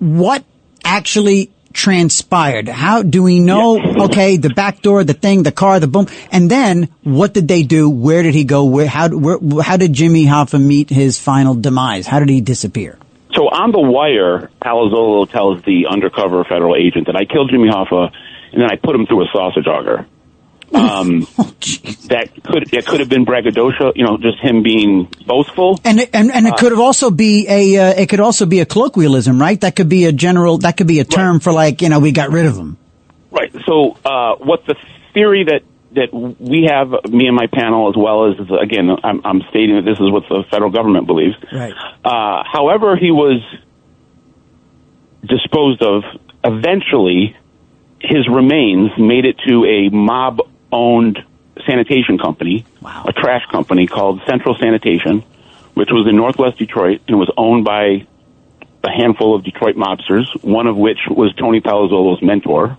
[SPEAKER 3] what actually transpired? How do we know? Okay, the back door, the thing, the car, the boom, and then what did they do? Where did he go? How did Jimmy Hoffa meet his final demise? How did he disappear?
[SPEAKER 14] So on the wire, Palazzolo tells the undercover federal agent that I killed Jimmy Hoffa and then I put him through a sausage auger. That could have been braggadocio, just him being boastful.
[SPEAKER 3] And it could have also be a colloquialism, right? That could be a term for we got rid of him.
[SPEAKER 14] Right. So, what the theory that we have, me and my panel, as well as, again, I'm stating that this is what the federal government believes.
[SPEAKER 3] Right.
[SPEAKER 14] However he was disposed of, eventually his remains made it to a mob-owned sanitation company, a trash company called Central Sanitation, which was in Northwest Detroit and was owned by a handful of Detroit mobsters, one of which was Tony Palazzolo's mentor.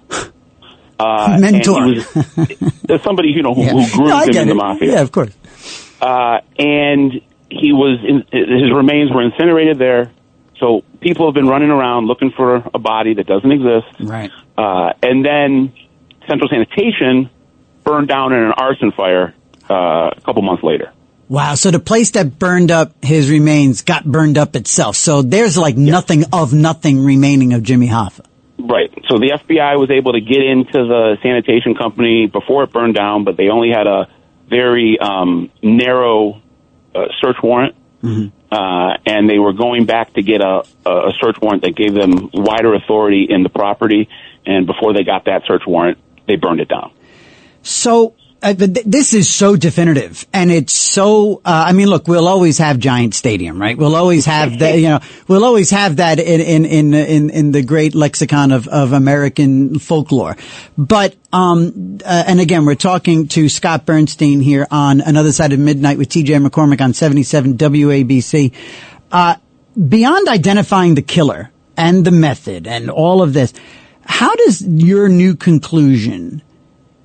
[SPEAKER 3] Mentor.
[SPEAKER 14] And he was somebody, who groomed him in the mafia.
[SPEAKER 3] Yeah, of course.
[SPEAKER 14] And his remains were incinerated there. So people have been running around looking for a body that doesn't exist.
[SPEAKER 3] Right.
[SPEAKER 14] And then Central Sanitation burned down in an arson fire a couple months later.
[SPEAKER 3] Wow. So the place that burned up his remains got burned up itself. So there's nothing remaining of Jimmy Hoffa.
[SPEAKER 14] Right. So the FBI was able to get into the sanitation company before it burned down, but they only had a very narrow search warrant. Mm-hmm. And they were going back to get a search warrant that gave them wider authority in the property. And before they got that search warrant, they burned it down.
[SPEAKER 3] So this is so definitive, and it's so. Look, we'll always have Giant Stadium, right? We'll always have that. We'll always have that in the great lexicon of American folklore. But and again, we're talking to Scott Bernstein here on Another Side of Midnight with T.J. McCormick on 77 WABC. Beyond identifying the killer and the method and all of this, how does your new conclusion?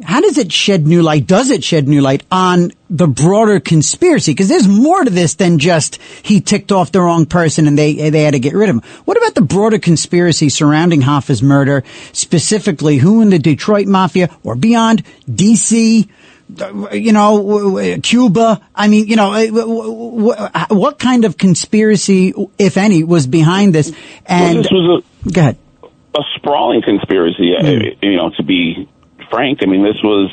[SPEAKER 3] How does it shed new light? Does it shed new light on the broader conspiracy? Because there's more to this than just he ticked off the wrong person and they had to get rid of him. What about the broader conspiracy surrounding Hoffa's murder? Specifically, who in the Detroit Mafia or beyond, D.C., Cuba? What kind of conspiracy, if any, was behind this? And
[SPEAKER 14] this was
[SPEAKER 3] go ahead.
[SPEAKER 14] A sprawling conspiracy, to be frank. This was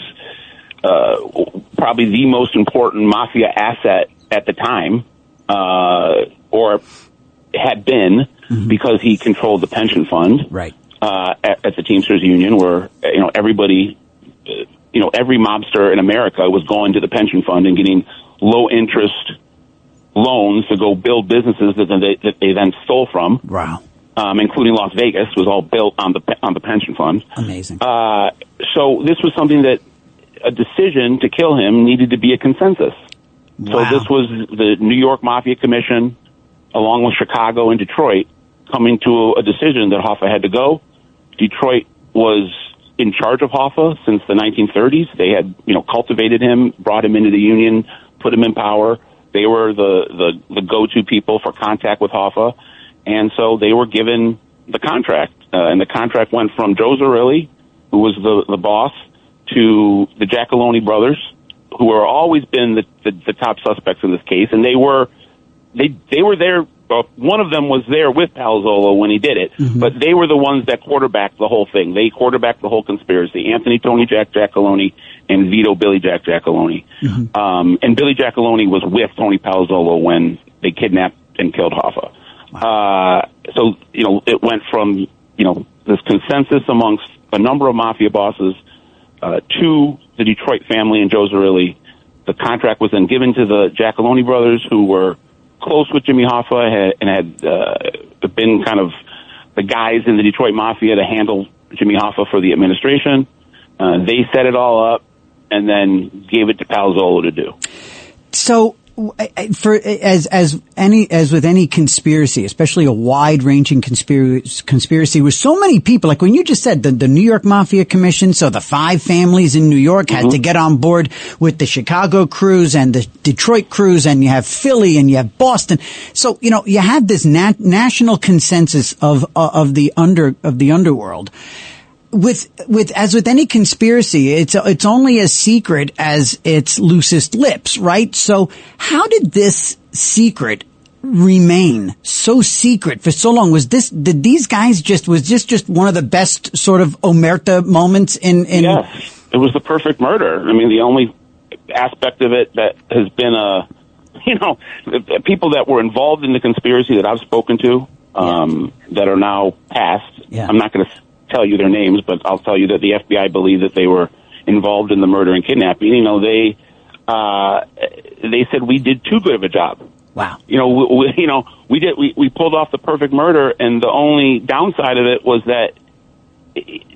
[SPEAKER 14] probably the most important mafia asset at the time, or had been, because he controlled the pension fund.
[SPEAKER 3] Right.
[SPEAKER 14] At the Teamsters Union, where everybody, every mobster in America was going to the pension fund and getting low interest loans to go build businesses that they then stole from.
[SPEAKER 3] Wow.
[SPEAKER 14] Including Las Vegas, was all built on the pension fund.
[SPEAKER 3] Amazing.
[SPEAKER 14] So this was something that a decision to kill him needed to be a consensus. Wow. So this was the New York Mafia Commission, along with Chicago and Detroit, coming to a decision that Hoffa had to go. Detroit was in charge of Hoffa since the 1930s. They had, cultivated him, brought him into the union, put him in power. They were the go-to people for contact with Hoffa. And so they were given the contract, and the contract went from Joe Zerilli, who was the boss, to the Giacalone brothers, who have always been the top suspects in this case, and they were there. One of them was there with Palazzolo when he did it, but they were the ones that quarterbacked the whole thing. They quarterbacked the whole conspiracy. Anthony Tony Jack Giacalone and Vito Billy Jack Giacalone. And Billy Giacalone was with Tony Palazzolo when they kidnapped and killed Hoffa. Wow. So, it went from, this consensus amongst a number of mafia bosses to the Detroit family and Joe Zerilli. The contract was then given to the Giacalone brothers, who were close with Jimmy Hoffa and had been kind of the guys in the Detroit Mafia to handle Jimmy Hoffa for the administration. They set it all up and then gave it to Palazzolo to do.
[SPEAKER 3] So, as with any conspiracy, especially a wide-ranging conspiracy with so many people, like when you just said the New York Mafia Commission, so the 5 families in New York had to get on board with the Chicago crews and the Detroit crews, and you have Philly and you have Boston. So, you have this national consensus of the underworld. As with any conspiracy, it's only as secret as its loosest lips, right? So how did this secret remain so secret for so long? Was this just one of the best sort of omerta moments in?
[SPEAKER 14] Yes, it was the perfect murder. I mean, the only aspect of it that has been the people that were involved in the conspiracy that I've spoken to, that are now passed. Yeah. I'm not going to tell you their names, but I'll tell you that the FBI believed that they were involved in the murder and kidnapping. They said we did too good of a job.
[SPEAKER 3] Wow.
[SPEAKER 14] We pulled off the perfect murder, and the only downside of it was that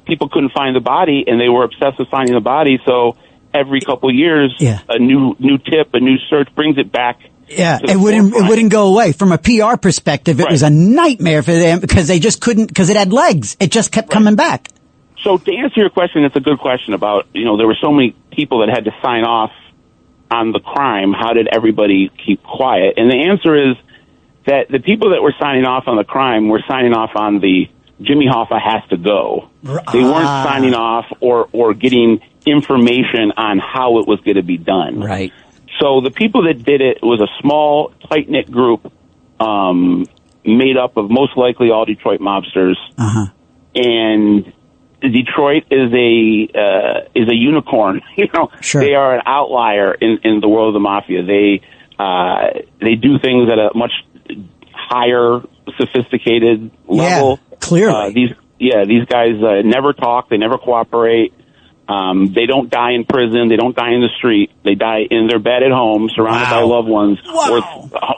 [SPEAKER 14] people couldn't find the body, and they were obsessed with finding the body. So every couple of years, a new tip, a new search brings it back.
[SPEAKER 3] Yeah, it wouldn't go away. From a PR perspective, it was a nightmare for them because they just couldn't, because it had legs. It just kept coming back.
[SPEAKER 14] So to answer your question, it's a good question about, there were so many people that had to sign off on the crime. How did everybody keep quiet? And the answer is that the people that were signing off on the crime were signing off on the Jimmy Hoffa has to go. They weren't signing off or getting information on how it was going to be done.
[SPEAKER 3] Right.
[SPEAKER 14] So the people that did it was a small, tight-knit group made up of most likely all Detroit mobsters. And Detroit is a unicorn.
[SPEAKER 3] Sure.
[SPEAKER 14] They are an outlier in the world of the mafia. They do things at a much higher, sophisticated level.
[SPEAKER 3] Yeah, clearly.
[SPEAKER 14] These guys never talk. They never cooperate. They don't die in prison. They don't die in the street. They die in their bed at home, surrounded by loved ones,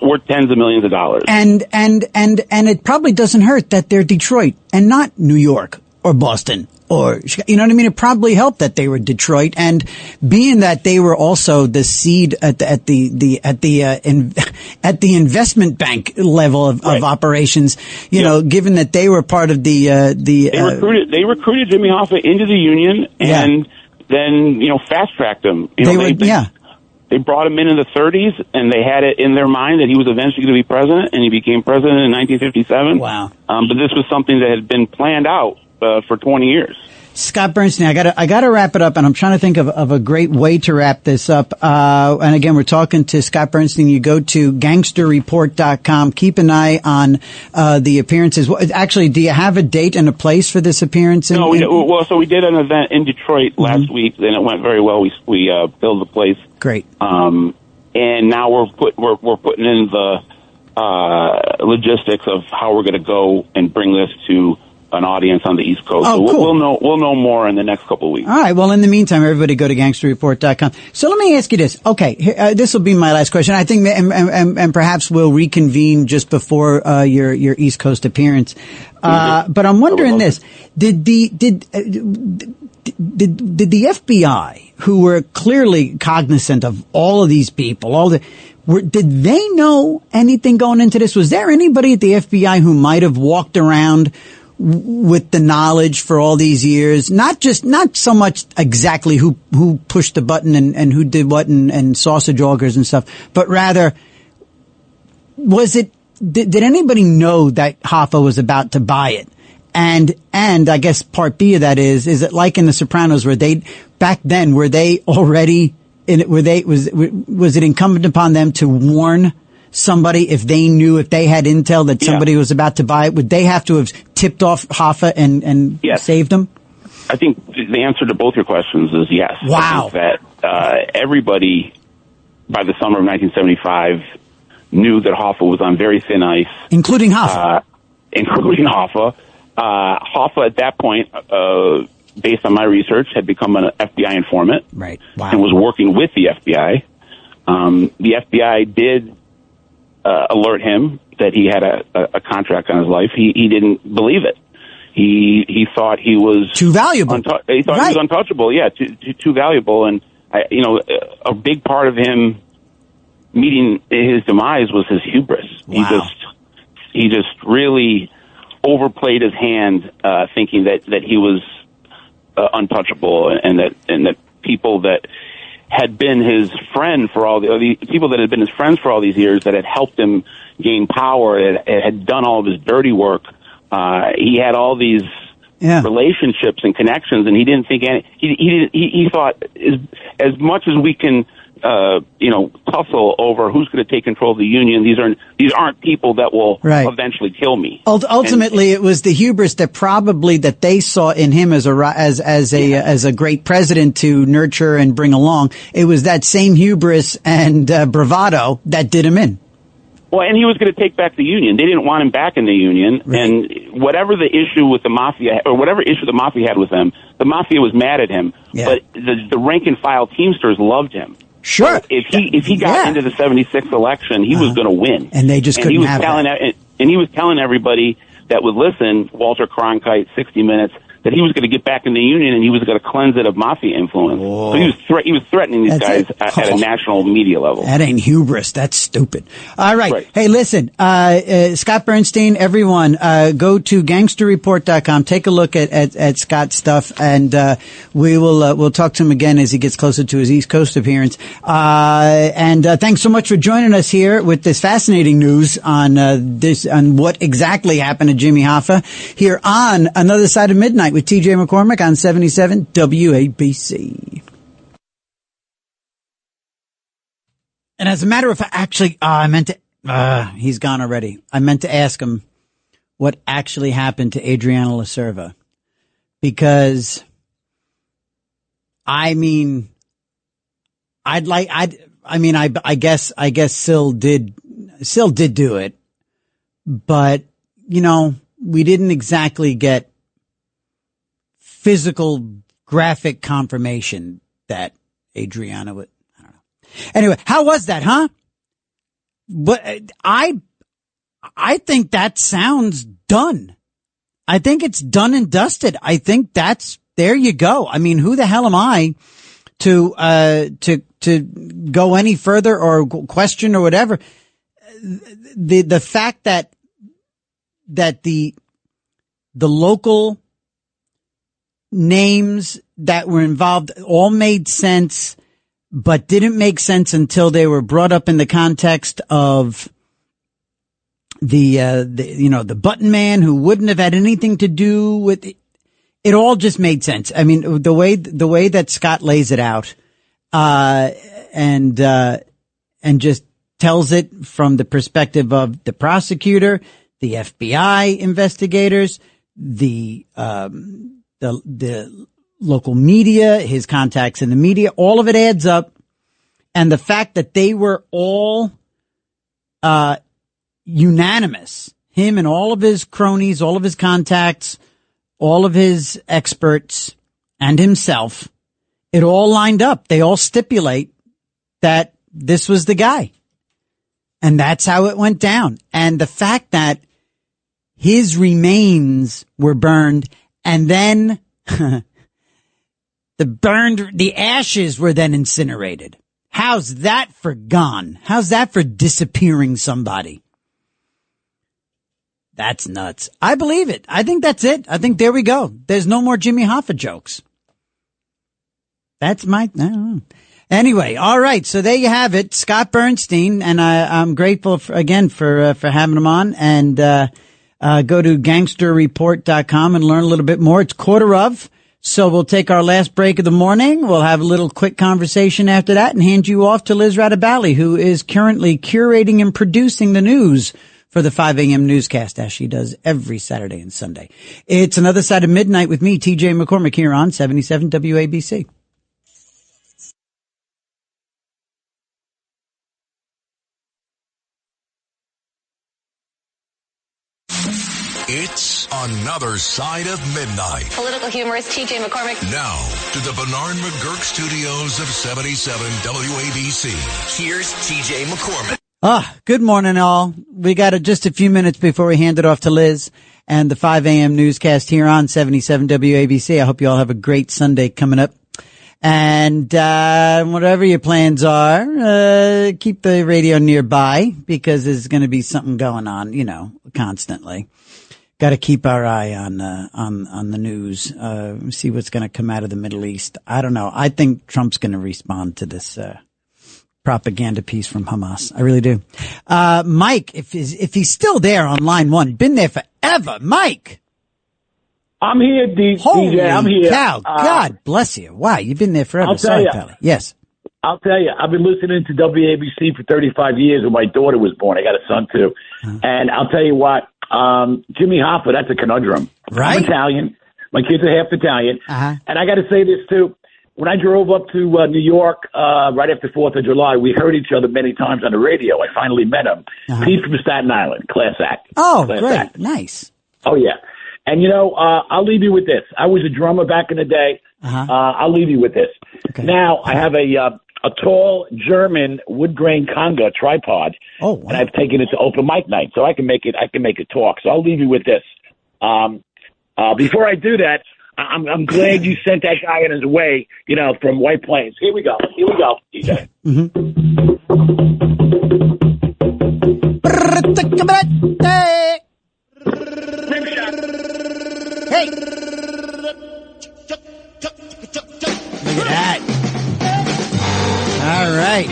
[SPEAKER 14] worth tens of millions of dollars.
[SPEAKER 3] And it probably doesn't hurt that they're Detroit and not New York or Boston or, you know what I mean? It probably helped that they were Detroit, and being that they were also the seed at the investment bank level of operations, given that they were part of they
[SPEAKER 14] recruited Jimmy Hoffa into the union and then, fast-tracked him. They brought him in the 30s, and they had it in their mind that he was eventually going to be president, and he became president in 1957.
[SPEAKER 3] Wow.
[SPEAKER 14] But this was something that had been planned out for 20 years.
[SPEAKER 3] Scott Bernstein, I gotta wrap it up, and I'm trying to think of a great way to wrap this up. And again, we're talking to Scott Bernstein. You go to gangsterreport.com. Keep an eye on the appearances. Actually, do you have a date and a place for this appearance?
[SPEAKER 14] So we did an event in Detroit last week, and it went very well. We filled the place.
[SPEAKER 3] Great.
[SPEAKER 14] And now we're putting in the logistics of how we're going to go and bring this to an audience on the East Coast. So
[SPEAKER 3] cool.
[SPEAKER 14] We'll know more in the next couple of weeks.
[SPEAKER 3] All right. Well, in the meantime, everybody go to gangsterreport.com. So let me ask you this. Okay. This will be my last question. I think, and perhaps we'll reconvene just before, your East Coast appearance. But I'm wondering this. Did the FBI, who were clearly cognizant of all of these people, did they know anything going into this? Was there anybody at the FBI who might have walked around with the knowledge for all these years? Not so much exactly who pushed the button and who did what and sausage augers and stuff, but rather, did anybody know that Hoffa was about to buy it? And I guess part B of that is it like in The Sopranos where back then, were they already was it incumbent upon them to warn somebody if they had intel that somebody was about to buy it? Would they have to have tipped off Hoffa and saved them?
[SPEAKER 14] I think the answer to both your questions is yes.
[SPEAKER 3] Wow.
[SPEAKER 14] I think that everybody by the summer of 1975 knew that Hoffa was on very thin ice.
[SPEAKER 3] Including Hoffa.
[SPEAKER 14] Hoffa at that point, based on my research, had become an FBI informant.
[SPEAKER 3] Right. Wow.
[SPEAKER 14] And was working with the FBI. The FBI did alert him that he had a contract on his life. He didn't believe it. He thought he was
[SPEAKER 3] too valuable.
[SPEAKER 14] He thought he was untouchable. Yeah, too valuable. And a big part of him meeting his demise was his hubris.
[SPEAKER 3] Wow.
[SPEAKER 14] He just really overplayed his hand, thinking that he was untouchable, and that people that had been his friend for all the people that had been his friends for all these years, that had helped him gain power, had done all of his dirty work. He had all these relationships and connections, and he didn't think he thought as much as we can tussle over who's going to take control of the union, these aren't people that will eventually kill me.
[SPEAKER 3] Ultimately, it was the hubris that they saw in him as a great president to nurture and bring along. It was that same hubris and bravado that did him in.
[SPEAKER 14] Well, and he was going to take back the union. They didn't want him back in the union, and whatever the issue with the mafia, or whatever issue the mafia had with him, the mafia was mad at him. But the rank and file Teamsters loved him.
[SPEAKER 3] Sure.
[SPEAKER 14] So if he got into the 76 election, he was going to win.
[SPEAKER 3] And they just couldn't have that.
[SPEAKER 14] And he was telling everybody that would listen, Walter Cronkite, 60 Minutes, that he was going to get back in the union and he was going to cleanse it of mafia influence.
[SPEAKER 3] Whoa.
[SPEAKER 14] So he was threatening these guys at a national media level.
[SPEAKER 3] That ain't hubris. That's stupid. All right. Hey, listen, Scott Bernstein, everyone, go to gangsterreport.com. Take a look at Scott's stuff, and we'll talk to him again as he gets closer to his East Coast appearance. And thanks so much for joining us here with this fascinating news on what exactly happened to Jimmy Hoffa here on Another Side of Midnight with TJ McCormick on 77 WABC. And as a matter of fact, actually, he's gone already. I meant to ask him what actually happened to Adriana Lacerva, because I guess Syl did do it, but we didn't exactly get physical graphic confirmation that Adriana would. I don't know. Anyway, how was that, huh? But I think that sounds done. I think it's done and dusted. I think there you go. I mean, who the hell am I to go any further or question or whatever? The fact that the local names that were involved all made sense, but didn't make sense until they were brought up in the context of the button man who wouldn't have had anything to do with it. It all just made sense. I mean, the way that Scott lays it out, and just tells it from the perspective of the prosecutor, the FBI investigators, the local media, his contacts in the media, all of it adds up. And the fact that they were all unanimous, him and all of his cronies, all of his contacts, all of his experts, and himself, it all lined up. They all stipulate that this was the guy. And that's how it went down. And the fact that his remains were burned, and then the ashes were then incinerated. How's that for gone? How's that for disappearing somebody? That's nuts. I believe it. I think that's it. I think there we go. There's no more Jimmy Hoffa jokes. That's anyway. All right. So there you have it. Scott Bernstein. And I'm grateful for having him on, and, go to gangsterreport.com and learn a little bit more. It's So we'll take our last break of the morning. We'll have a little quick conversation after that and hand you off to Liz Radabali, who is currently curating and producing the news for the 5 a.m. newscast, as she does every Saturday and Sunday. It's Another Side of Midnight with me, TJ McCormick, here on 77 WABC.
[SPEAKER 2] It's Another Side of Midnight.
[SPEAKER 7] Political humorist TJ McCormick.
[SPEAKER 2] Now, to the Bernard McGurk studios of 77 WABC. Here's TJ McCormick.
[SPEAKER 3] Good morning, all. We got just a few minutes before we hand it off to Liz and the 5 a.m. newscast here on 77 WABC. I hope you all have a great Sunday coming up. And whatever your plans are, keep the radio nearby because there's going to be something going on, constantly. Got to keep our eye on the news, see what's going to come out of the Middle East. I don't know. I think Trump's going to respond to this propaganda piece from Hamas. I really do. Mike, if he's still there on line one, been there forever. Mike.
[SPEAKER 13] I'm here, DJ. I'm here.
[SPEAKER 3] Cow. God bless you. Wow, you've been there forever. Sorry, Pally. Yes.
[SPEAKER 13] I'll tell you, I've been listening to WABC for 35 years when my daughter was born. I got a son, too. And I'll tell you what, Jimmy Hoffa, that's a conundrum.
[SPEAKER 3] Right.
[SPEAKER 13] I'm Italian. My kids are half Italian. And I got to say this, too. When I drove up to New York right after 4th of July, we heard each other many times on the radio. I finally met him. Pete from Staten Island, class act.
[SPEAKER 3] Oh,
[SPEAKER 13] class
[SPEAKER 3] great.
[SPEAKER 13] Act.
[SPEAKER 3] Nice.
[SPEAKER 13] Oh, yeah. And, I'll leave you with this. I was a drummer back in the day. I'll leave you with this.
[SPEAKER 3] Okay.
[SPEAKER 13] Now, I have a tall German wood grain conga tripod.
[SPEAKER 3] Oh, wow.
[SPEAKER 13] And I've taken it to open mic night, so I can make it talk. So I'll leave you with this. Before I do that, I'm glad you sent that guy in his way, from White Plains. Here we go, DJ.
[SPEAKER 3] Hey! Look at that. All right.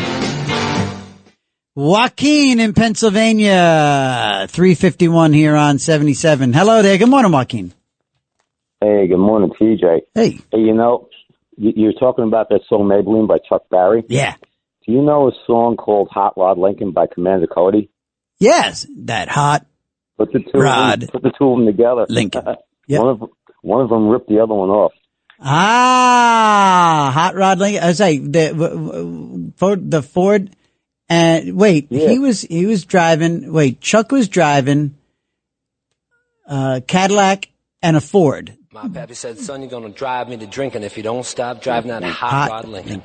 [SPEAKER 3] Joaquin in Pennsylvania, 351 here on 77. Hello there. Good morning, Joaquin.
[SPEAKER 15] Hey, good morning, TJ.
[SPEAKER 3] Hey.
[SPEAKER 15] Hey, you're talking about that song Maybelline by Chuck Berry?
[SPEAKER 3] Yeah.
[SPEAKER 15] Do you know a song called Hot Rod Lincoln by Commander Cody?
[SPEAKER 3] Yes, that hot
[SPEAKER 15] Put the two of them together.
[SPEAKER 3] Lincoln. Yep.
[SPEAKER 15] One of them ripped the other one off.
[SPEAKER 3] Hot Rod Lincoln. I was like the Ford. And wait, yeah. he was driving. Wait, Chuck was driving Cadillac and a Ford.
[SPEAKER 16] My pappy said, "Son, you're gonna drive me to drinking if you don't stop driving that hot rod Lincoln."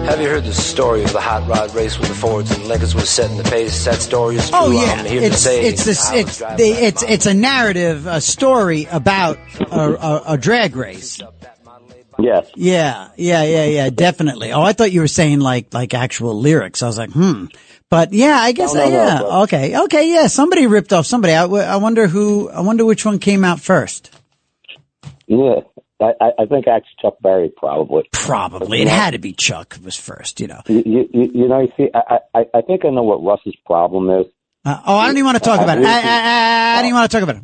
[SPEAKER 16] Have you heard the story of the hot rod race with the Fords and Lincolns was setting the pace? That story is true.
[SPEAKER 3] Oh yeah,
[SPEAKER 16] I'm here to say
[SPEAKER 3] it's a narrative, a story about a drag race.
[SPEAKER 15] Yes.
[SPEAKER 3] Yeah, definitely. Oh, I thought you were saying like actual lyrics. I was like, But yeah, I guess, no, okay, yeah, somebody ripped off somebody. I wonder which one came out first.
[SPEAKER 15] Yeah. I think actually Chuck Berry probably.
[SPEAKER 3] It had to be Chuck was first,
[SPEAKER 15] You see, I think I know what Russ's problem is.
[SPEAKER 3] I don't even want to talk about it. I don't even want to talk about it.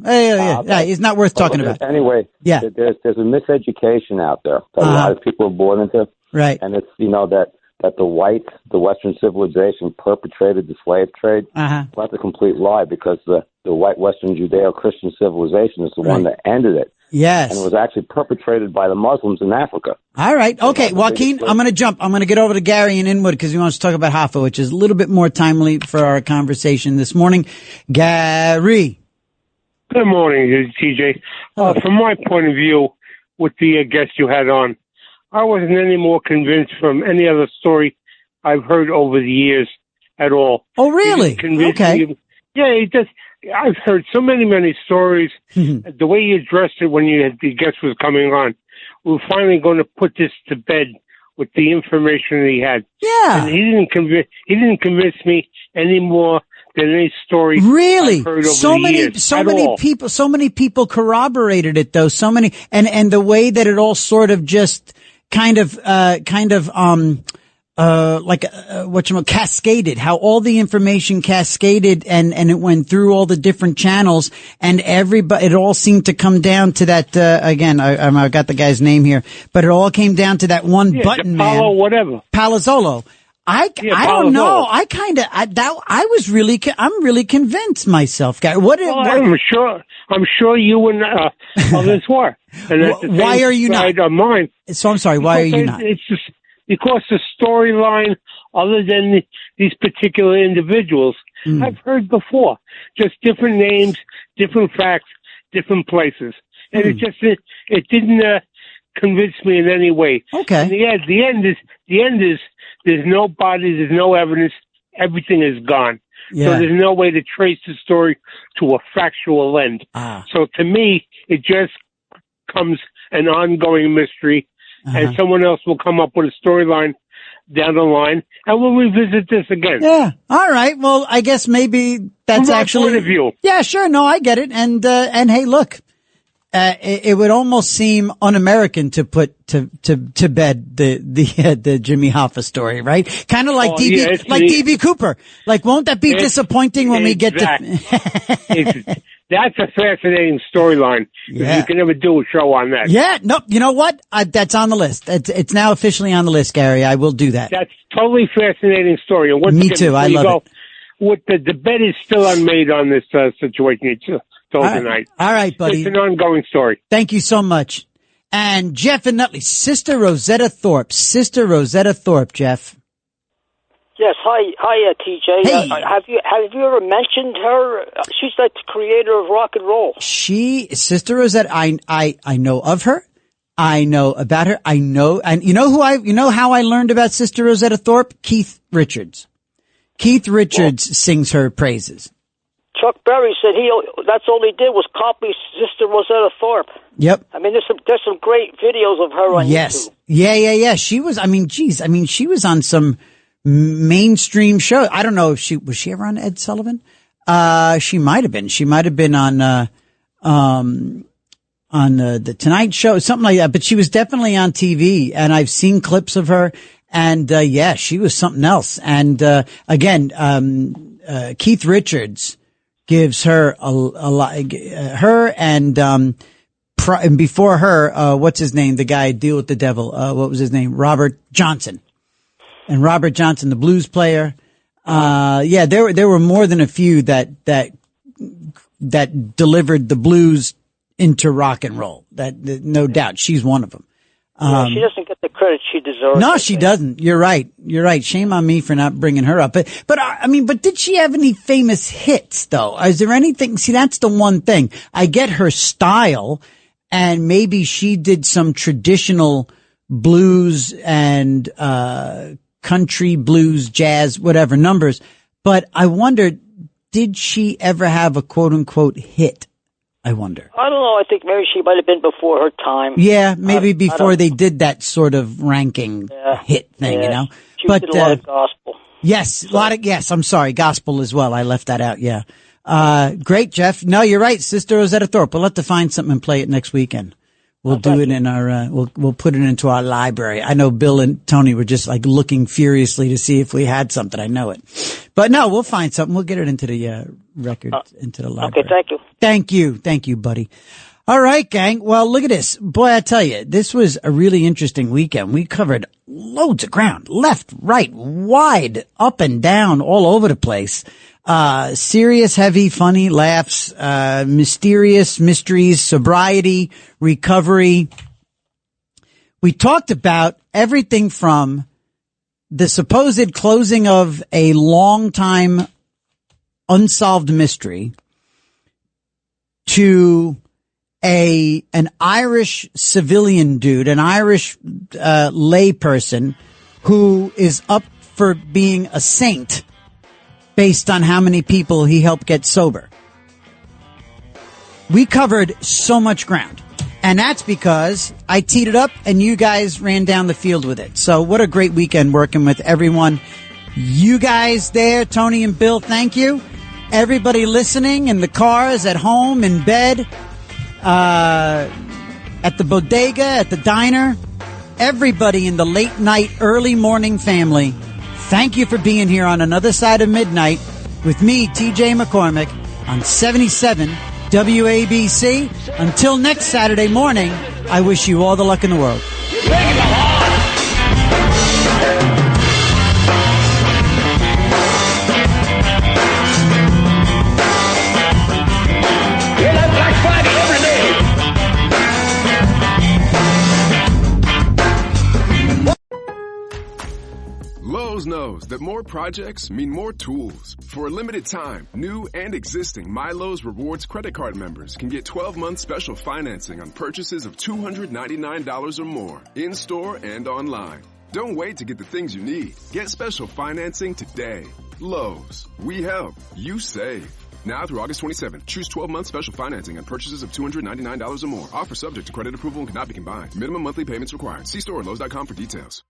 [SPEAKER 3] Yeah, it's not worth talking about.
[SPEAKER 15] Anyway,
[SPEAKER 3] yeah.
[SPEAKER 15] There's a miseducation out there that a lot of people are born into.
[SPEAKER 3] Right.
[SPEAKER 15] And it's, that the Western civilization perpetrated the slave trade. Well, that's a complete lie because the white Western Judeo-Christian civilization is the one that ended it.
[SPEAKER 3] Yes.
[SPEAKER 15] And it was actually perpetrated by the Muslims in Africa.
[SPEAKER 3] All right. Okay, Joaquin, I'm going to jump. I'm going to get over to Gary in Inwood because he wants to talk about Hoffa, which is a little bit more timely for our conversation this morning. Gary.
[SPEAKER 17] Good morning, TJ. From my point of view, with the guest you had on, I wasn't any more convinced from any other story I've heard over the years at all.
[SPEAKER 3] Oh, really? Okay.
[SPEAKER 17] I've heard so many stories. The way you addressed it when the guest was coming on, we're finally going to put this to bed with the information that he had.
[SPEAKER 3] Yeah.
[SPEAKER 17] And he didn't convince me any more than any story
[SPEAKER 3] really
[SPEAKER 17] I've heard over
[SPEAKER 3] so many people corroborated it though. So many, and the way that it all sort of just kind of cascaded, how all the information cascaded and it went through all the different channels and it all seemed to come down to that, again, I got the guy's name here, but it all came down to that one button man.
[SPEAKER 17] Whatever.
[SPEAKER 3] Palazzolo. I don't know. I'm really convinced myself, guy.
[SPEAKER 17] I'm sure you and others were. And
[SPEAKER 3] why are you not?
[SPEAKER 17] Of mine.
[SPEAKER 3] So I'm sorry. Why are you not?
[SPEAKER 17] It's just because the storyline, other than these particular individuals, I've heard before. Just different names, different facts, different places, and it didn't convince me in any way.
[SPEAKER 3] Okay.
[SPEAKER 17] And the end is there's no body, there's no evidence, everything is gone.
[SPEAKER 3] Yeah.
[SPEAKER 17] So there's no way to trace the story to a factual end. So to me, it just comes an ongoing mystery, and someone else will come up with a storyline down the line, and we'll revisit this again.
[SPEAKER 3] Yeah. All right. Well, I guess maybe that's
[SPEAKER 17] From my
[SPEAKER 3] actually
[SPEAKER 17] point of view.
[SPEAKER 3] Yeah, sure. No, I get it. And hey, look, it would almost seem un-American to put to bed the Jimmy Hoffa story, right? Kind of like DB Cooper. Like, won't that be disappointing when we get to?
[SPEAKER 17] That's a fascinating storyline.
[SPEAKER 3] Yeah.
[SPEAKER 17] You can never do a show on that.
[SPEAKER 3] Yeah. No, you know what? That's on the list. It's now officially on the list, Gary. I will do that.
[SPEAKER 17] That's totally fascinating story. And
[SPEAKER 3] Me too. I love it.
[SPEAKER 17] The bed is still unmade on this situation. It's still tonight.
[SPEAKER 3] All right, buddy.
[SPEAKER 17] It's an ongoing story.
[SPEAKER 3] Thank you so much. And Jeff and Nutley, Sister Rosetta Thorpe, Jeff.
[SPEAKER 18] Yes, hi, TJ.
[SPEAKER 3] Hey.
[SPEAKER 18] Have you ever mentioned her? She's like the creator of rock and roll.
[SPEAKER 3] Sister Rosetta. I know of her. I know about her. And you know how I learned about Sister Rosetta Thorpe? Keith Richards. Keith Richards sings her praises.
[SPEAKER 18] Chuck Berry said that's all he did was copy Sister Rosetta Thorpe.
[SPEAKER 3] Yep.
[SPEAKER 18] I mean, there's some great videos of her on YouTube.
[SPEAKER 3] Yeah. She was, she was on some mainstream show. I don't know if was she ever on Ed Sullivan? She might have been. She might have been on the Tonight Show, something like that, but she was definitely on TV, and I've seen clips of her, and she was something else. And again, Keith Richards gives her a lot, her and before her, what's his name? The guy Deal with the Devil. What was his name? Robert Johnson. And Robert Johnson, the blues player. There were more than a few that delivered the blues into rock and roll. That no doubt, she's one of them.
[SPEAKER 18] She doesn't get the credit she deserves.
[SPEAKER 3] No, she doesn't. You're right. Shame on me for not bringing her up. But did she have any famous hits though? Is there anything? See, that's the one thing. I get her style, and maybe she did some traditional blues and country, blues, jazz, whatever numbers. But I wonder, did she ever have a quote unquote hit? I wonder.
[SPEAKER 18] I don't know. I think maybe she might have been before her time.
[SPEAKER 3] Yeah, maybe before they did that sort of ranking hit thing, you know.
[SPEAKER 18] She did a lot of gospel.
[SPEAKER 3] Yes, I'm sorry, gospel as well. I left that out. Yeah. Great, Jeff. No, you're right, Sister Rosetta Thorpe. We'll have to find something and play it next weekend. We'll do it in our, we'll put it into our library. I know Bill and Tony were just like looking furiously to see if we had something. I know it. But no, we'll find something. We'll get it into the, record, into the library.
[SPEAKER 18] Okay, thank you.
[SPEAKER 3] Thank you. Thank you, buddy. All right, gang. Well, look at this. Boy, I tell you, this was a really interesting weekend. We covered loads of ground. Left, right, wide, up and down, all over the place. Serious, heavy, funny, laughs, mysterious, mysteries, sobriety, recovery. We talked about everything from the supposed closing of a long time unsolved mystery to an Irish civilian dude, an Irish lay person who is up for being a saint based on how many people he helped get sober. We covered so much ground, and that's because I teed it up and you guys ran down the field with it. So what a great weekend working with everyone. You guys there, Tony and Bill, thank you. Everybody listening in the cars, at home, in bed, at the bodega, at the diner, everybody in the late night, early morning family, thank you for being here on Another Side of Midnight with me, TJ McCormick, on 77 WABC. Until next Saturday morning, I wish you all the luck in the world.
[SPEAKER 19] Lowe's knows that more projects mean more tools. For a limited time, new and existing My Lowe's Rewards credit card members can get 12-month special financing on purchases of $299 or more, in-store and online. Don't wait to get the things you need. Get special financing today. Lowe's. We help. You save. Now through August 27th, choose 12-month special financing on purchases of $299 or more. Offer subject to credit approval and cannot be combined. Minimum monthly payments required. See store at Lowe's.com for details.